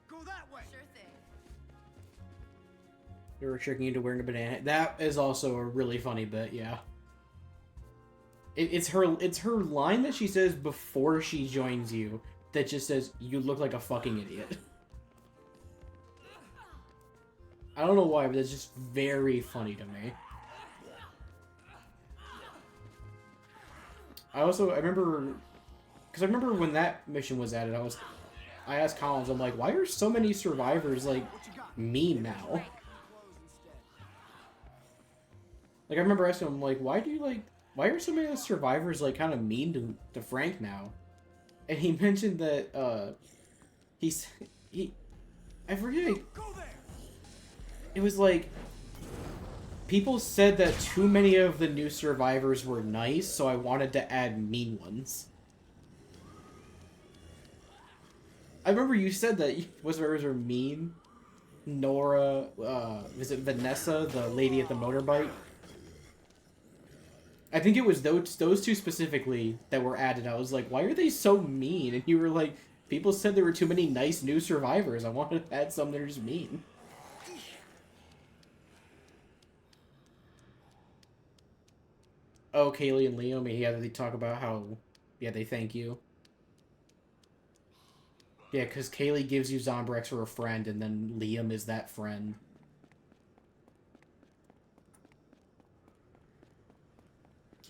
Go that way. Sure thing. They were tricking you into wearing a banana. That is also a really funny bit, yeah. It's her line that she says before she joins you that just says, "You look like a fucking idiot." I don't know why, but it's just very funny to me. I remember, because I remember when that mission was added, I asked Collins, I'm like, why are so many survivors, like, mean now? Like, I remember asking him, like, why are so many of the survivors, like, kind of mean to Frank now? And he mentioned that, I forget, it was like, people said that too many of the new survivors were nice, so I wanted to add mean ones. I remember you said that most survivors were mean. Nora, is it Vanessa, the lady at the motorbike? I think it was those two specifically that were added. I was like, why are they so mean? And you were like, people said there were too many nice new survivors. I wanted to add some that are just mean. Oh, Kaylee and Liam, yeah, they talk about how, yeah, they thank you. Yeah, because Kaylee gives you Zombrex for a friend, and then Liam is that friend.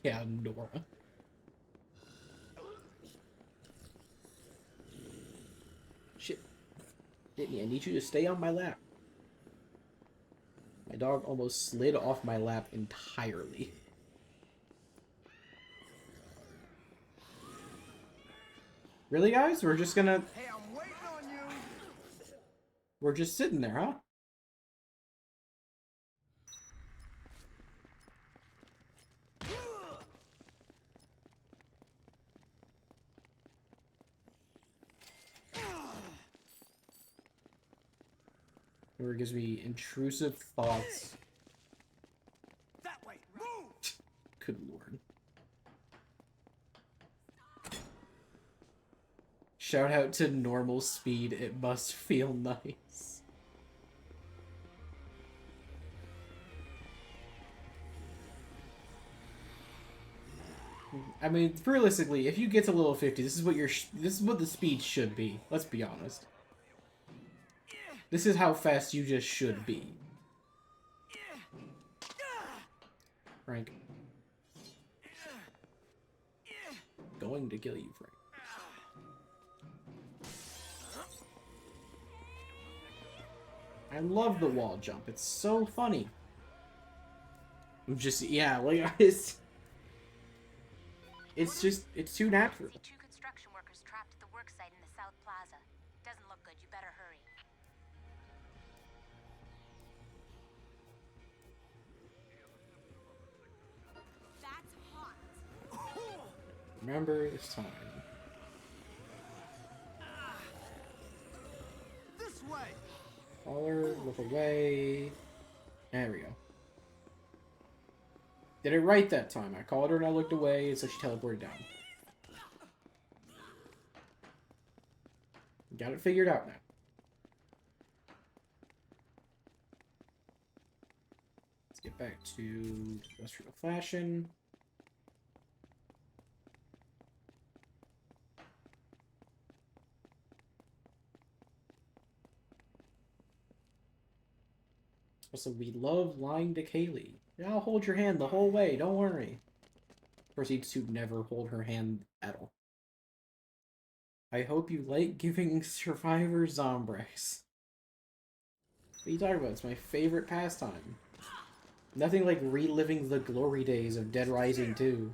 Yeah, Nora. Shit. Didn't I need you to stay on my lap? My dog almost slid off my lap entirely. Really, guys? We're just gonna... Hey, I'm waiting on you. We're just sitting there, huh? Or it gives me intrusive thoughts. That way. Move. Good lord. Shout out to normal speed. It must feel nice. I mean, realistically, if you get to level 50, this is what the speed should be. Let's be honest. This is how fast you just should be. Frank. Going to kill you, Frank. I love the wall jump. It's so funny. I'm just, yeah, like, it's too natural. See 2 construction workers trapped at the work site in the South Plaza. Doesn't look good. You better hurry. That's hot. Remember this time. This way. Call her, look away. There we go. Did it right that time. I called her and I looked away, so she teleported down. Got it figured out now. Let's get back to industrial fashion. Also, we love lying to Kaylee. Yeah, I'll hold your hand the whole way, don't worry. Proceeds to never hold her hand at all. I hope you like giving survivors Zombrex. What are you talking about? It's my favorite pastime. Nothing like reliving the glory days of Dead Rising 2.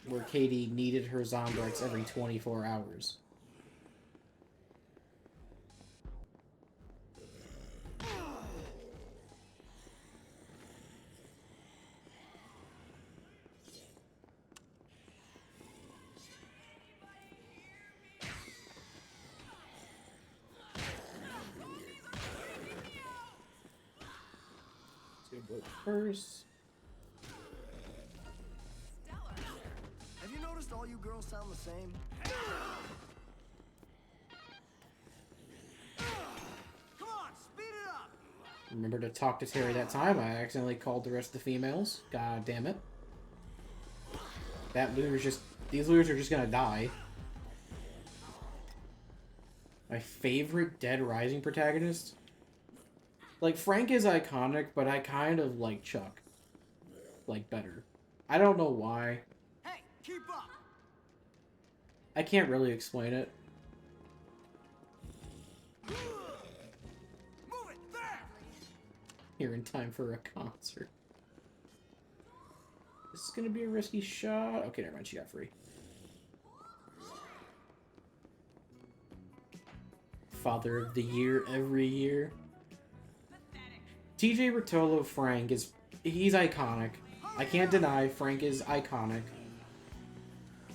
Where Katie needed her Zombrex every 24 hours. First. Have you noticed all you girls sound the same? Come on, speed it up! Remember to talk to Terry that time. I accidentally called the rest of the females. God damn it. That loser's just... These losers are just gonna die. My favorite Dead Rising protagonist? Like, Frank is iconic, but I kind of like Chuck. Like, better. I don't know why. Hey, keep up! I can't really explain it. Move it, there! Here in time for a concert. This is gonna be a risky shot. Okay, never mind, she got free. Father of the Year every year. TJ Rotolo Frank is... He's iconic. I can't deny Frank is iconic.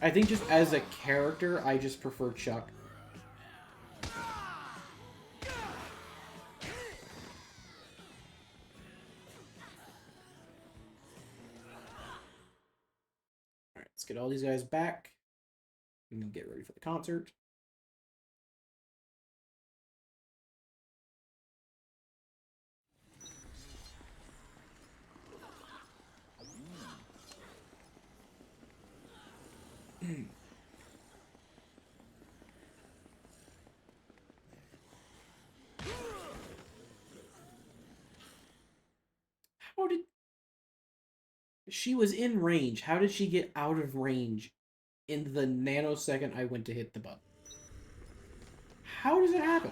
I think just as a character, I just prefer Chuck. Alright, let's get all these guys back. We can get ready for the concert. How did... She was in range. How did she get out of range in the nanosecond I went to hit the button? How does it happen?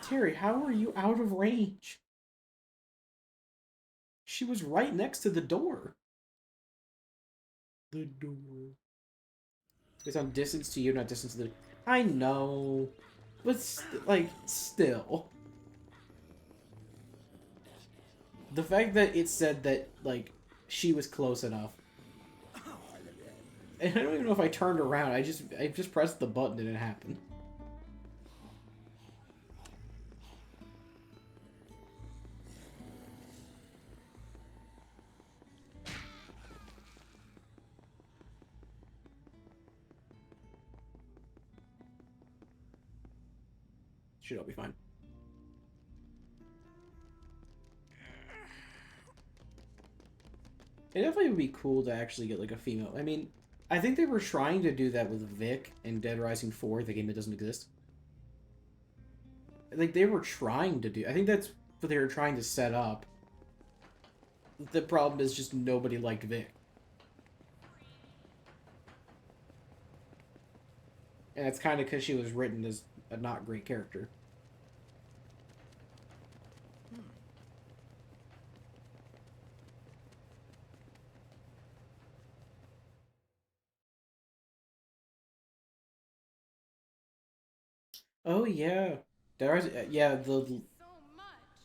Terry, how are you out of range? She was right next to the door. The door. It's on distance to you, not distance to the... I know. But, like, still. The fact that it said that, like, she was close enough. And I don't even know if I turned around. I just pressed the button and it happened. Should all be fine. It definitely would be cool to actually get, like, a female. I mean, I think they were trying to do that with Vic in Dead Rising 4, the game that doesn't exist. Like, they were trying to do... I think that's what they were trying to set up. The problem is just nobody liked Vic. And that's kind of because she was written as a not great character. Oh yeah, Dead Rising. Yeah,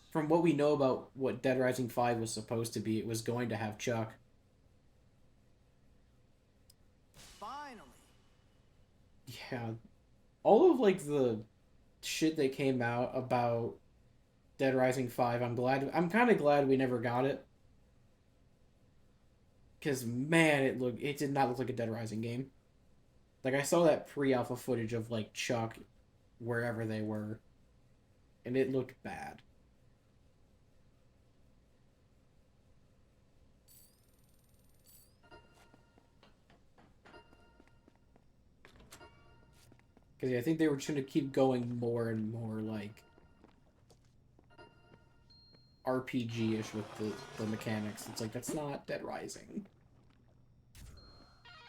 from what we know about what Dead Rising 5 was supposed to be, it was going to have Chuck. Finally. Yeah, all of like the shit that came out about Dead Rising 5, I'm kind of glad we never got it. Cause man, it did not look like a Dead Rising game. Like I saw that pre-alpha footage of like Chuck wherever they were, and it looked bad. Because yeah, I think they were just going to keep going more and more like RPG-ish with the mechanics. It's like, that's not Dead Rising.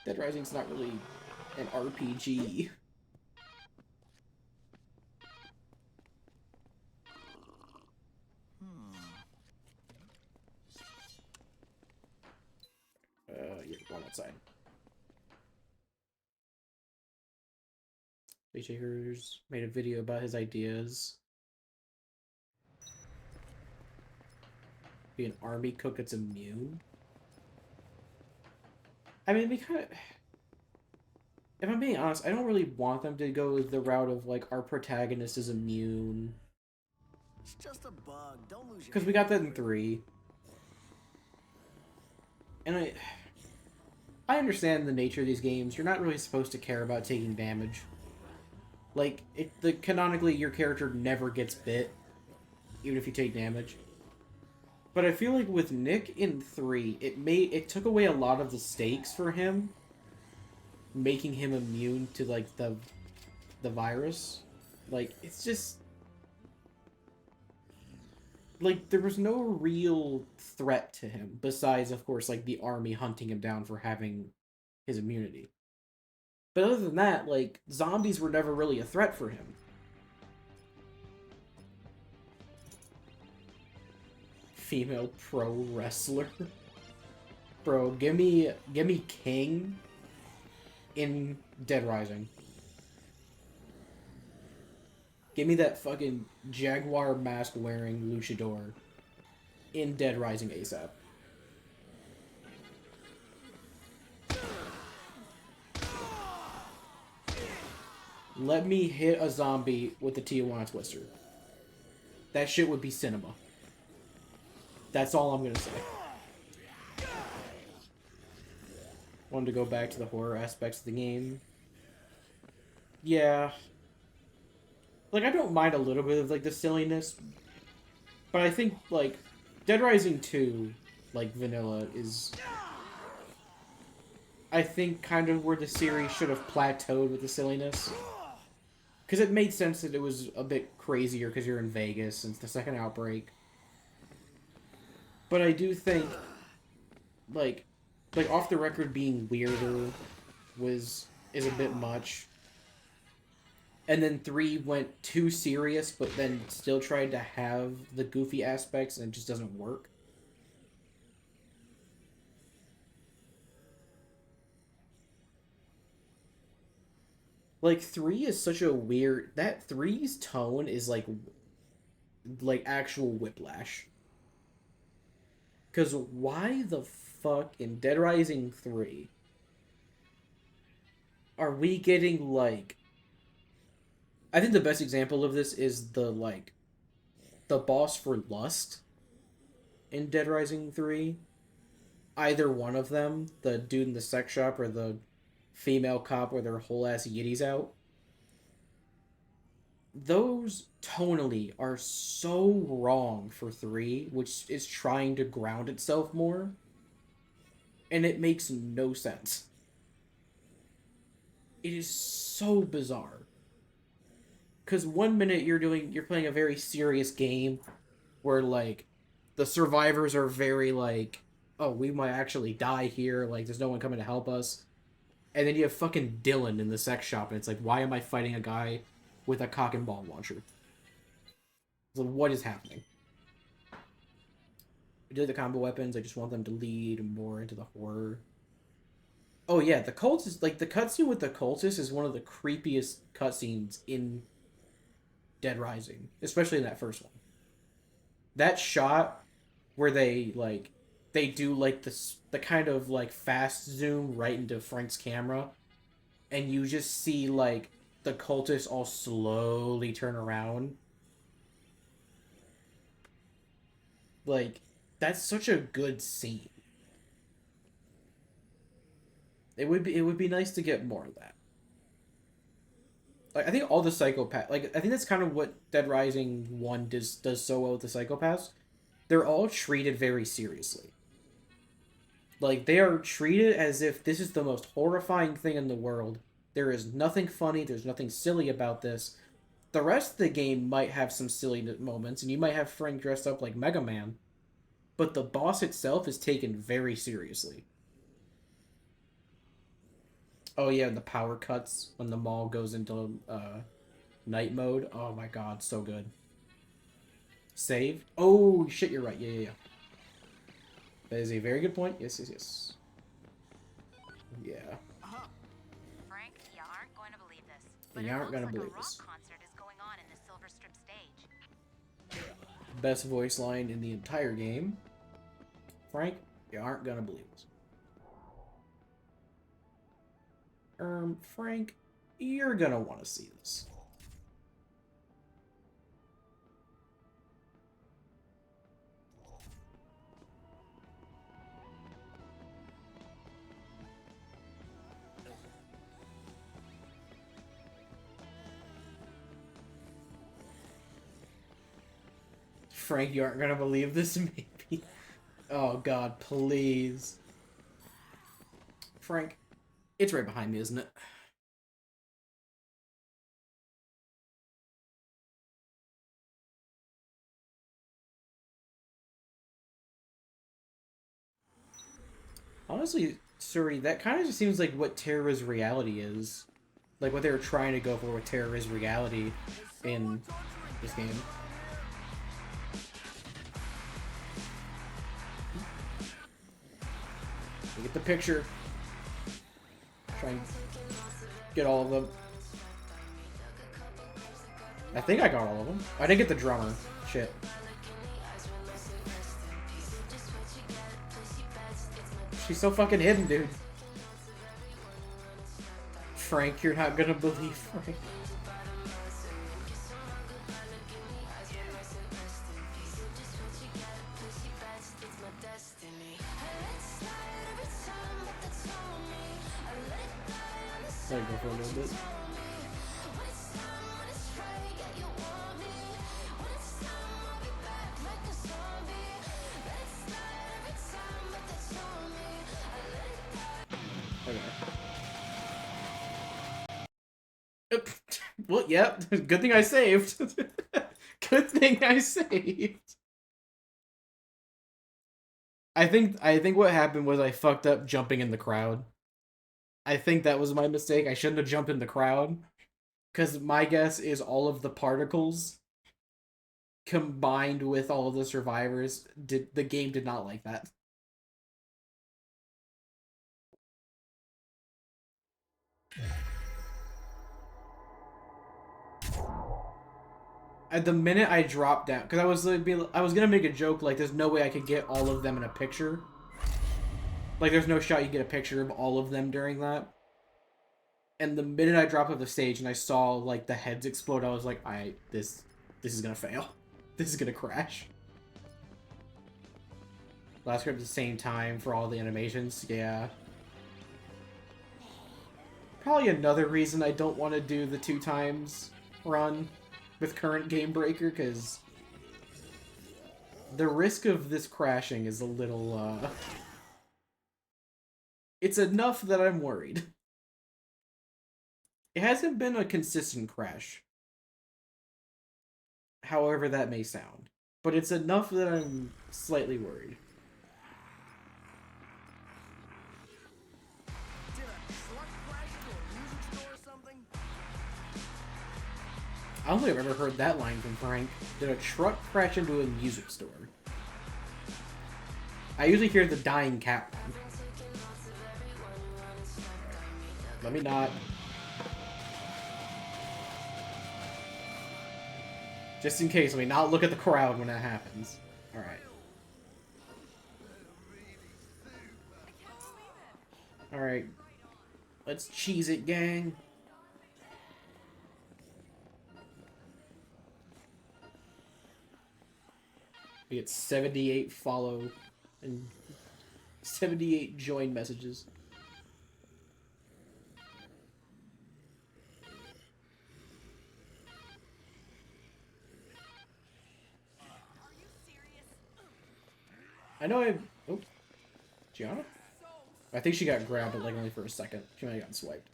Dead Rising's not really an RPG. Yeah, one outside. Shaker's made a video about his ideas. Be an army cook that's immune. I mean, we kind of... If I'm being honest, I don't really want them to go the route of, like, our protagonist is immune. It's just a bug. Don't lose your Because we got that in 3. And I understand the nature of these games. You're not really supposed to care about taking damage. Like, canonically, your character never gets bit, even if you take damage. But I feel like with Nick in 3, it took away a lot of the stakes for him, making him immune to, like, the virus. Like, it's just... Like, there was no real threat to him, besides, of course, like, the army hunting him down for having his immunity. But other than that, like, zombies were never really a threat for him. Female pro wrestler. Bro, give me King in Dead Rising. Give me that fucking jaguar mask wearing luchador in Dead Rising ASAP. Let me hit a zombie with the Tijuana Twister. That shit would be cinema. That's all I'm gonna say. Wanted to go back to the horror aspects of the game. Yeah. Like, I don't mind a little bit of, like, the silliness. But I think, like, Dead Rising 2, like, vanilla, is... I think kind of where the series should have plateaued with the silliness. Because it made sense that it was a bit crazier because you're in Vegas since the second outbreak. But I do think, like off the record being weirder is a bit much. And then 3 went too serious, but then still tried to have the goofy aspects, and it just doesn't work. Like, 3 is such a weird... That 3's tone is, like actual whiplash. Because why the fuck in Dead Rising 3 are we getting, like... I think the best example of this is the boss for Lust in Dead Rising 3. Either one of them, the dude in the sex shop or the female cop with their whole ass yitties out. Those tonally are so wrong for 3, which is trying to ground itself more. And it makes no sense. It is so bizarre. Because one minute you're playing a very serious game where, like, the survivors are very, like, oh, we might actually die here, like, there's no one coming to help us. And then you have fucking Dylan in the sex shop, and it's like, why am I fighting a guy with a cock and ball launcher? So what is happening? I do the combo weapons, I just want them to lead more into the horror. Oh yeah, the cultist, like, the cutscene with the cultist is one of the creepiest cutscenes in Dead Rising, especially in that first one. That shot where they do, like, the kind of, like, fast zoom right into Frank's camera, and you just see, like, the cultists all slowly turn around. Like, that's such a good scene. It would be nice to get more of that. Like, I think all the psychopaths, like, I think that's kind of what Dead Rising 1 does so well with the psychopaths. They're all treated very seriously. Like, they are treated as if this is the most horrifying thing in the world. There is nothing funny, there's nothing silly about this. the rest of the game might have some silly moments, and you might have Frank dressed up like Mega Man, but the boss itself is taken very seriously. Oh yeah, and the power cuts when the mall goes into night mode. Oh my god, so good. Save? Oh shit, you're right. Yeah. That is a very good point. Yes. Yeah. Frank, you aren't going to believe this. You But it aren't looks gonna like believe a rock this. concert is going on in the Silver Strip stage. Best voice line in the entire game. Frank, you aren't gonna believe this. Frank, you're gonna want to see this. Frank, you aren't gonna believe this, maybe. Oh god, please. Frank, it's right behind me, isn't it? Honestly, Suri, that kind of just seems like what Terror is reality is. Like what they were trying to go for with Terror is reality in this game. You get the picture. Try and get all of them. I think I got all of them. I didn't get the drummer. Shit. She's so fucking hidden, dude. Frank, you're not gonna believe Frank. Let it go for a little bit. Okay. Well, yep. Good thing I saved. Good thing I saved. I think what happened was I fucked up jumping in the crowd. I think that was my mistake. I shouldn't have jumped in the crowd. Because my guess is all of the particles combined with all of the survivors, the game did not like that. At the minute I dropped down, because I was gonna make a joke like there's no way I could get all of them in a picture. Like there's no shot you get a picture of all of them during that. And the minute I dropped off the stage and I saw like the heads explode, I was like, this is gonna fail. This is gonna crash. Last grab at the same time for all the animations, yeah. Probably another reason I don't want to do the 2 times run with current Game Breaker, because the risk of this crashing is a little, it's enough that I'm worried. It hasn't been a consistent crash, however that may sound, but it's enough that I'm slightly worried. Did a truck crash into a music store or something? I don't think I've ever heard that line from Frank. Did a truck crash into a music store? I usually hear the dying cat one. Let me not. Just in case, let me not look at the crowd when that happens. Alright. Alright. Let's cheese it, gang. We get 78 follow and 78 join messages. I know I... Oh. Gianna? I think she got grabbed, but like only for a second. She might have gotten swiped.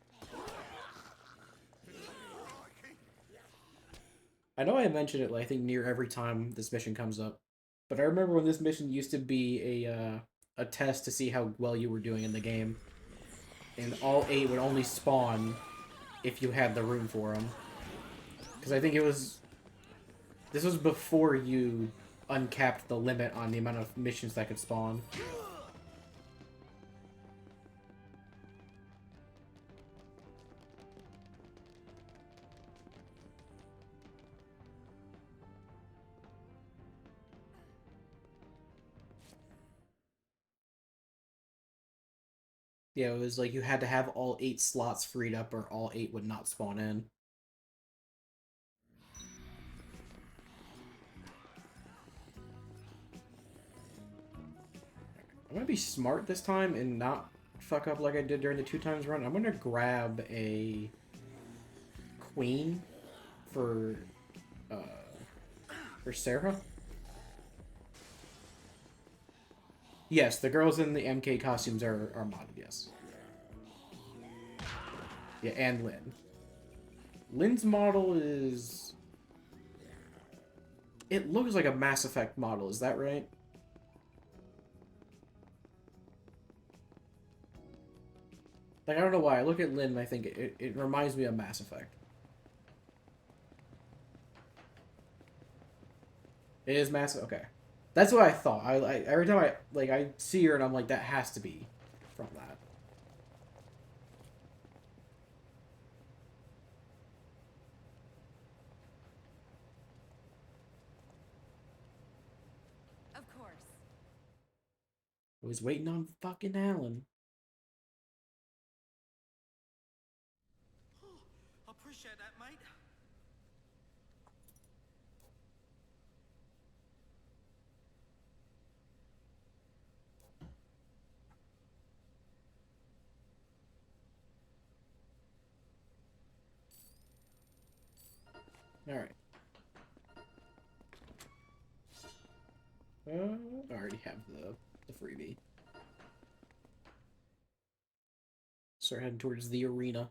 I know I mentioned it, like, I think near every time this mission comes up, but I remember when this mission used to be a test to see how well you were doing in the game, and all 8 would only spawn if you had the room for them. Because I think this was before you uncapped the limit on the amount of missions that could spawn. Yeah, it was like you had to have all 8 slots freed up or all 8 would not spawn in. I'm gonna be smart this time and not fuck up like I did during the 2 times run. I'm gonna grab a queen for uh Sarah. Yes, the girls in the MK costumes are modded, yes. Yeah, and Lynn. Lynn's model is... It looks like a Mass Effect model, is that right? Like, I don't know why. I look at Lynn and I think it reminds me of Mass Effect. It is Mass... Okay. That's what I thought. I every time I see her and I'm like, that has to be from that. Of course. I was waiting on fucking Alan. Appreciate that, mate. Alright. I already have the freebie. Start heading towards the arena.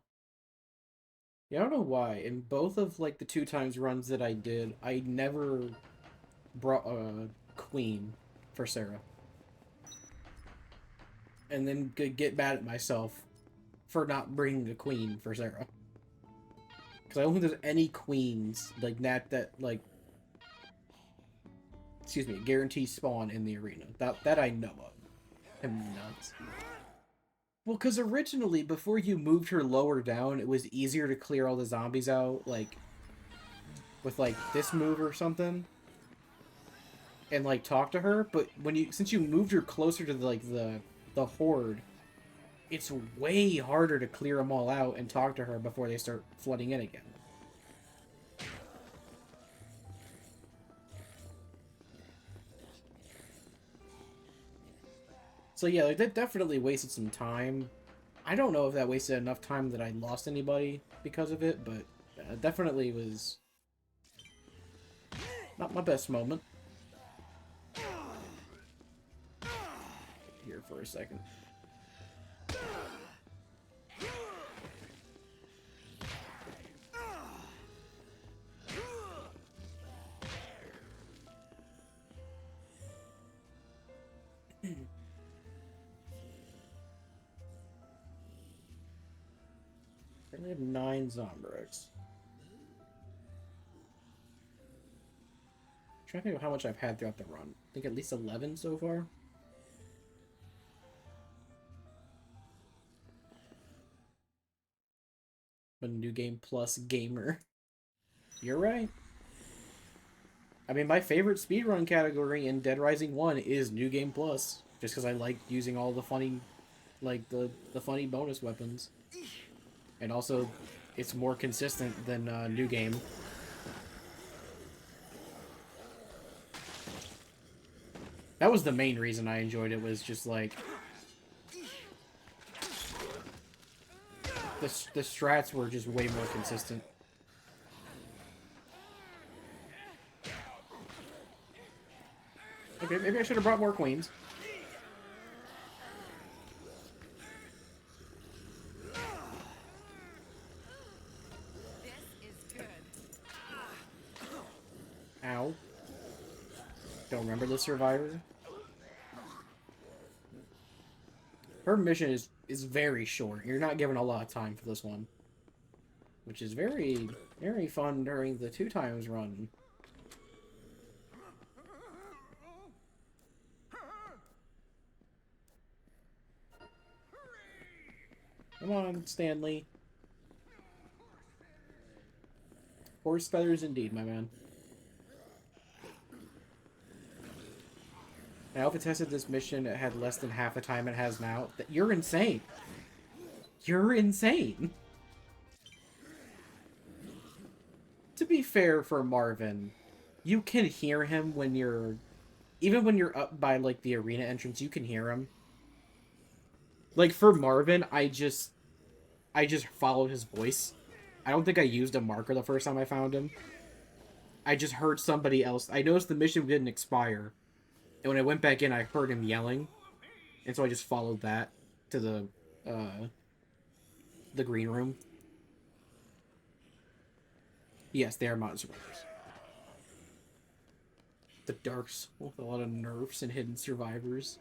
Yeah, I don't know why. In both of, like, the 2 times runs that I did, I never brought a queen for Sarah. And then get mad at myself for not bringing a queen for Sarah. Because I don't think there's any queens, like, that like... Excuse me, guarantee spawn in the arena. That I know of. I'm nuts. Well, because originally, before you moved her lower down, it was easier to clear all the zombies out, like, with, like, this move or something. And, like, talk to her, but since you moved her closer to, the horde, it's way harder to clear them all out and talk to her before they start flooding in again. So yeah, like, that definitely wasted some time. I don't know if that wasted enough time that I lost anybody because of it, but definitely was not my best moment. Here for a second. I have 9 Zombrex. Trying to think of how much I've had throughout the run. I think at least 11 so far. A New Game Plus gamer. You're right. I mean, my favorite speedrun category in Dead Rising 1 is New Game Plus. Just because I like using all the funny, like, the funny bonus weapons. And also, it's more consistent than New Game. That was the main reason I enjoyed it, was just, like... The strats were just way more consistent. Okay, maybe I should have brought more queens. This is good. don't remember the survivor. Her mission is very short. You're not given a lot of time for this one. Which is very, very fun during the 2 times run. Come on, Stanley. Horse feathers indeed, my man. I alpha tested this mission, it had less than half the time it has now. You're insane. You're insane. To be fair for Marvin, you can hear him when you're... Even when you're up by, like, the arena entrance, you can hear him. Like, for Marvin, I just followed his voice. I don't think I used a marker the first time I found him. I just heard somebody else. I noticed the mission didn't expire. And when I went back in, I heard him yelling. And so I just followed that to the green room. Yes, they are mountain survivors. The darks with a lot of nerfs and hidden survivors.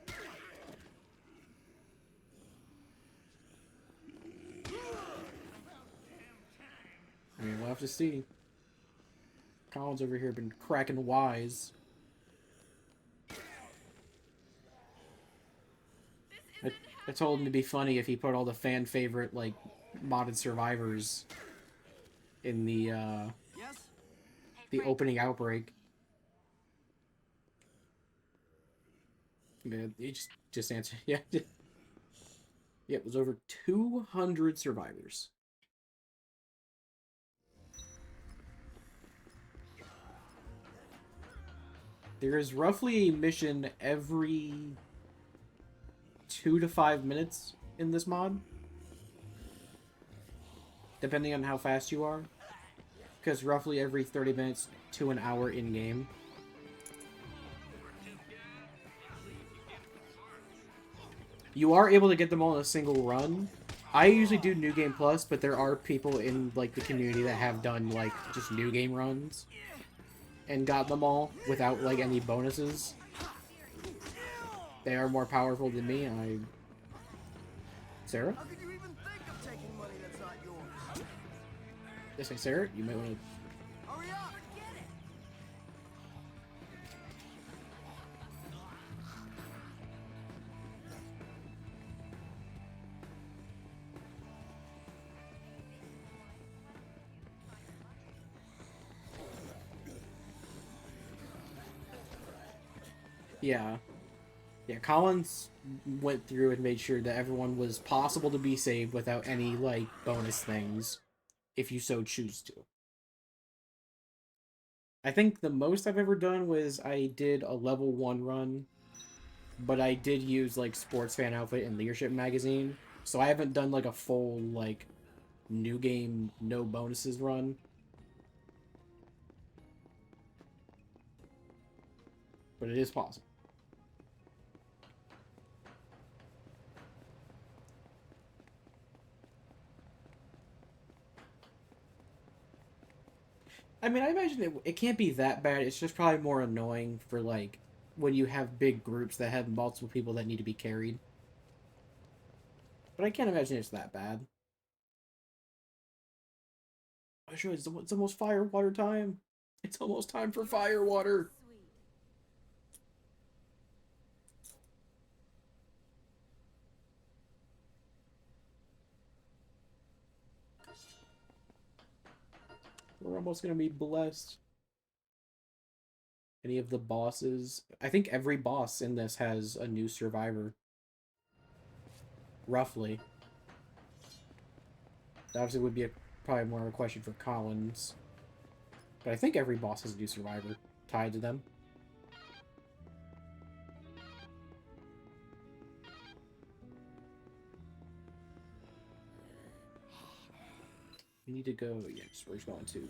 I mean, we'll have to see. Colin's over here been cracking wise. I told him to be funny if he put all the fan favorite, like, modded survivors in the opening outbreak. Yeah, he just answered. Yeah. Yeah, it was over 200 survivors. There is roughly a mission every 2 to 5 minutes in this mod. Depending on how fast you are. Because roughly every 30 minutes to an hour in-game. You are able to get them all in a single run. I usually do New Game Plus, but there are people in, like, the community that have done, like, just New Game runs. And got them all without, like, any bonuses. They are more powerful than me. Sarah? How could you even think of taking money that's not yours? Yes, hey, Sarah, you might want to... Hurry up! Yeah. Yeah, Collins went through and made sure that everyone was possible to be saved without any, like, bonus things, if you so choose to. I think the most I've ever done was I did a level 1 run, but I did use, like, Sports Fan Outfit and Leadership Magazine, so I haven't done, like, a full, like, new game, no bonuses run. But it is possible. I mean, I imagine it can't be that bad. It's just probably more annoying for, like, when you have big groups that have multiple people that need to be carried. But I can't imagine it's that bad. I sure it's almost fire water time. It's almost time for fire water. We're almost gonna be blessed. Any of the bosses? I think every boss in this has a new survivor. Roughly. That obviously would be probably more of a question for Collins. But I think every boss has a new survivor tied to them. We need to go... Yes, we're going to...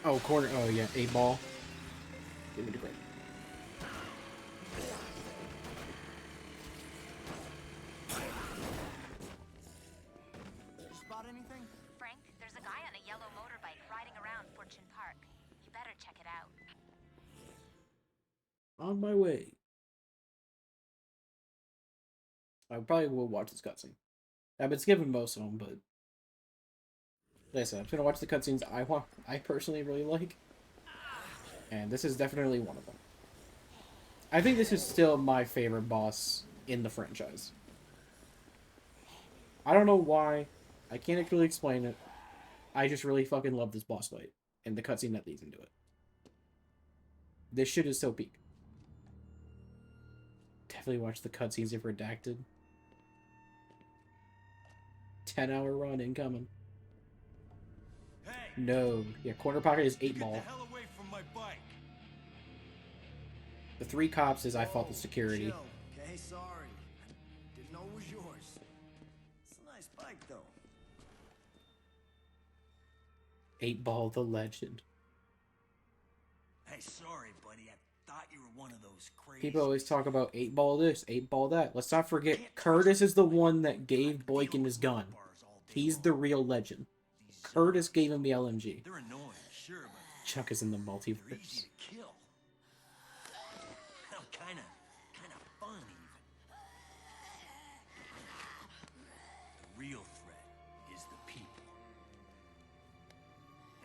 Oh, corner... Oh, yeah, 8-ball. Give me the break. my way. I probably will watch this cutscene. I've been skipping most of them, but like I said, I'm gonna watch the cutscenes I personally really like, and this is definitely one of them. I think this is still my favorite boss in the franchise. I don't know why. I can't actually explain it. I just really fucking love this boss fight and the cutscene that leads into it. This shit is so peak. Definitely watch the cutscenes if redacted. 10-hour run incoming. Hey! No. Yeah, corner pocket is 8 Get ball. the hell away from my bike! The 3 cops is I fought the security. Chill, okay? Sorry. Didn't know it was yours. It's a nice bike, though. 8 ball the legend. Hey, sorry, buddy. I thought you were one of those crazy... People always talk about 8 ball this, 8 ball that. Let's not forget, Curtis is the one that gave Boykin his gun. He's the real legend. Curtis gave him the LMG. They're annoying, sure, but Chuck is in the they're multiverse. easy to kill. Hell, kinda fun, even. The real threat is the people.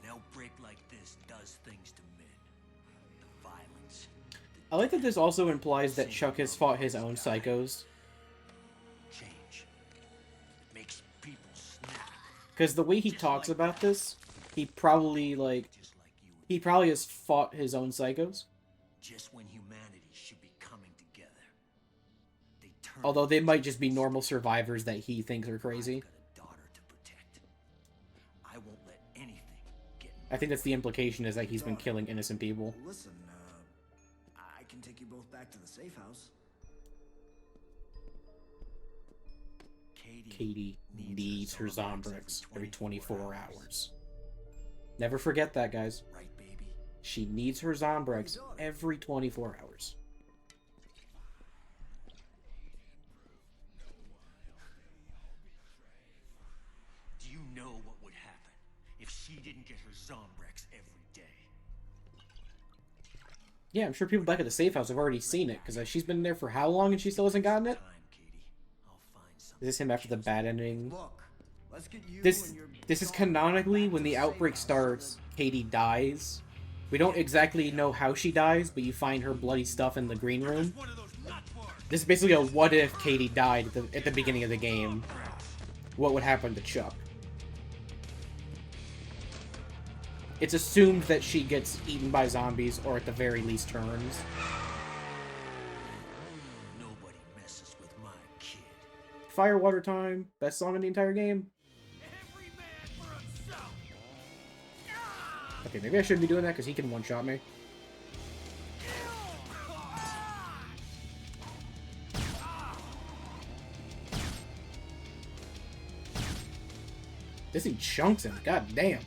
An outbreak like this does things to men. The violence. I like that this also implies that Chuck has fought his own psychos. Change. It makes people snap. Because the way he talks about this, he probably, like, Just like you and he probably has fought his own psychos. just when humanity should be coming together. They turn. Although they might just be normal survivors that he thinks are crazy. I've got a daughter to protect. I won't let anything get in I think that's the implication, is that he's been killing innocent people. Listen, I can take you both back to the safe house. Katie needs her Zombrex every 24 hours. Never forget that, guys. Right, baby? She needs her Zombrex every 24 hours. Do you know what would happen if she didn't get her Zombrex every day? Yeah, I'm sure people back at the safe house have already seen it, because she's been there for how long and she still hasn't gotten it? Time, Katie. I'll find something. Is this him after the bad ending? Look, let's get you This and your is dog canonically back when to the safe outbreak house. starts, Katie dies. We don't exactly know how she dies, but you find her bloody stuff in the green room. One of those nut bars. This is basically a what if Katie died at the beginning of the game. What would happen to Chuck? It's assumed that she gets eaten by zombies, or at the very least turns. Nobody messes with my kid. Firewater Time, best song in the entire game. Every man for himself. Okay, maybe I shouldn't be doing that because he can one-shot me. This thing chunks him, god damn.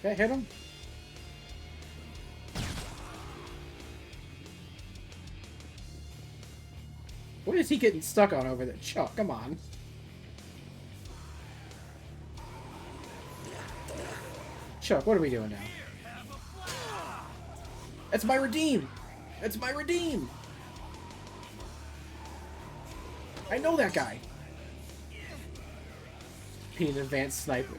Okay, hit him. What is he getting stuck on over there? Chuck, come on. Chuck, what are we doing now? That's my redeem! That's my redeem! I know that guy! Being an advanced sniper.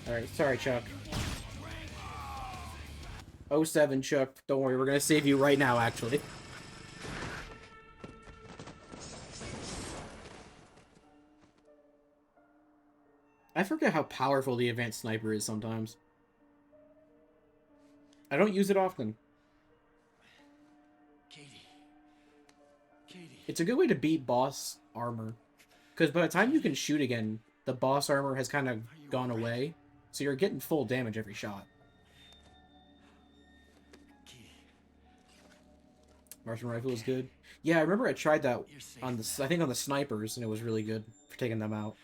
Alright, sorry, Chuck. 07, Chuck. Don't worry, we're gonna save you right now, actually. I forget how powerful the advanced sniper is sometimes. I don't use it often. Katie. Katie. It's a good way to beat boss armor. Because by the time you can shoot again, the boss armor has kind of gone away. So you're getting full damage every shot. Katie. Martian rifle is good. Yeah, I remember I tried that on the, I think on the snipers, and it was really good for taking them out.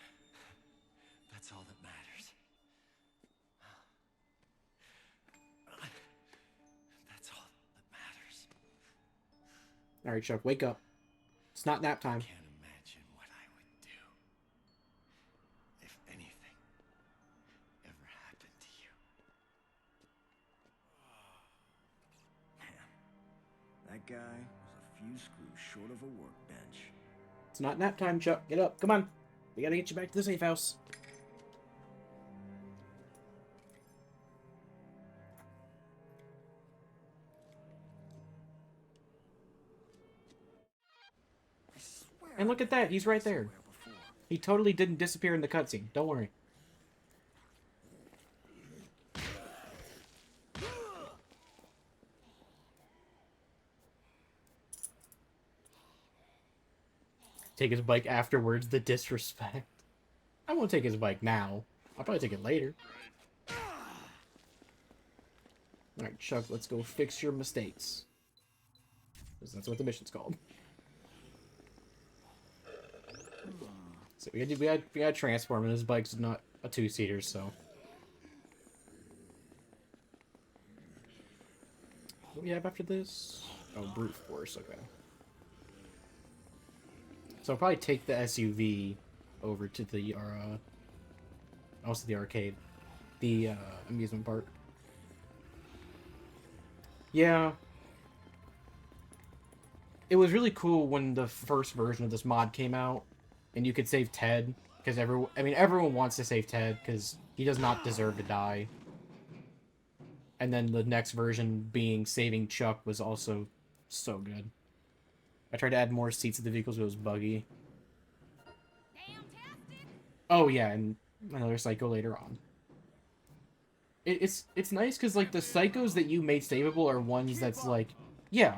Alright, Chuck, wake up. It's not nap time. Can't imagine what I would do if anything ever happened to you. Man, that guy was a few screws short of a workbench. It's not nap time, Chuck. Get up. Come on. We gotta get you back to the safe house. I swear. And look at that. He's right there. Somewhere before. He totally didn't disappear in the cutscene. Don't worry. Take his bike afterwards. The disrespect. I won't take his bike now. I'll probably take it later. Alright, Chuck, let's go fix your mistakes. Because that's what the mission's called. So we gotta transform, and his bike's not a two-seater, so. What do we have after this? Oh, brute force, okay. So I'll probably take the SUV over to the also the arcade. The amusement park. Yeah. It was really cool when the first version of this mod came out, and you could save Ted, because everyone wants to save Ted, because he does not deserve to die. And then the next version being saving Chuck was also so good. I tried to add more seats to the vehicles, but it was buggy. Oh yeah, and another psycho later on. It's nice because like the psychos that you made savable are ones that's like, yeah,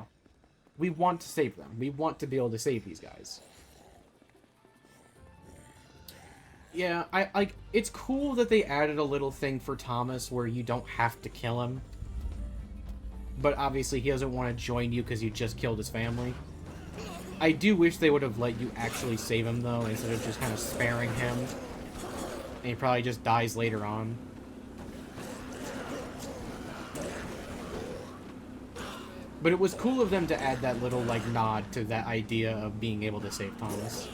we want to save them. We want to be able to save these guys. Yeah, I like it's cool that they added a little thing for Thomas where you don't have to kill him. But obviously he doesn't want to join you because you just killed his family. I do wish they would have let you actually save him though, instead of just kind of sparing him. And he probably just dies later on. But it was cool of them to add that little, like, nod to that idea of being able to save Thomas.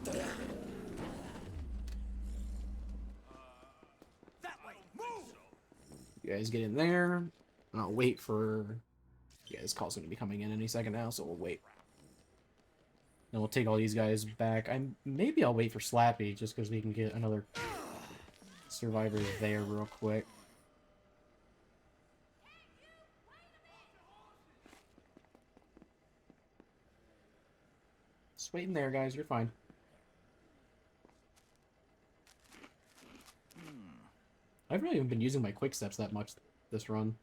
That way, move! You guys get in there. I'll wait for... Yeah, this call's going to be coming in any second now, so we'll wait. Then we'll take all these guys back. Maybe I'll wait for Slappy, just because we can get another survivor there real quick. Just wait in there, guys. You're fine. I haven't really even been using my quick steps that much this run.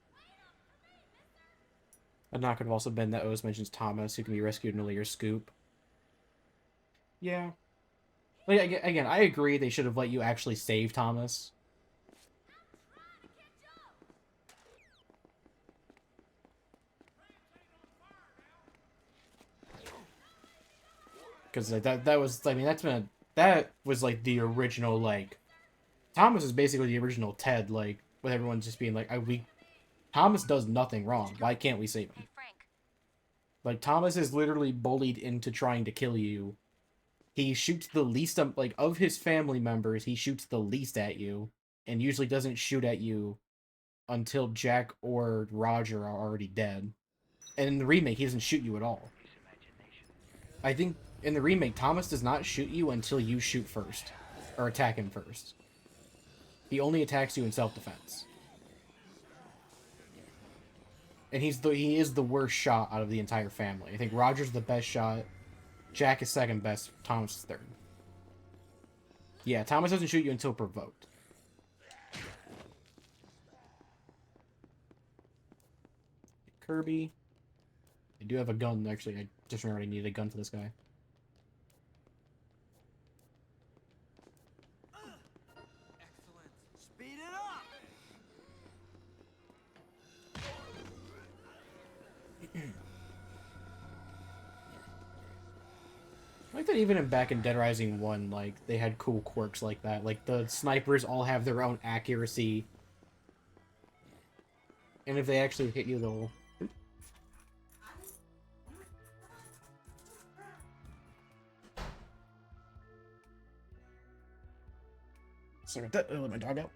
A knock could have also been that Oz mentions Thomas, who can be rescued in a later scoop. Yeah. Like, again, I agree they should have let you actually save Thomas. Because that was, I mean, that was like the original, like, Thomas is basically the original Ted, like, with everyone just being like, Thomas does nothing wrong. Why can't we save him? Hey, Frank. Like, Thomas is literally bullied into trying to kill you. He shoots the least, like, of his family members, he shoots the least at you, and usually doesn't shoot at you until Jack or Roger are already dead. And in the remake, he doesn't shoot you at all. I think in the remake, Thomas does not shoot you until you shoot first, or attack him first. He only attacks you in self-defense. And he is the worst shot out of the entire family. I think Roger's the best shot. Jack is second best. Thomas is third. Yeah, Thomas doesn't shoot you until provoked. Kirby. I do have a gun, actually. I just remembered I needed a gun for this guy. Excellent. Speed it up! I like that even in back in Dead Rising 1, like, they had cool quirks like that. Like, the snipers all have their own accuracy. And if they actually hit you, they'll... Sorry about that. Let my dog out.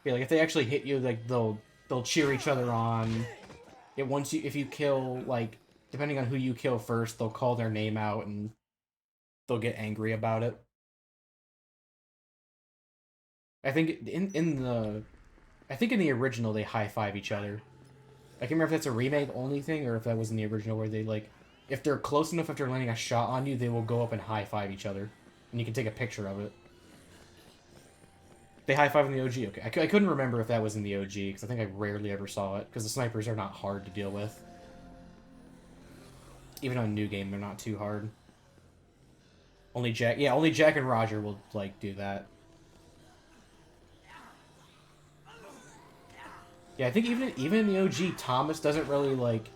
Yeah, like if they actually hit you, like they'll cheer each other on. If you kill, like, depending on who you kill first, they'll call their name out and they'll get angry about it. I think in the original they high five each other. I can't remember if that's a remake only thing or if that was in the original where they like, if they're close enough after landing a shot on you, they will go up and high five each other, and you can take a picture of it. They high five in the OG. Okay, I couldn't remember if that was in the OG because I think I rarely ever saw it because the snipers are not hard to deal with. Even on New Game, they're not too hard. Only Jack and Roger will like do that. Yeah, I think even in the OG, Thomas doesn't really like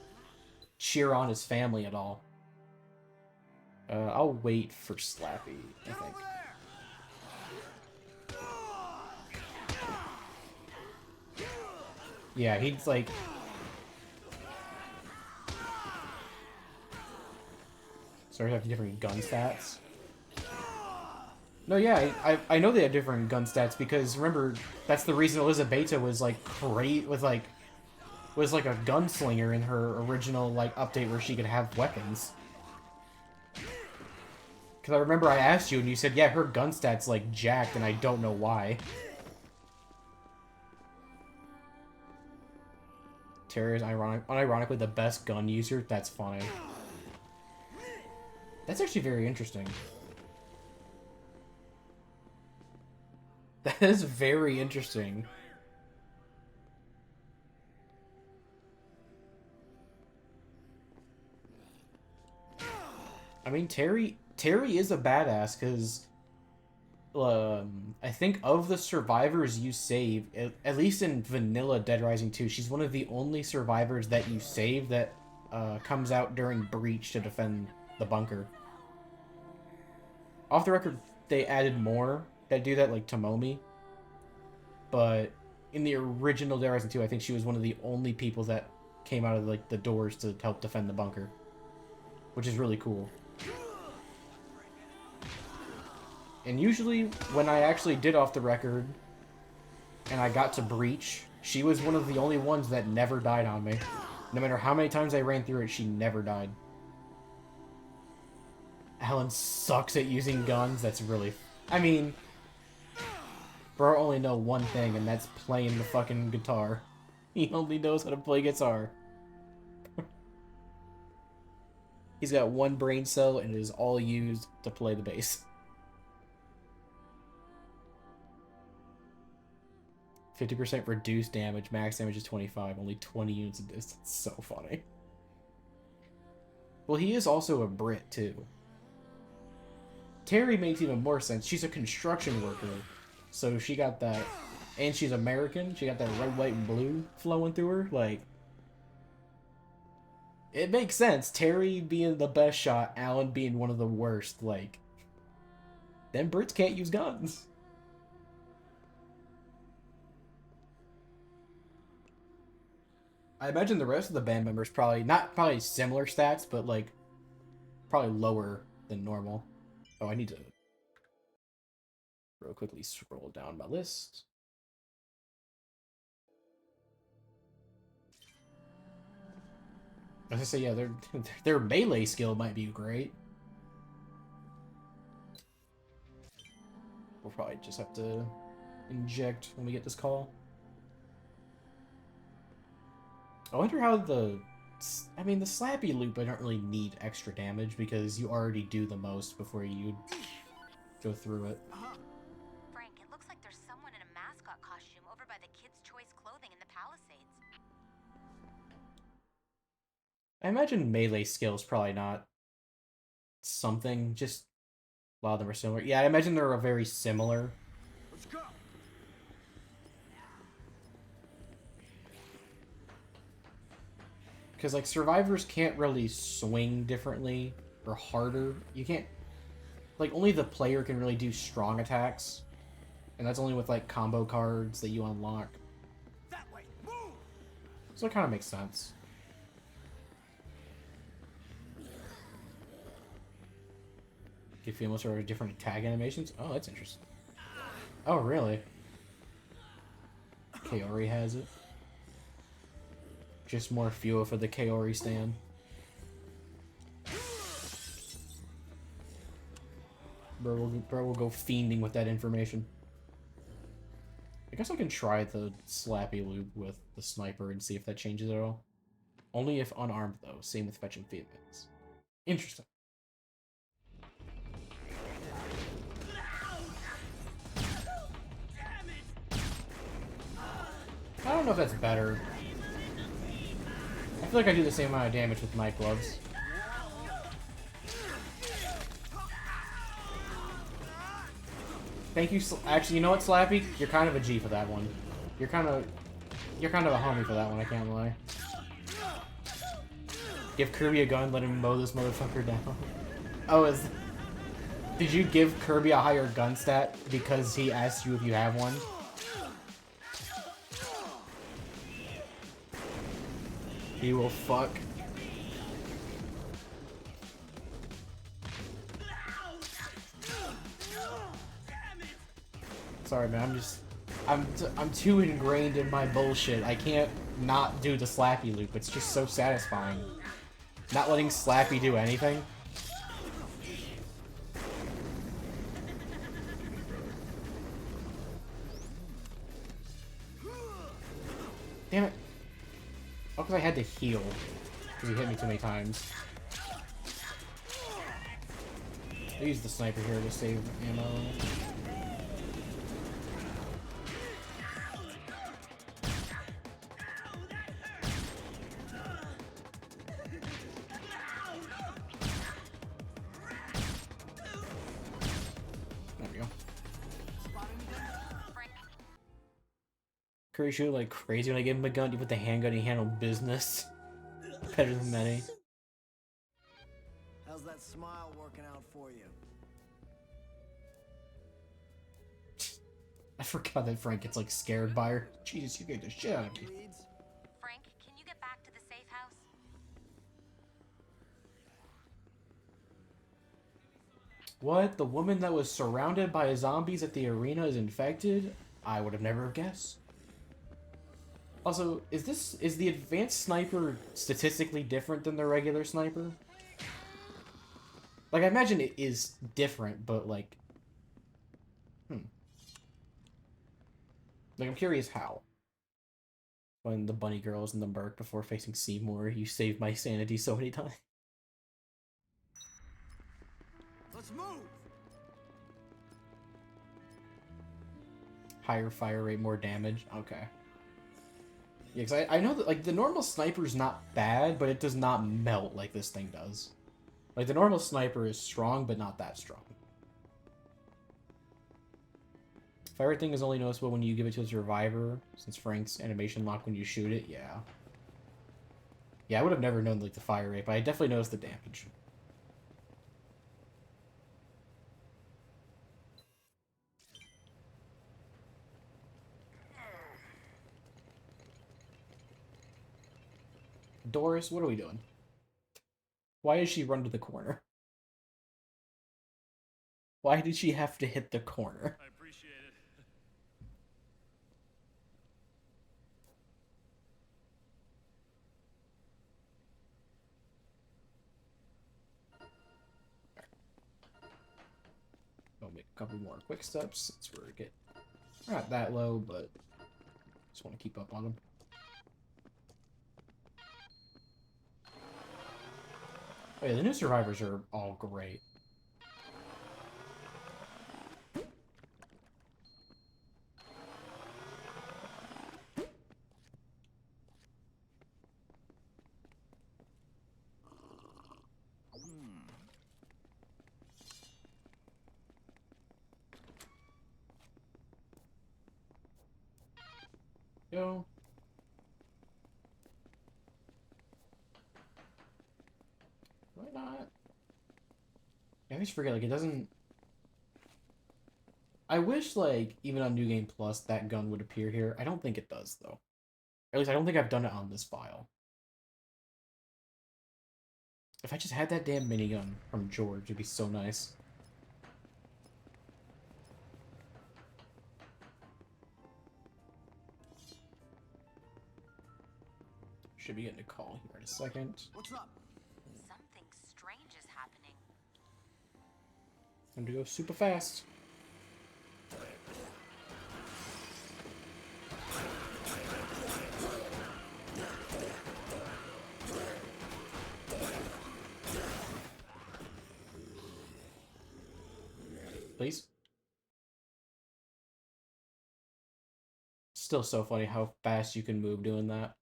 cheer on his family at all. I'll wait for Slappy, I think. Yeah, he's like... Sorry, have different gun stats. No, yeah, I know they have different gun stats because remember that's the reason Elizabeta was like great with like was like a gunslinger in her original like update where she could have weapons. Because I remember I asked you and you said, yeah, her gun stats like jacked and I don't know why. Terry is unironically the best gun user. That's funny. That's actually very interesting. That is very interesting. I mean, Terry is a badass because I think of the survivors you save, at least in vanilla Dead Rising 2, she's one of the only survivors that you save that comes out during Breach to defend the bunker. Off the record, they added more that do that, like Tomomi. But in the original Dead Rising 2, I think she was one of the only people that came out of like the doors to help defend the bunker, which is really cool. And usually, when I actually did off the record, and I got to Breach, she was one of the only ones that never died on me. No matter how many times I ran through it, she never died. Alan sucks at using guns. That's really... I mean... Bro only know one thing, and that's playing the fucking guitar. He only knows how to play guitar. He's got one brain cell, and it is all used to play the bass. 50% reduced damage, max damage is 25, only 20 units of distance. So funny. Well, he is also a Brit, too. Terry makes even more sense. She's a construction worker, so she got that... And she's American. She got that red, white, and blue flowing through her. Like, it makes sense. Terry being the best shot, Alan being one of the worst. Like, them Brits can't use guns. I imagine the rest of the band members probably similar stats, but like probably lower than normal. Oh, I need to real quickly scroll down my list. I was gonna say, yeah, their melee skill might be great. We'll probably just have to inject when we get this call. I wonder how the Slappy loop, I don't really need extra damage because you already do the most before you go through it. Frank, it looks like there's someone in a mascot costume over by the Kids' Choice clothing in the Palisades. I imagine melee skills probably not something, just a lot of them are similar. Yeah, I imagine they're very similar. Let's go. Because, like, survivors can't really swing differently or harder. You can't... Like, only the player can really do strong attacks. And that's only with, like, combo cards that you unlock. That way. Move. So it kind of makes sense. Give females sort of different attack animations. Oh, that's interesting. Oh, really? Kaori has it. Just more fuel for the Kaori stand. Bro will go fiending with that information. I guess I can try the slappy loop with the sniper and see if that changes at all. Only if unarmed, though. Same with fetching females. Interesting. I don't know if that's better. I feel like I do the same amount of damage with my gloves. Thank you. Actually, you know what, Slappy? You're kind of a G for that one. You're kind of a homie for that one. I can't lie. Give Kirby a gun. Let him mow this motherfucker down. Oh, did you give Kirby a higher gun stat because he asked you if you have one? He will fuck. Sorry, man. I'm too ingrained in my bullshit. I can't not do the Slappy loop. It's just so satisfying. Not letting Slappy do anything. Damn it. Oh, because I had to heal. Because he hit me too many times. I used the sniper here to save ammo. There we go. Curry shoot like crazy when I give him a gun. You put the handgun, he handled business. Better than many. How's that smile working out for you? I forgot that Frank gets like scared by her. Jesus, you get the shit out of me. Leads? Frank, can you get back to the safe house? What? The woman that was surrounded by zombies at the arena is infected? I would have never guessed. Also, is the advanced sniper statistically different than the regular sniper? Like, I imagine it is different, but like... Like, I'm curious how. When the bunny girls in the Merc before facing Seymour, you saved my sanity so many times. Let's move! Higher fire rate, more damage. Okay. Yeah, because I know that, like, the normal sniper's not bad, but it does not melt like this thing does. Like, the normal sniper is strong, but not that strong. Fire rate thing is only noticeable when you give it to a survivor, since Frank's animation lock when you shoot it, yeah. Yeah, I would have never known, like, the fire rate, but I definitely noticed the damage. Doris, what are we doing? Why did she run to the corner? Why did she have to hit the corner? I appreciate it. I'll make a couple more quick steps since we're not that low, but just want to keep up on them. Oh yeah, the new survivors are all great. Go. Why not? I always forget, like, it doesn't... I wish, like, even on New Game Plus, that gun would appear here. I don't think it does, though. At least I don't think I've done it on this file. If I just had that damn minigun from George, it'd be so nice. Should be getting a call here in a second. What's up? Something strange is happening. I'm gonna go super fast. Please. Still so funny how fast you can move doing that.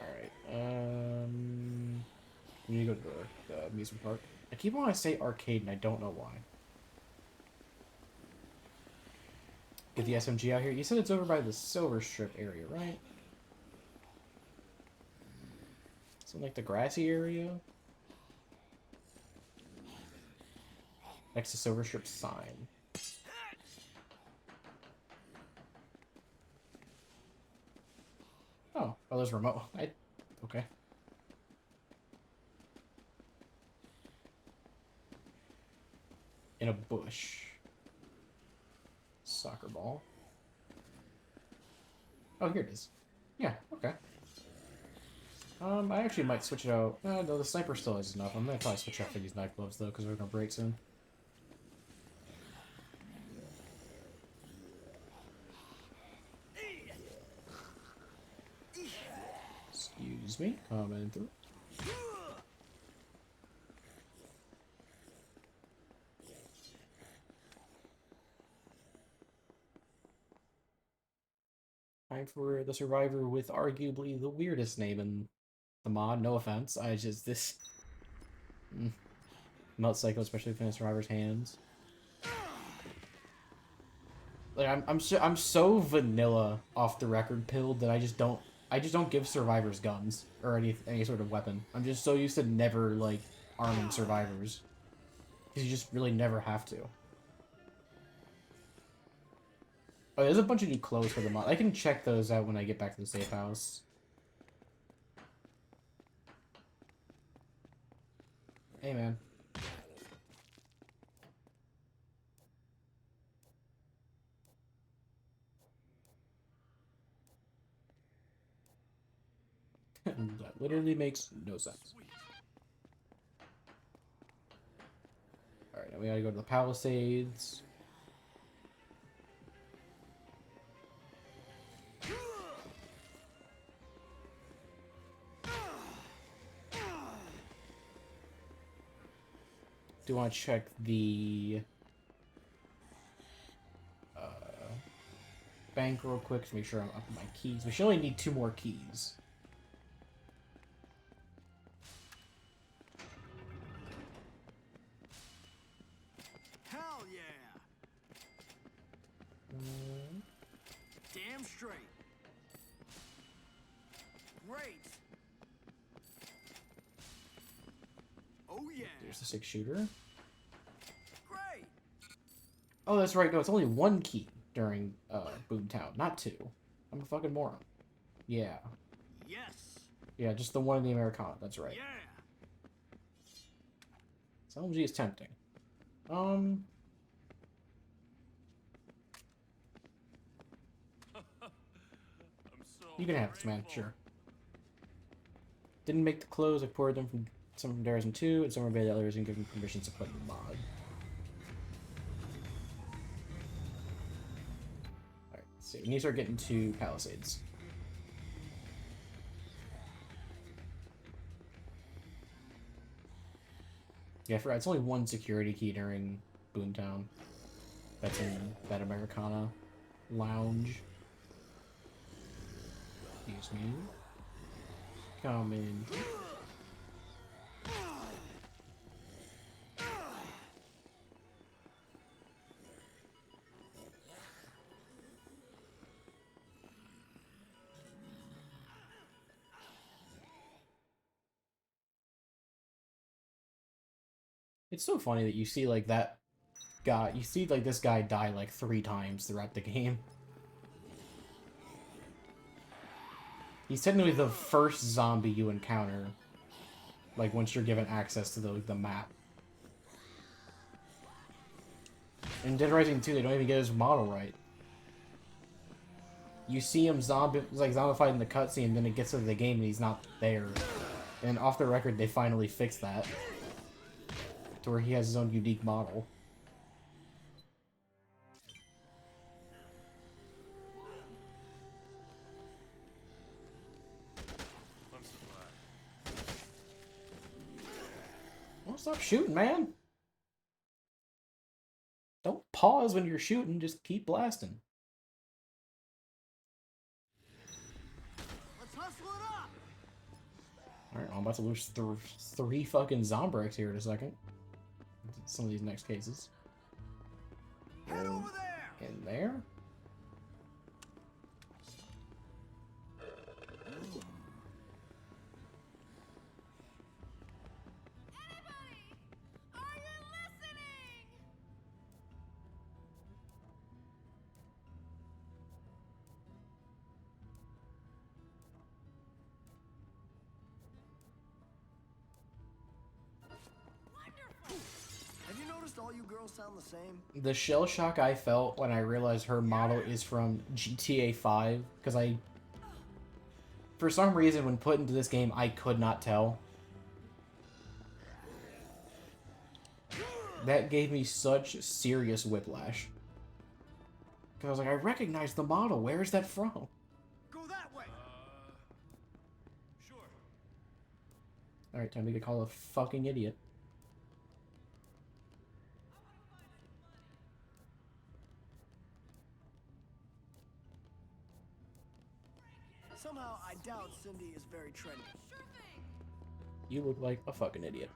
Alright, we need to go to the amusement park. I keep wanting to say arcade and I don't know why. Get the SMG out here. You said it's over by the Silver Strip area, right? It's in like the grassy area. Next to Silver Strip sign. Oh, there's remote. Okay. In a bush. Soccer ball. Oh, here it is. Yeah, okay. I actually might switch it out. No, the sniper still is enough. I'm gonna probably switch out for these knife gloves though, because we're gonna break soon. Excuse me, coming through. Time for the survivor with arguably the weirdest name in the mod. No offense, I just this Melt Psycho, especially in the survivor's hands. Like I'm so vanilla off the record pilled that I just don't give survivors guns or any sort of weapon. I'm just so used to never like arming survivors because you just really never have to. Oh, there's a bunch of new clothes for the mod. I can check those out when I get back to the safe house. Hey, man. That literally makes no sense. Alright, now we gotta go to the Palisades. Do want to check the bank real quick to make sure I'm up with my keys. We should only need 2 more keys. Hell yeah! Damn straight. Great. Oh yeah. There's the 6-shooter. Great. Oh, that's right. No, it's only 1 key during Boomtown, not 2. I'm a fucking moron. Yeah. Yes. Yeah, just the one in the Americana. That's right. Yeah. So LMG is tempting. You can have this, man. Sure. Didn't make the clothes. I poured them from some from Dares and 2, and some were by the others and given permission to put in the mod. Alright, let's see. We need to start getting to Palisades. Yeah, I forgot. It's only 1 security key during Boomtown. That's in that Americana lounge. Excuse me. Come in. It's so funny that you see like that guy, you see like this guy die like 3 times throughout the game. He's technically the first zombie you encounter, like once you're given access to the map. In Dead Rising 2, they don't even get his model right. You see him zombified in the cutscene, then it gets to the game and he's not there. And off the record, they finally fixed that. To where he has his own unique model. I'm so glad. Well, stop shooting, man! Don't pause when you're shooting, just keep blasting. Let's hustle it up. Alright, I'm about to lose three fucking Zombreks here in a second. Some of these next cases. Head over there. In there? Anybody? Are you listening? Have you noticed all you girls sound the same? The shell shock I felt when I realized her model is from GTA 5, because for some reason, when put into this game, I could not tell. That gave me such serious whiplash. Because I was like, I recognize the model. Where is that from? Go that way. Sure. Alright, time to call a fucking idiot. Somehow, I doubt Cindy is very trendy. Sure thing. You look like a fucking idiot.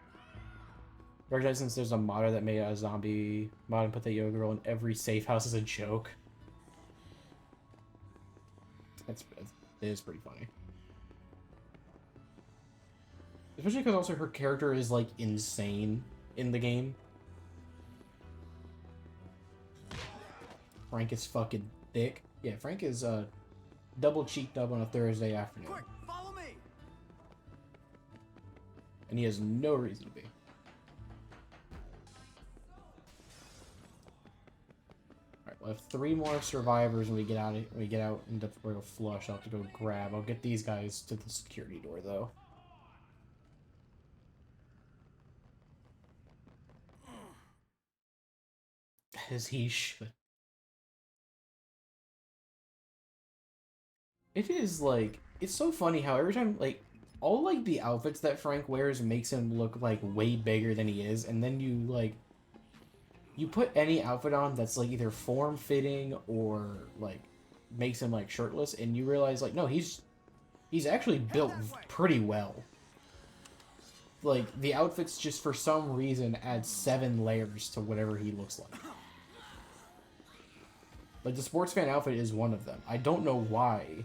Especially since there's a modder that made a zombie mod and put the Yo Girl in every safe house as a joke. It is pretty funny. Especially because also her character is, like, insane in the game. Frank is fucking thick. Yeah, Frank is, double cheeked up on a Thursday afternoon. Quick, follow me. And he has no reason to be. Alright, we'll have 3 more survivors when we get out into Royal Flush. I'll have to go grab. I'll get these guys to the security door, though. As he should. It is, like, it's so funny how every time, like, all, like, the outfits that Frank wears makes him look, like, way bigger than he is, and then you, like, you put any outfit on that's, like, either form-fitting or, like, makes him, like, shirtless, and you realize, like, no, he's actually built pretty well. Like, the outfits just, for some reason, add 7 layers to whatever he looks like. Like, the sports fan outfit is one of them. I don't know why.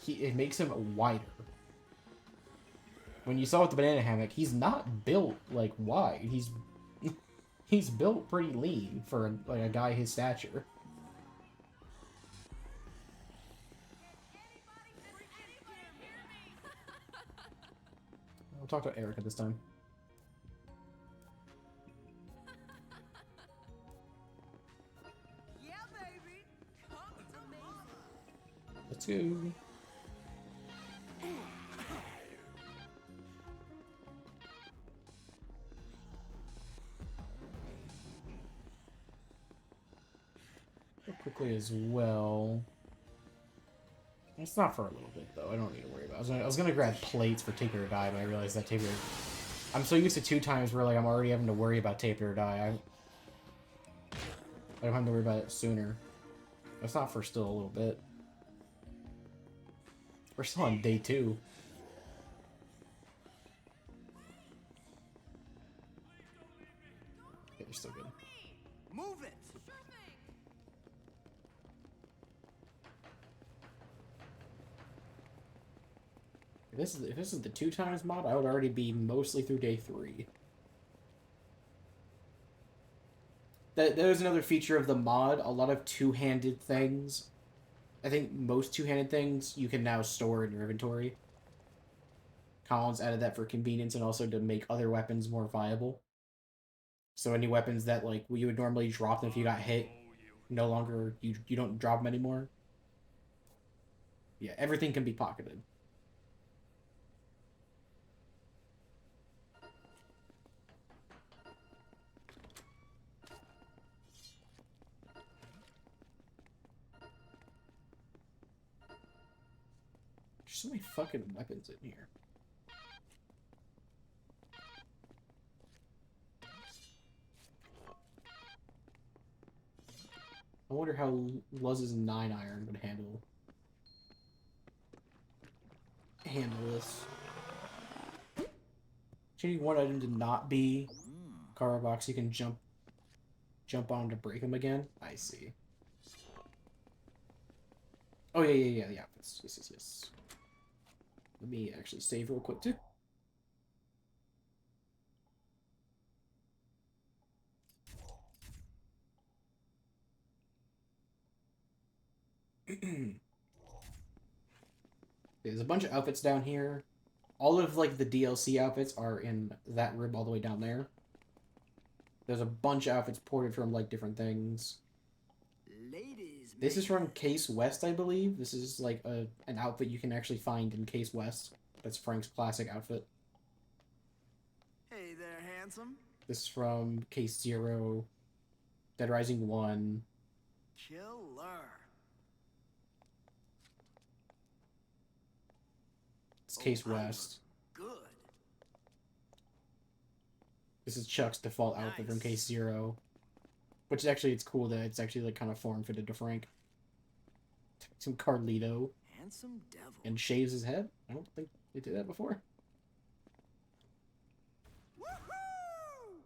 It makes him wider. When you saw with the banana hammock, he's not built, like, wide. He's built pretty lean for, like, a guy his stature. I'll talk to Erica this time. Yeah, baby. Come to me. Let's go. Go quickly as well. It's not for a little bit, though. I don't need to worry about it. I was gonna grab plates for Tape It or Die, but I realized that Tape It or... I'm so used to 2 times where, like, I'm already having to worry about Tape It or Die. I don't have to worry about it sooner. It's not for still a little bit. We're still on day 2. Okay, they're still good. Move it. Sure thing. If this is the 2 times mod, I would already be mostly through day 3. That was another feature of the mod. A lot of 2-handed things. I think most 2-handed things you can now store in your inventory. Collins added that for convenience and also to make other weapons more viable. So any weapons that like you would normally drop them if you got hit, no longer you don't drop them anymore. Yeah, everything can be pocketed. There's so many fucking weapons in here. I wonder how Luz's 9-iron would handle this. Changing one item to not be car box, you can jump on to break them again. I see. Oh yeah. Yes. Let me actually save real quick too. There's a bunch of outfits down here. All of like the DLC outfits are in that room all the way down there. There's a bunch of outfits ported from like different things. Ladies, This is from Case West, I believe. This is like an outfit you can actually find in Case West. That's Frank's classic outfit. Hey there, handsome. This is from Case 0, Dead Rising 1. Killer. It's Case I look West. Good. This is Chuck's default outfit from Case 0. Which actually, it's cool that it's actually like kind of form-fitted to Frank. Some Carlito. Handsome devil. And shaves his head. I don't think they did that before.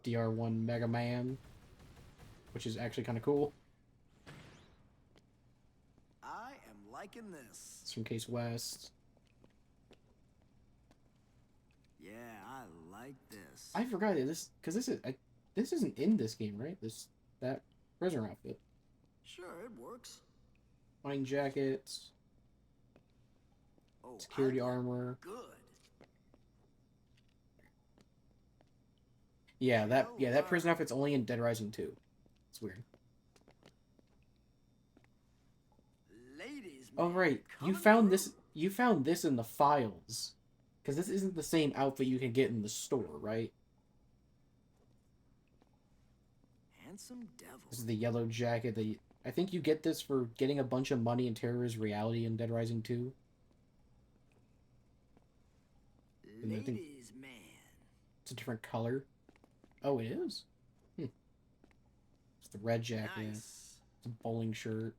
DR1 Mega Man. Which is actually kind of cool. I am liking this. It's from Case West. Yeah, I like this. I forgot this because this isn't in this game, right? That prisoner outfit, Sure, it works. flying jackets, Oh, security I look armor. Good. Yeah, that prison outfit's only in Dead Rising 2. It's weird. Ladies, Oh man, right, you come found through. this. You found this in the files, because this isn't the same outfit you can get in the store, right? Handsome devil. This is the yellow jacket. I think you get this for getting a bunch of money in Terrorist Reality in Dead Rising 2. And I think Ladies, man. it's a different color. Oh, it is? It's the red jacket. Nice. It's a bowling shirt.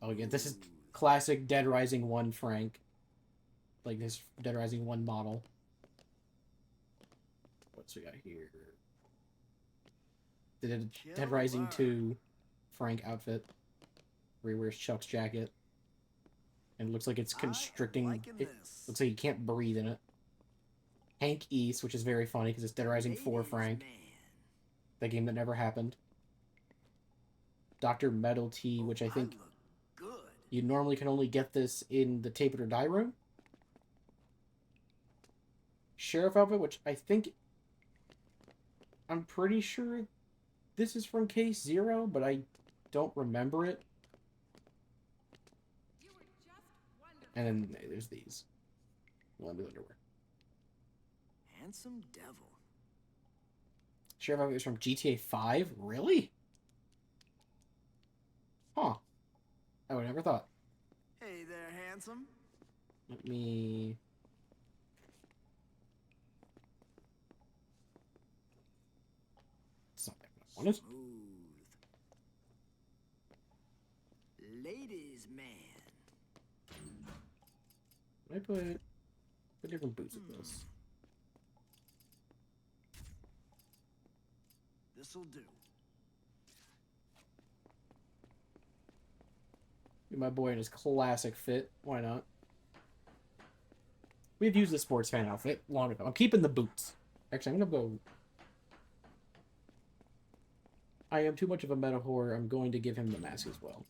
Oh, yeah, this is classic Dead Rising 1 Frank. Like this Dead Rising 1 model. What's we got here? The Dead Rising 2 Frank outfit. Where he wears Chuck's jacket. And it looks like it's constricting. It looks like he can't breathe in it. Hank East, which is very funny because it's Dead Rising 4 Frank. The game that never happened. Dr. Metal T, which I think you normally can only get this in the Tape It or Die room. Sheriff outfit, which I think... I'm pretty sure this is from Case 0, but I don't remember it. And then there's these. Under underwear. Handsome devil. Sheriff outfit is from GTA 5? Really? Huh. I would never thought. Hey there, handsome. Let me... It's not that what I wanted. Smooth. Ladies, man. I put different boots with this. This'll do. My boy in his classic fit. Why not? We've used the sports fan outfit long ago. I'm keeping the boots. Actually, I'm gonna go. I am too much of a meta whore. I'm going to give him the mask as well.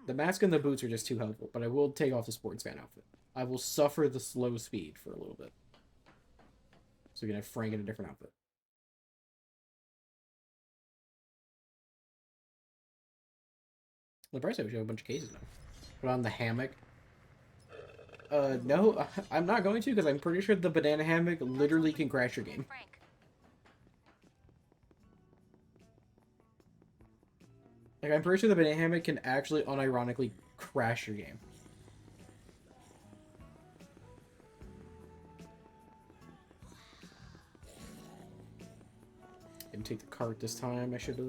The mask and the boots are just too helpful, but I will take off the sports fan outfit. I will suffer the slow speed for a little bit. So we can have Frank in a different outfit. The price, we should have a bunch of cases now. Put on the hammock. No, I'm not going to, because I'm pretty sure the banana hammock literally can crash your game. Frank. Like, I'm pretty sure the banana hammock can actually unironically crash your game. Didn't take the cart this time, I should have.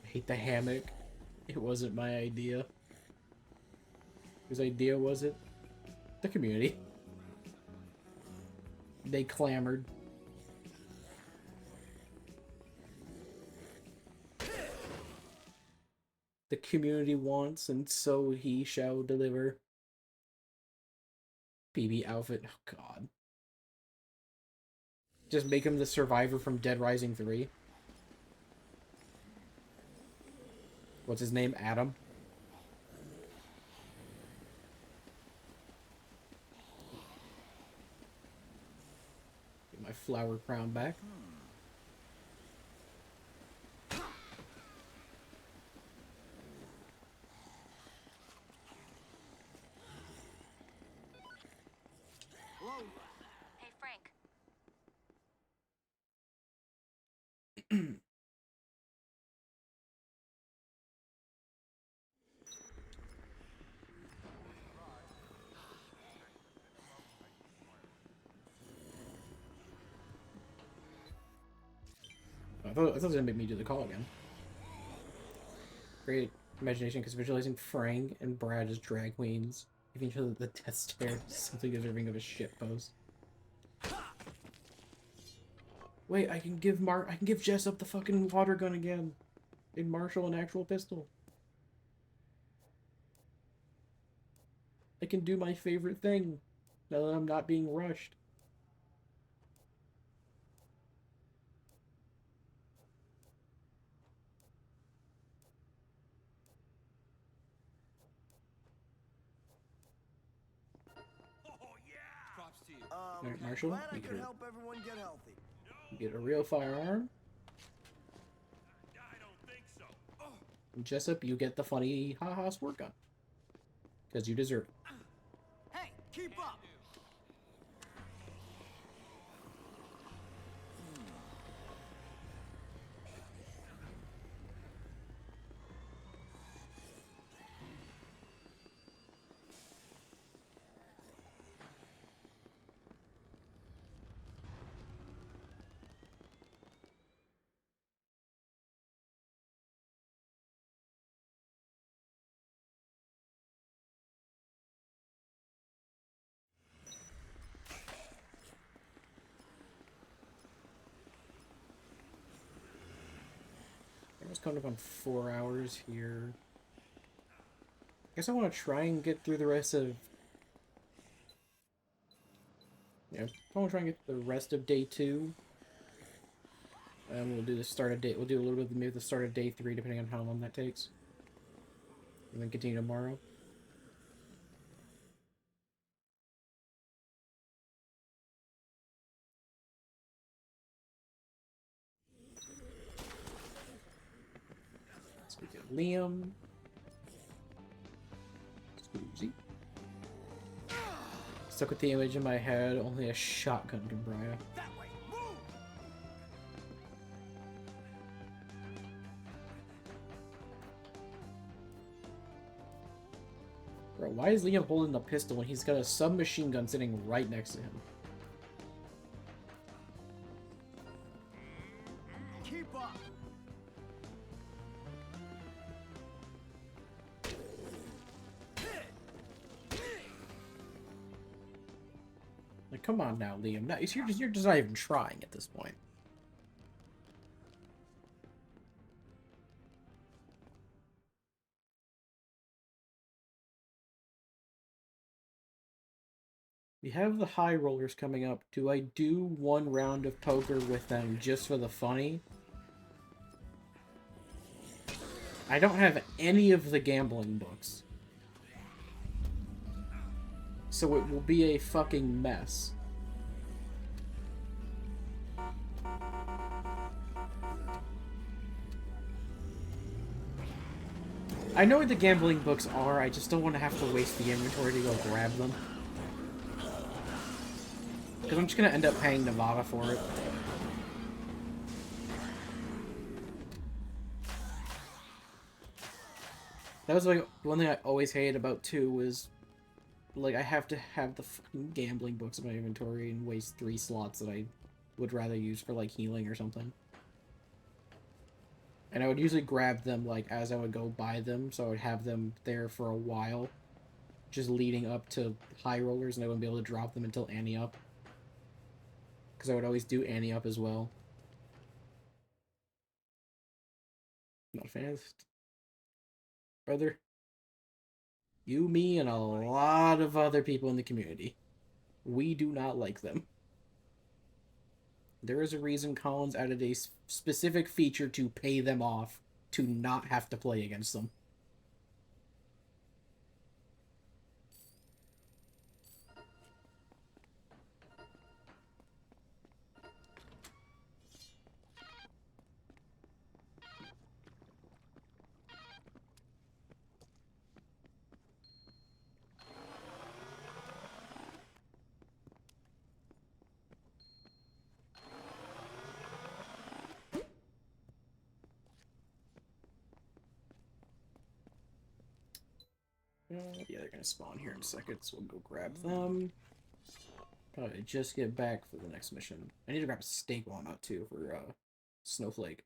I hate the hammock. It wasn't my idea. Whose idea was it? The community. They clamored. The community wants, and so he shall deliver. BB outfit. Oh, God. Just make him the survivor from Dead Rising 3. What's his name? Adam? Get my flower crown back. Hey, Frank. I thought it was gonna make me do the call again. Great imagination, because visualizing Frank and Brad as drag queens, giving each other the death stare, is something deserving of a shit post. Wait, I can give Jessup the fucking water gun again. And Marshall an actual pistol. I can do my favorite thing now that I'm not being rushed. Props to you. Alright, Marshall, Glad I you could help everyone get healthy. get a real firearm. I don't think so. And Jessup, you get the funny haha squirt gun. Because you deserve it. Hey, keep up! I was coming up on 4 hours here. I guess I want to try and get through the rest of... Yeah, I want to try and get the rest of day 2. And we'll do the start of day... We'll do a little bit of maybe the start of day 3, depending on how long that takes. And then continue tomorrow. So we get Liam. Susie. Stuck with the image in my head, only a shotgun can Brian. That way, move! Bro, why is Liam holding the pistol when he's got a submachine gun sitting right next to him? Keep up! Like, come on now, Liam. No, you're just not even trying at this point. We have the high rollers coming up. Do I do one round of poker with them just for the funny? I don't have any of the gambling books. so it will be a fucking mess. I know what the gambling books are, I just don't want to have to waste the inventory to go grab them. Because I'm just going to end up paying Nevada for it. That was like one thing I always hated about 2 was like I have to have the fucking gambling books in my inventory and waste 3 slots that I would rather use for like healing or something. And I would usually grab them like as I would go buy them, so I would have them there for a while, just leading up to high rollers, and I wouldn't be able to drop them until Annie up. Because I would always do Annie up as well. Not a fan of this. Brother. You, me, and a lot of other people in the community. We do not like them. There is a reason Collins added a specific feature to pay them off to not have to play against them. Yeah, they're gonna spawn here in a second, so we'll go grab them. Probably just get back for the next mission. I need to grab a steak while I'm out too for Snowflake.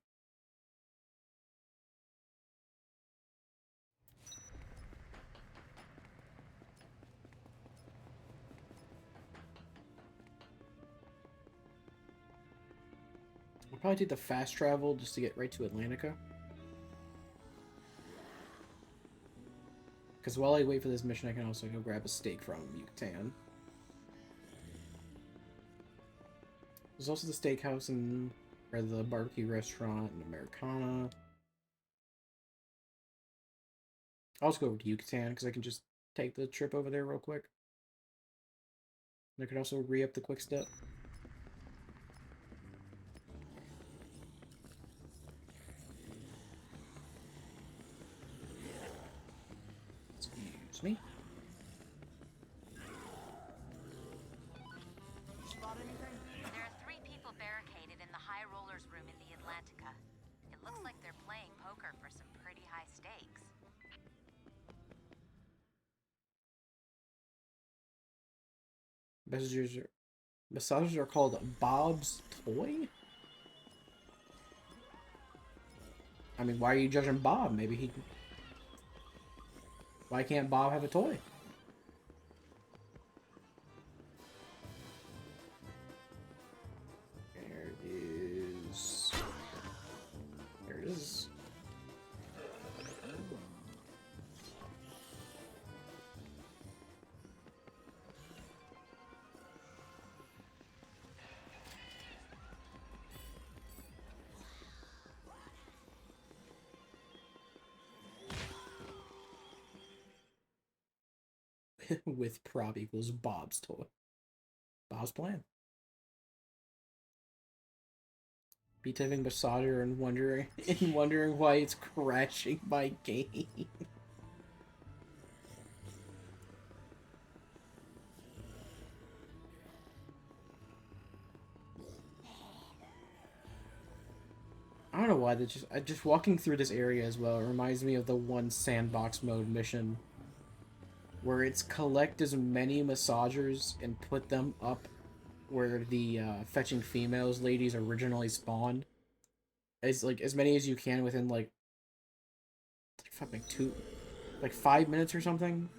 I'll probably take the fast travel just to get right to Atlantica. Because while I wait for this mission, I can also go grab a steak from Yucatan. There's also the steakhouse and or the barbecue restaurant and Americana. I'll just go over to Yucatan because I can just take the trip over there real quick. And I could also re-up the quick step. Excuse me. There are 3 people barricaded in the high rollers room in the Atlantica. It looks like they're playing poker for some pretty high stakes. Massages are called Bob's Toy? I mean, why are you judging Bob? Maybe he... Why can't Bob have a toy? There it is. There it is. With prop equals Bob's toy. Bob's plan. Be typing massager and wondering why it's crashing my game. I don't know why they just walking through this area as well. It reminds me of the one sandbox mode mission where it's collect as many massagers and put them up where the fetching females ladies originally spawned. As many as you can within like 5 minutes or something.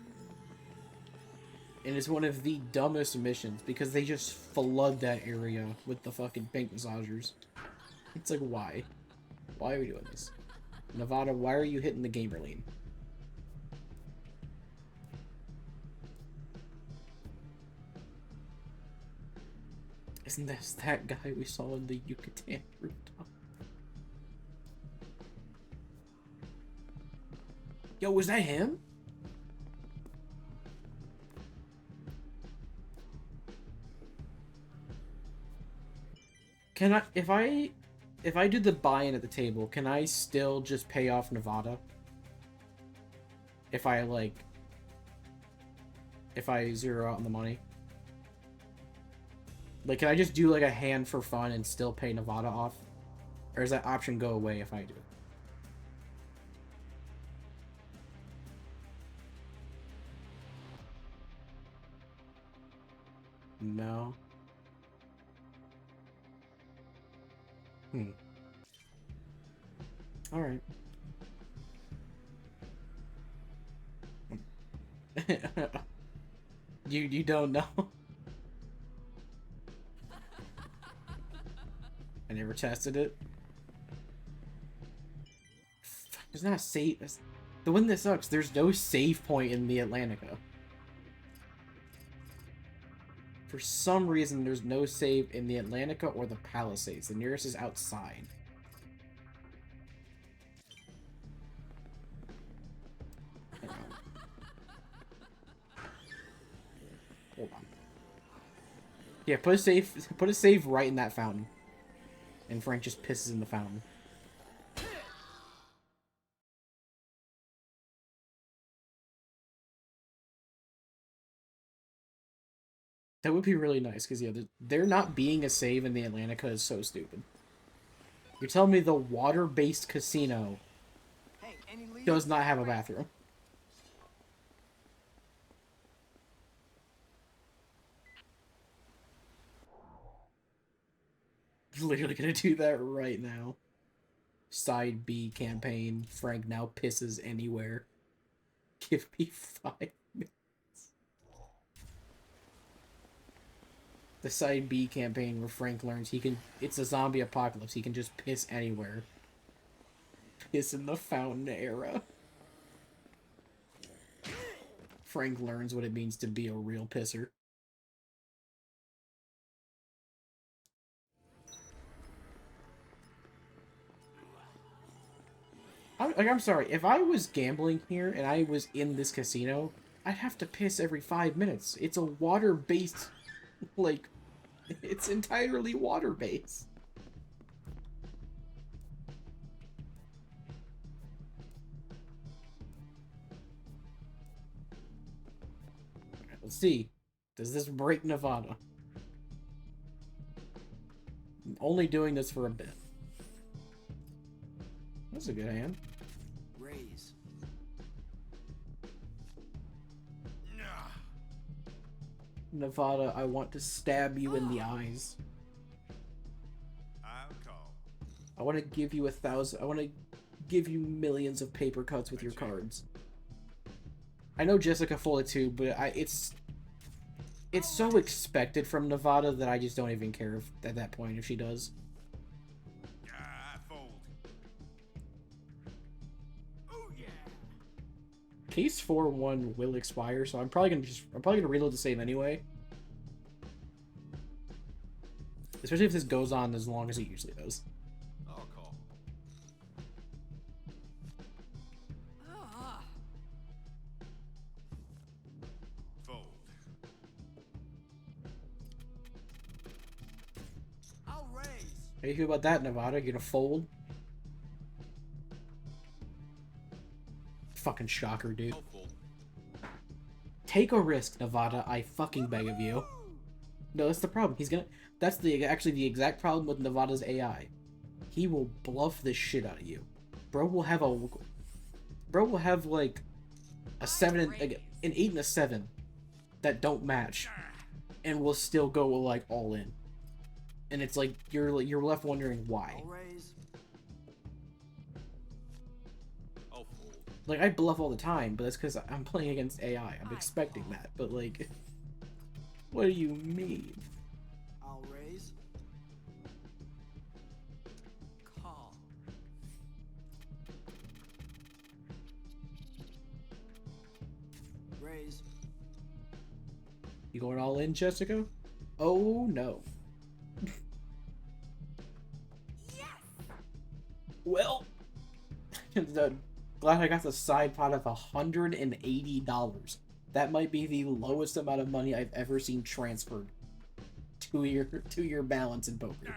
And it's one of the dumbest missions because they just flood that area with the fucking pink massagers. It's like, why? Why are we doing this? Nevada, why are you hitting the gamer lane? Isn't this that guy we saw in the Yucatan rooftop? Yo, was that him? Can I, if I do the buy-in at the table, can I still just pay off Nevada? If I, like, if I zero out on the money? Like, can I just do, like, a hand for fun and still pay Nevada off? Or does that option go away if I do? No. Alright. You don't know? I never tested it. Fuck, there's not a save. The one that sucks, there's no save point in the Atlantica. For some reason, there's no save in the Atlantica or the Palisades. The nearest is outside. Hold on. Yeah, put a save right in that fountain. And Frank just pisses in the fountain. That would be really nice, because, yeah, there not being a save in the Atlantica is so stupid. You're telling me the water-based casino does not have a bathroom? Literally gonna do that right now. Side B campaign. Frank now pisses anywhere. Give me 5 minutes. The side B campaign where Frank learns he can... It's a zombie apocalypse. He can just piss anywhere. Piss in the fountain era. Frank learns what it means to be a real pisser. I'm sorry, if I was gambling here and I was in this casino, I'd have to piss every 5 minutes. It's a water-based, like, it's entirely water-based. Alright, let's see. Does this break Nevada? I'm only doing this for a bit. That's a good hand. Raise. Nevada, I want to stab you in the eyes. I'll call. I want to give you 1,000. I want to give you millions of paper cuts with your cards. I know Jessica folded too, but it's so expected from Nevada that I just don't even care if, at that point if she does. I fold. Oh yeah. Case 4-1 will expire, so I'm probably gonna reload the save anyway. Especially if this goes on as long as it usually does. I'll call. Fold. I'll raise. How do you feel about that, Nevada? You gonna fold? Fucking shocker, dude. I'll fold. Take a risk, Nevada. I fucking beg of you. No, that's the problem. He's gonna... That's actually the exact problem with Nevada's AI. He will bluff the shit out of you. Bro will have like a 7 and an 8 and a 7 that don't match, and will still go like all in. And it's like you're left wondering why. I'll raise. I'll fold. Like, I bluff all the time, but that's because I'm playing against AI. I'm expecting that, but like, what do you mean? I'll raise. Call. Raise. You going all in, Jessica? Oh no. Well, glad I got the side pot of $180. That might be the lowest amount of money I've ever seen transferred to your balance in poker.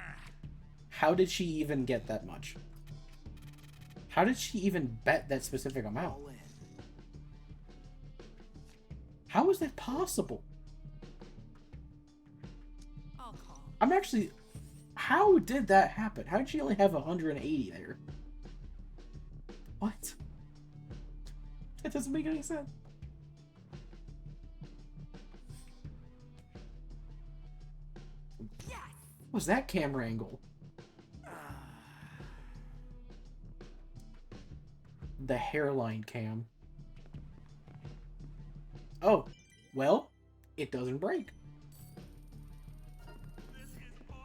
How did she even get that much? How did she even bet that specific amount? All in. How is that possible? I'll call. I'm actually... How did that happen? How did she only have 180 there? What? That doesn't make any sense. Yes! What was that camera angle? The hairline cam. Oh, well, it doesn't break.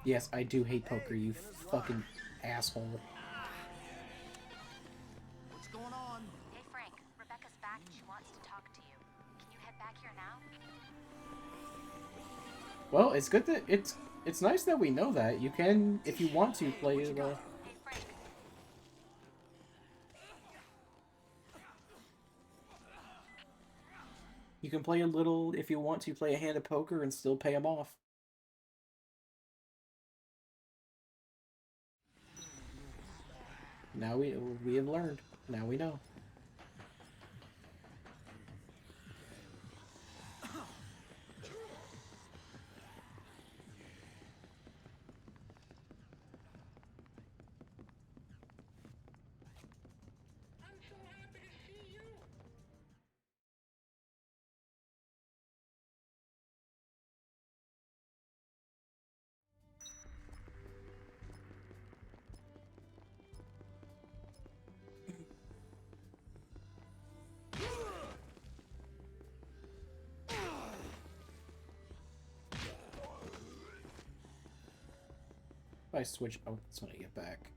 Yes, I do hate poker, you fucking asshole. What's going on? Hey Frank, Rebecca's back and she wants to talk to you. Can you head back here now? Well, it's good that it's nice that we know that. You can, if you want to, play Hey Frank. you can play a little, if you want to, play a hand of poker and still pay him off. Now we have learned. Now we know. If I switch, oh, that's when I get back.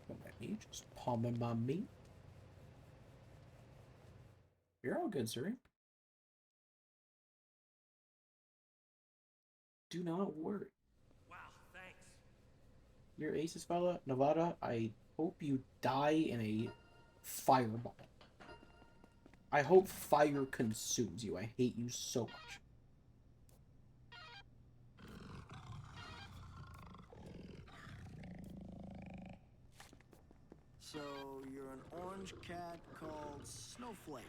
Don't let me just palming my meat. You're all good, sir. Do not worry. Wow, thanks. Your aces, fella, Nevada. I hope you die in a fireball. I hope fire consumes you. I hate you so much. So, you're an orange cat called Snowflake.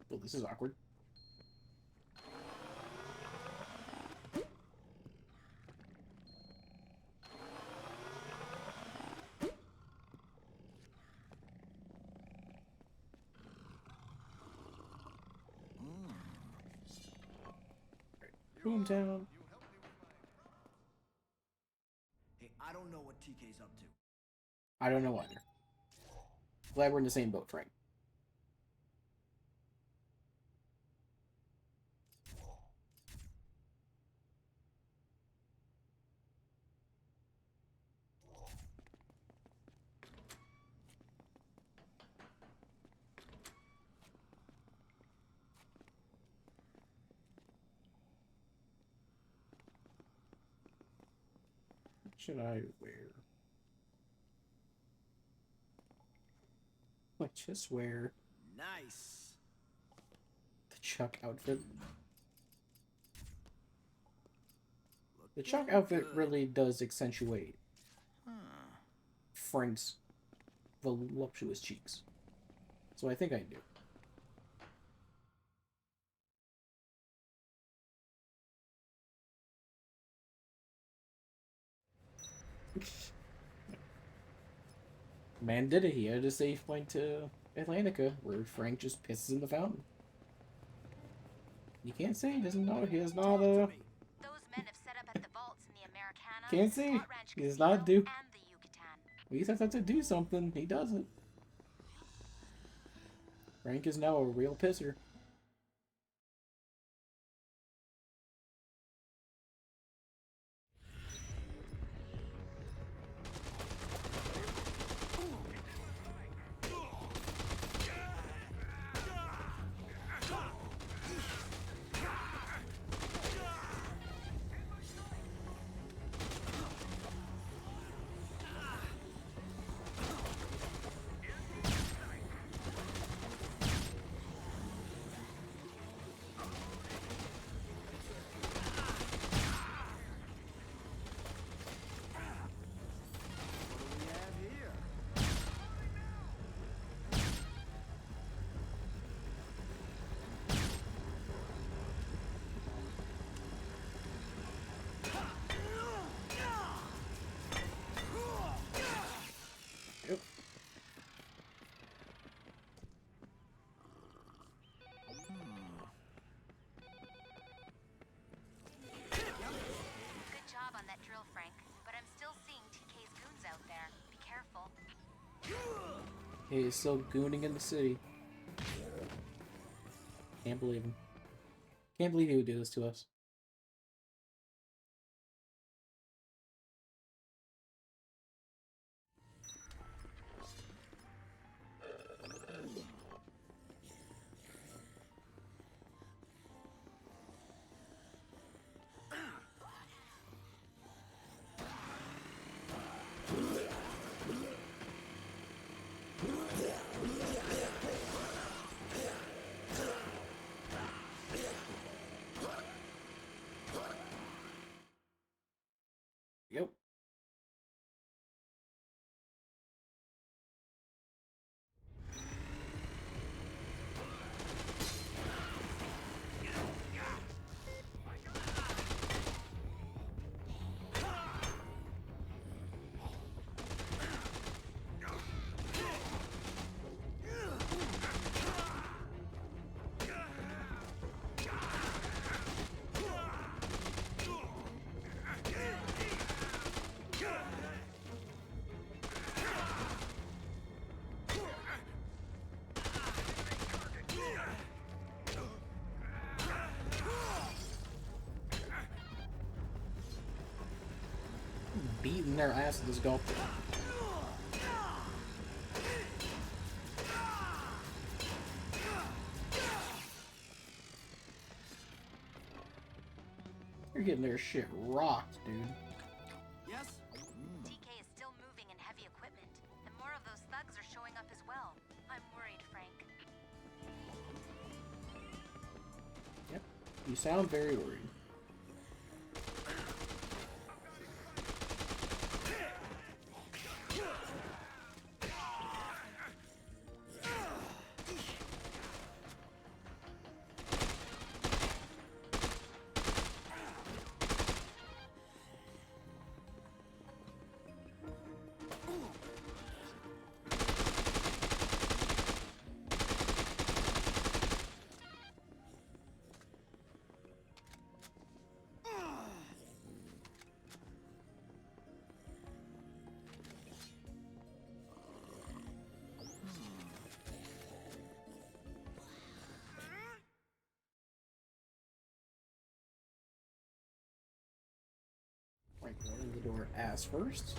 Well, this is awkward. Boomtown. Hey, I don't know what TK's up to. I don't know either. Glad we're in the same boat, Frank. What should I wear? I just wear Nice. the Chuck outfit. The Looking Chuck outfit good. really does accentuate Huh. Frank's voluptuous cheeks. So I think I do. Man did it. He had a safe flight to Atlantica, where Frank just pisses in the fountain. You can't say he doesn't know. He is not Those men have set up at the vaults in the Americana, Can't the see. Slot Ranch He does Casino, not do. and the Yucatan. He says to do something. He doesn't. Frank is now a real pisser. He is still gooning in the city. Can't believe him. Can't believe he would do this to us. Yep. Beating their ass at this golf course. They're getting their shit rocked, dude. Yes? TK is still moving in heavy equipment, and more of those thugs are showing up as well. I'm worried, Frank. Yep. You sound very worried. Right, going in the door ass first.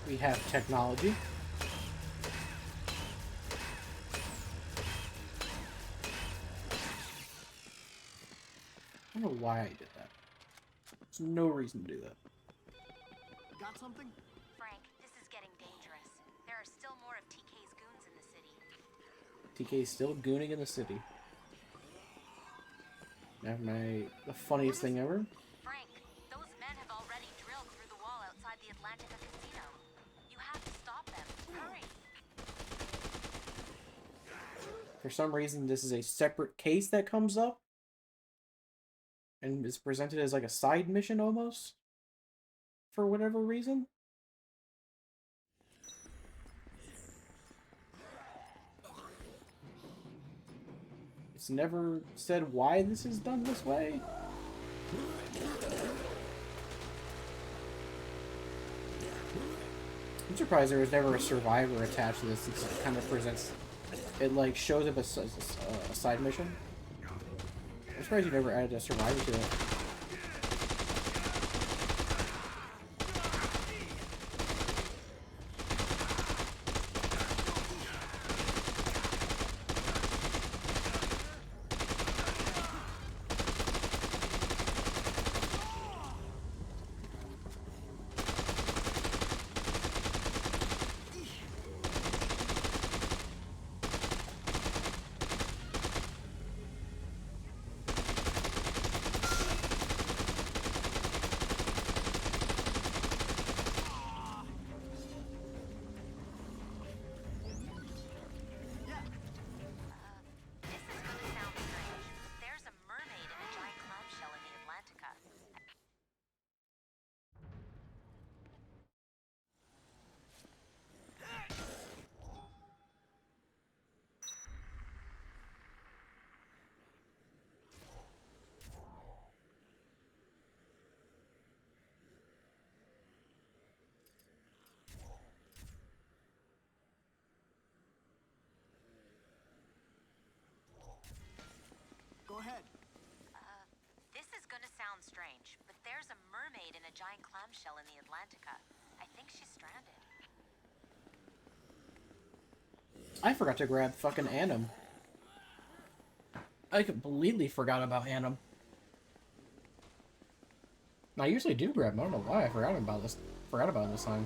We have technology. I don't know why I did that. There's no reason to do that. Got something? Frank, this is getting dangerous. There are still more of TK's goons in the city. TK's still gooning in the city. The funniest thing ever. Frank, those men have already drilled through the wall outside the Atlantica casino. You have to stop them. Hurry! For some reason, this is a separate case that comes up. And is presented as like a side mission almost. for whatever reason. It's never said why this is done this way. I'm surprised there was never a survivor attached to this. It kind of presents... It, like, shows up as a side mission. I'm surprised you never added a survivor to it. Go ahead. This is gonna sound strange, but there's a mermaid in a giant clamshell in the Atlantica. I think she's stranded. I forgot to grab fucking Annam. I completely forgot about Annam. I usually do grab him. I don't know why I forgot about this. Forgot about him this time.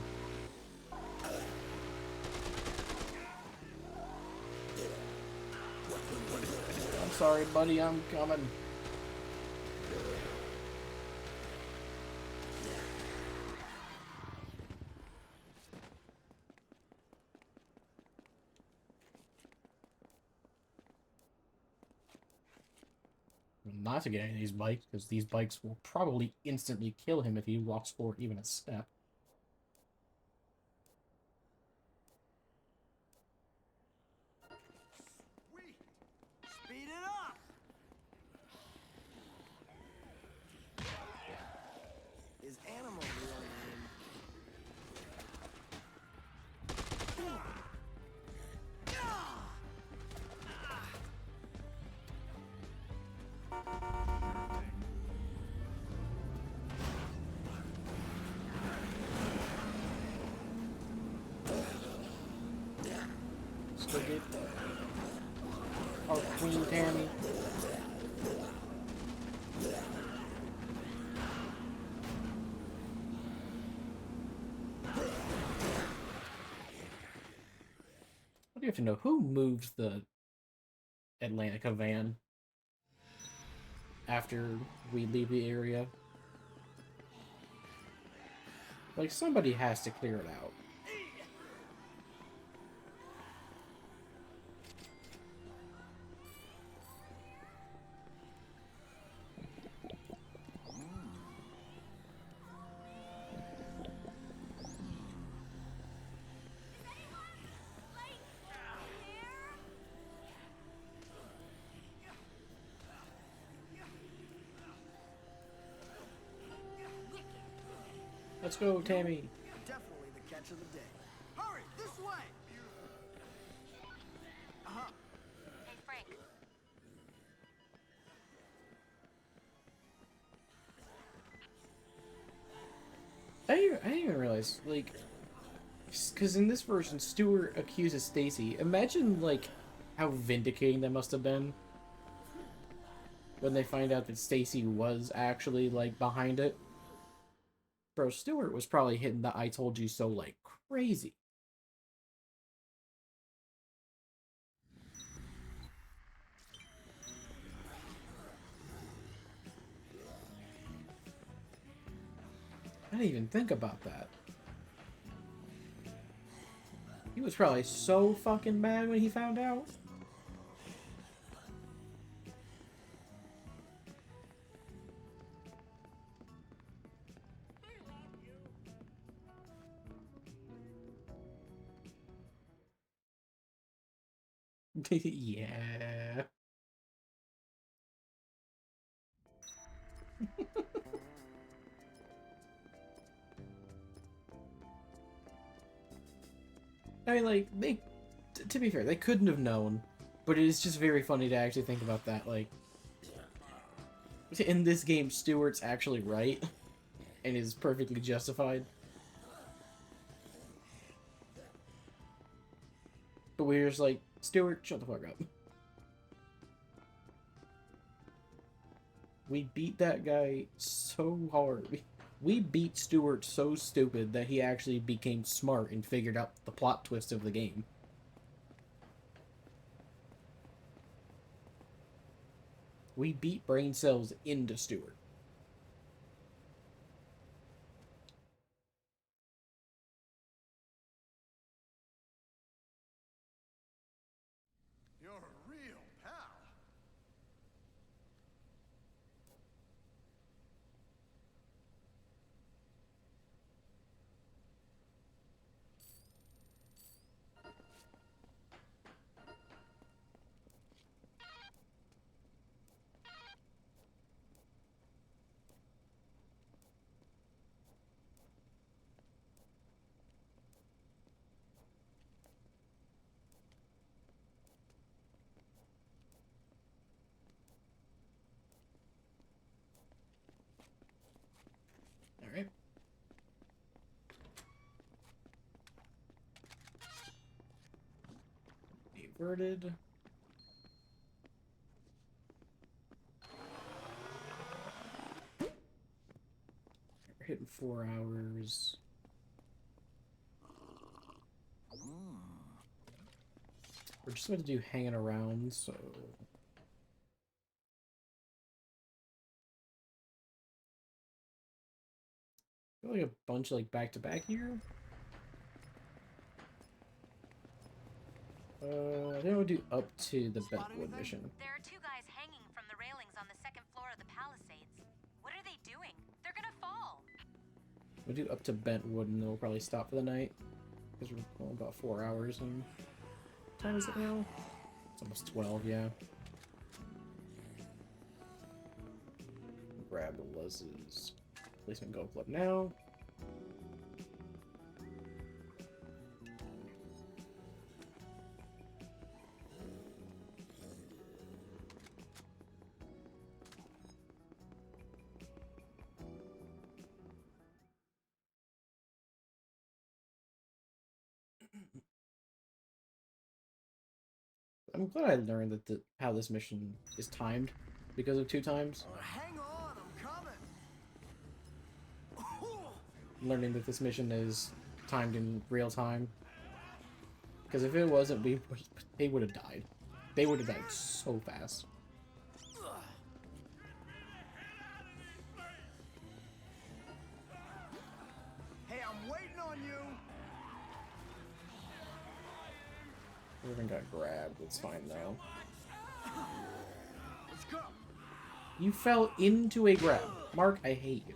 I'm sorry, buddy. I'm coming. Not to get any of these bikes, because these bikes will probably instantly kill him if he walks forward even a step. Sweet. Speed it up. Is animal real name? Still get our Queen Tammy. What do you have to know? Who moved the Atlantica van after we leave the area? Like, somebody has to clear it out. Let's go, Tammy. Definitely the catch of the day. Hurry, this way. Hey, Frank. I didn't even realize, like, because in this version, Stuart accuses Stacy. Imagine, like, how vindicating that must have been when they find out that Stacy was actually, like, behind it. Bro, Stuart was probably hitting the I told you so like crazy. I didn't even think about that. He was probably so fucking mad when he found out. Yeah. I mean, like, to be fair, they couldn't have known, but it is just very funny to actually think about that. Like, in this game, Stewart's actually right, and is perfectly justified. But we're just like, Stewart, shut the fuck up. We beat that guy so hard. We beat Stewart so stupid that he actually became smart and figured out the plot twist of the game. We beat brain cells into Stewart. You're a real pal. Alright. Averted. We're hitting 4 hours. We're just going to do hanging around, so... I feel like a bunch like back-to-back here. I think we'll do up to the Bentwood mission. There are two guys hanging from the railings on the second floor of the Palisades. What are they doing? They're gonna fall. We'll do up to Bentwood and then we'll probably stop for the night. Because we're going about 4 hours and... What time is it now? It's almost 12, yeah. Grab Lez's Policeman Go Club now. I'm glad I learned that how this mission is timed because of 2 times. Hang on, I'm coming. Learning that this mission is timed in real time. Because if it wasn't, they would have died. They would have died so fast. Hey, I'm waiting on you. Irvin got grabbed. It's fine though. Let's go. You fell into a grab. Mark, I hate you.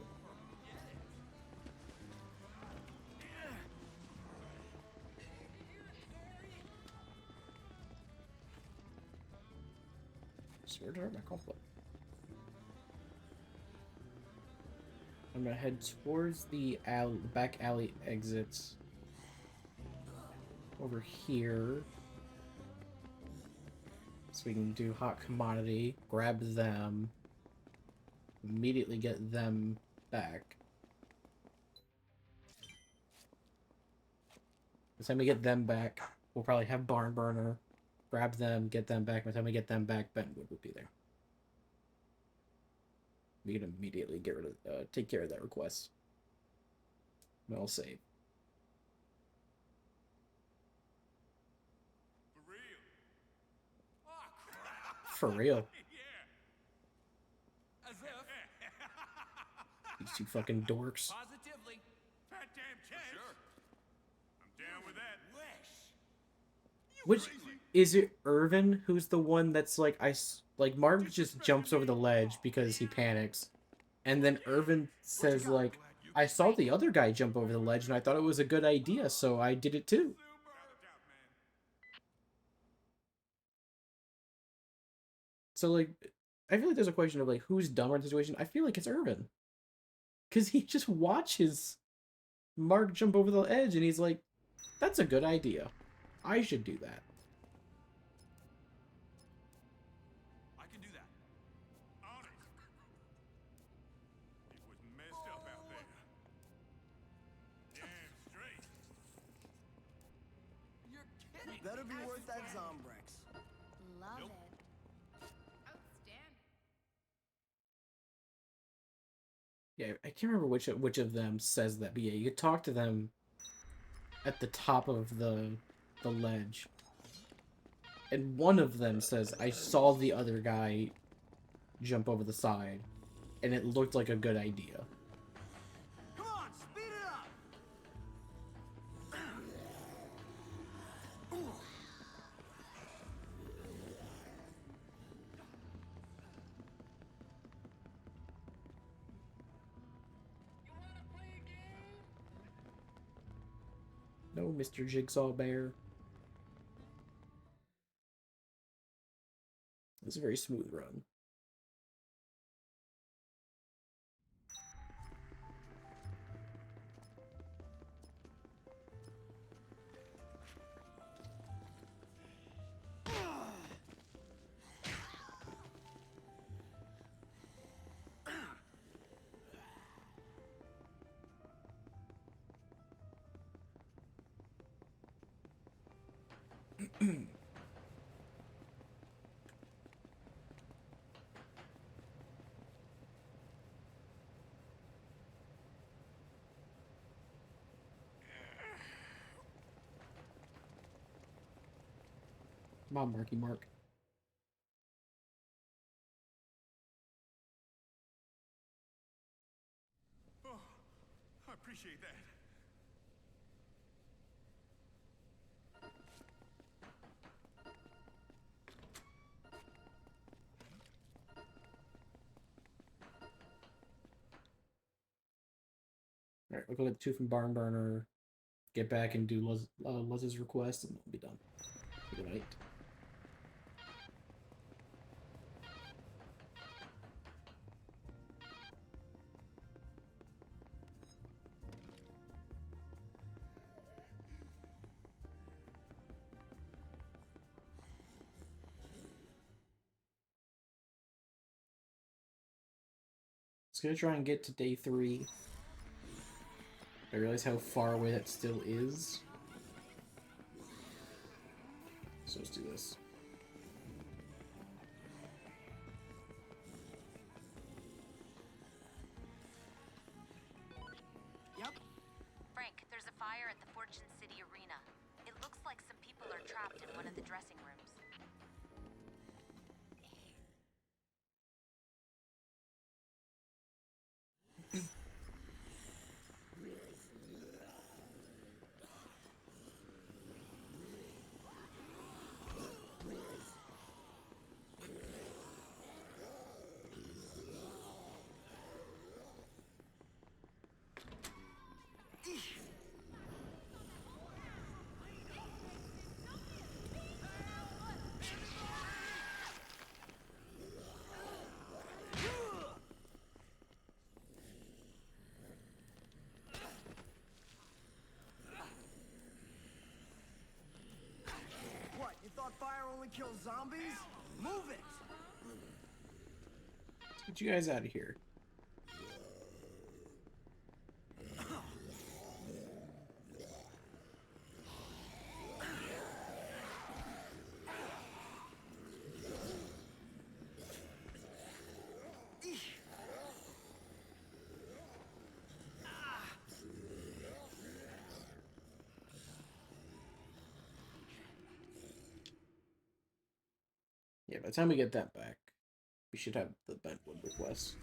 Swear to hurt my conflict. I'm gonna head towards the back alley exits over here. So we can do hot commodity, grab them, immediately get them back. By the time we get them back, we'll probably have Barn Burner, grab them, get them back. By the time we get them back, Bentwood will be there. We can immediately get rid of, take care of that request. Well saved. For real? For real. Yeah. As if. These 2 fucking dorks. Positively. Fat damn chance. Sure. I'm down with that. Which, is it Irvin who's the one that's like, like, Mark just jumps over the ledge because he panics. And then Irvin says, like, I saw the other guy jump over the ledge and I thought it was a good idea, so I did it too. So like, I feel like there's a question of like who's dumber in the situation. I feel like it's Irvin, because he just watches Mark jump over the edge, and he's like, "That's a good idea. I should do that." I can do that. On it. It was messed up out there. Damn straight. You're kidding. Better be worth that Zombrex. Love Nope. it. Outstanding. Yeah, I can't remember which of them says that, but yeah, you could talk to them at the top of the ledge, and one of them says, "I saw the other guy jump over the side, and it looked like a good idea." Come on, speed it up! No, Mr. Jigsaw Bear. It's a very smooth run. Come on, Marky Mark. Oh, I appreciate that. Alright, we'll go get the two from Barn Burner, get back and do Luz's request, and we'll be done. Good night. Just gonna try and get to day 3. I realize how far away that still is. So let's do this. Yep. Frank, there's a fire at the Fortune City Arena. It looks like some people are trapped in one of the dressing rooms. What, you thought fire only kills zombies? Move it! Let's get you guys out of here. Yeah, by the time we get that back, we should have the Bentwood request.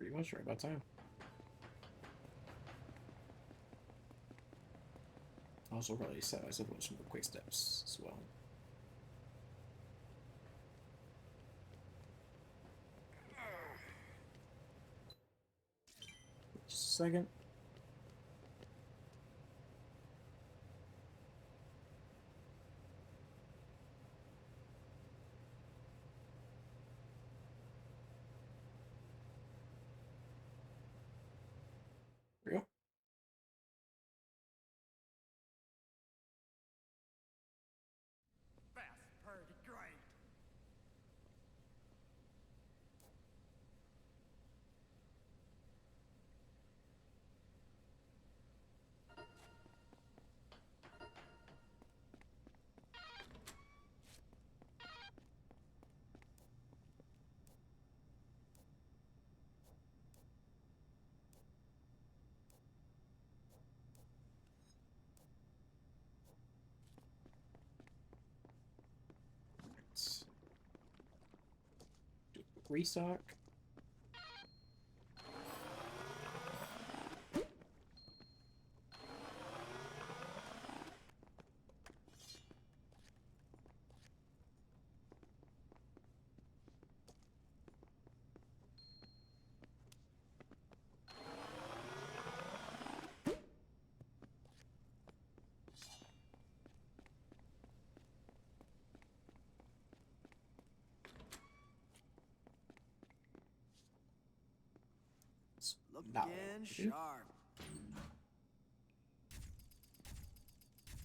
Pretty much right about time. Also, probably set myself up some more quick steps as well. Just a second. There we go. That's pretty great. Let's do a quick restock. Now, Looking sharp.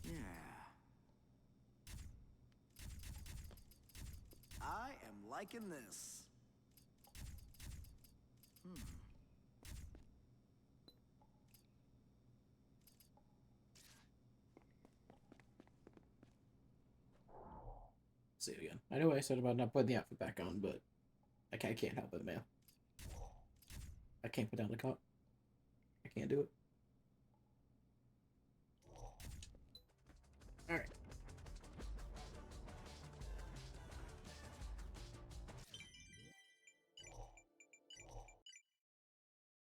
Yeah. I am liking this. say it again. I know I said about not putting the outfit back on, but I can't help it, man. I can't put down the cup. I can't do it. Alright.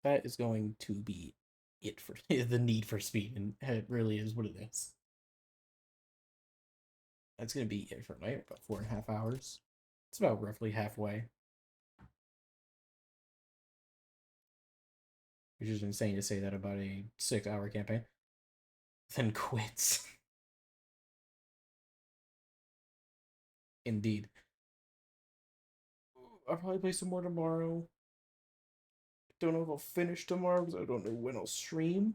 That is going to be it for the need for speed, and it really is what it is. That's gonna be it for tonight. About 4.5 hours. It's about roughly halfway. Which is insane to say that about a 6-hour campaign. Then quits. Indeed. I'll probably play some more tomorrow. Don't know if I'll finish tomorrow because I don't know when I'll stream.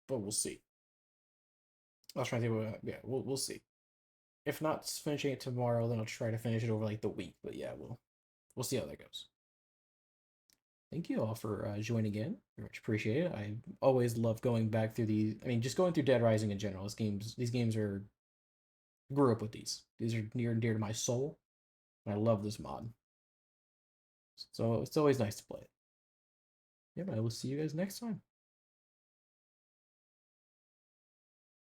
But we'll see. I was trying to think. Yeah, we'll see. If not finishing it tomorrow, then I'll try to finish it over like the week. But yeah, we'll see how that goes. Thank you all for joining in. Very much appreciate it. I always love going back through these. I mean, just going through Dead Rising in general. These games are. Grew up with these. These are near and dear to my soul. And I love this mod. So it's always nice to play it. Yeah, but I will see you guys next time.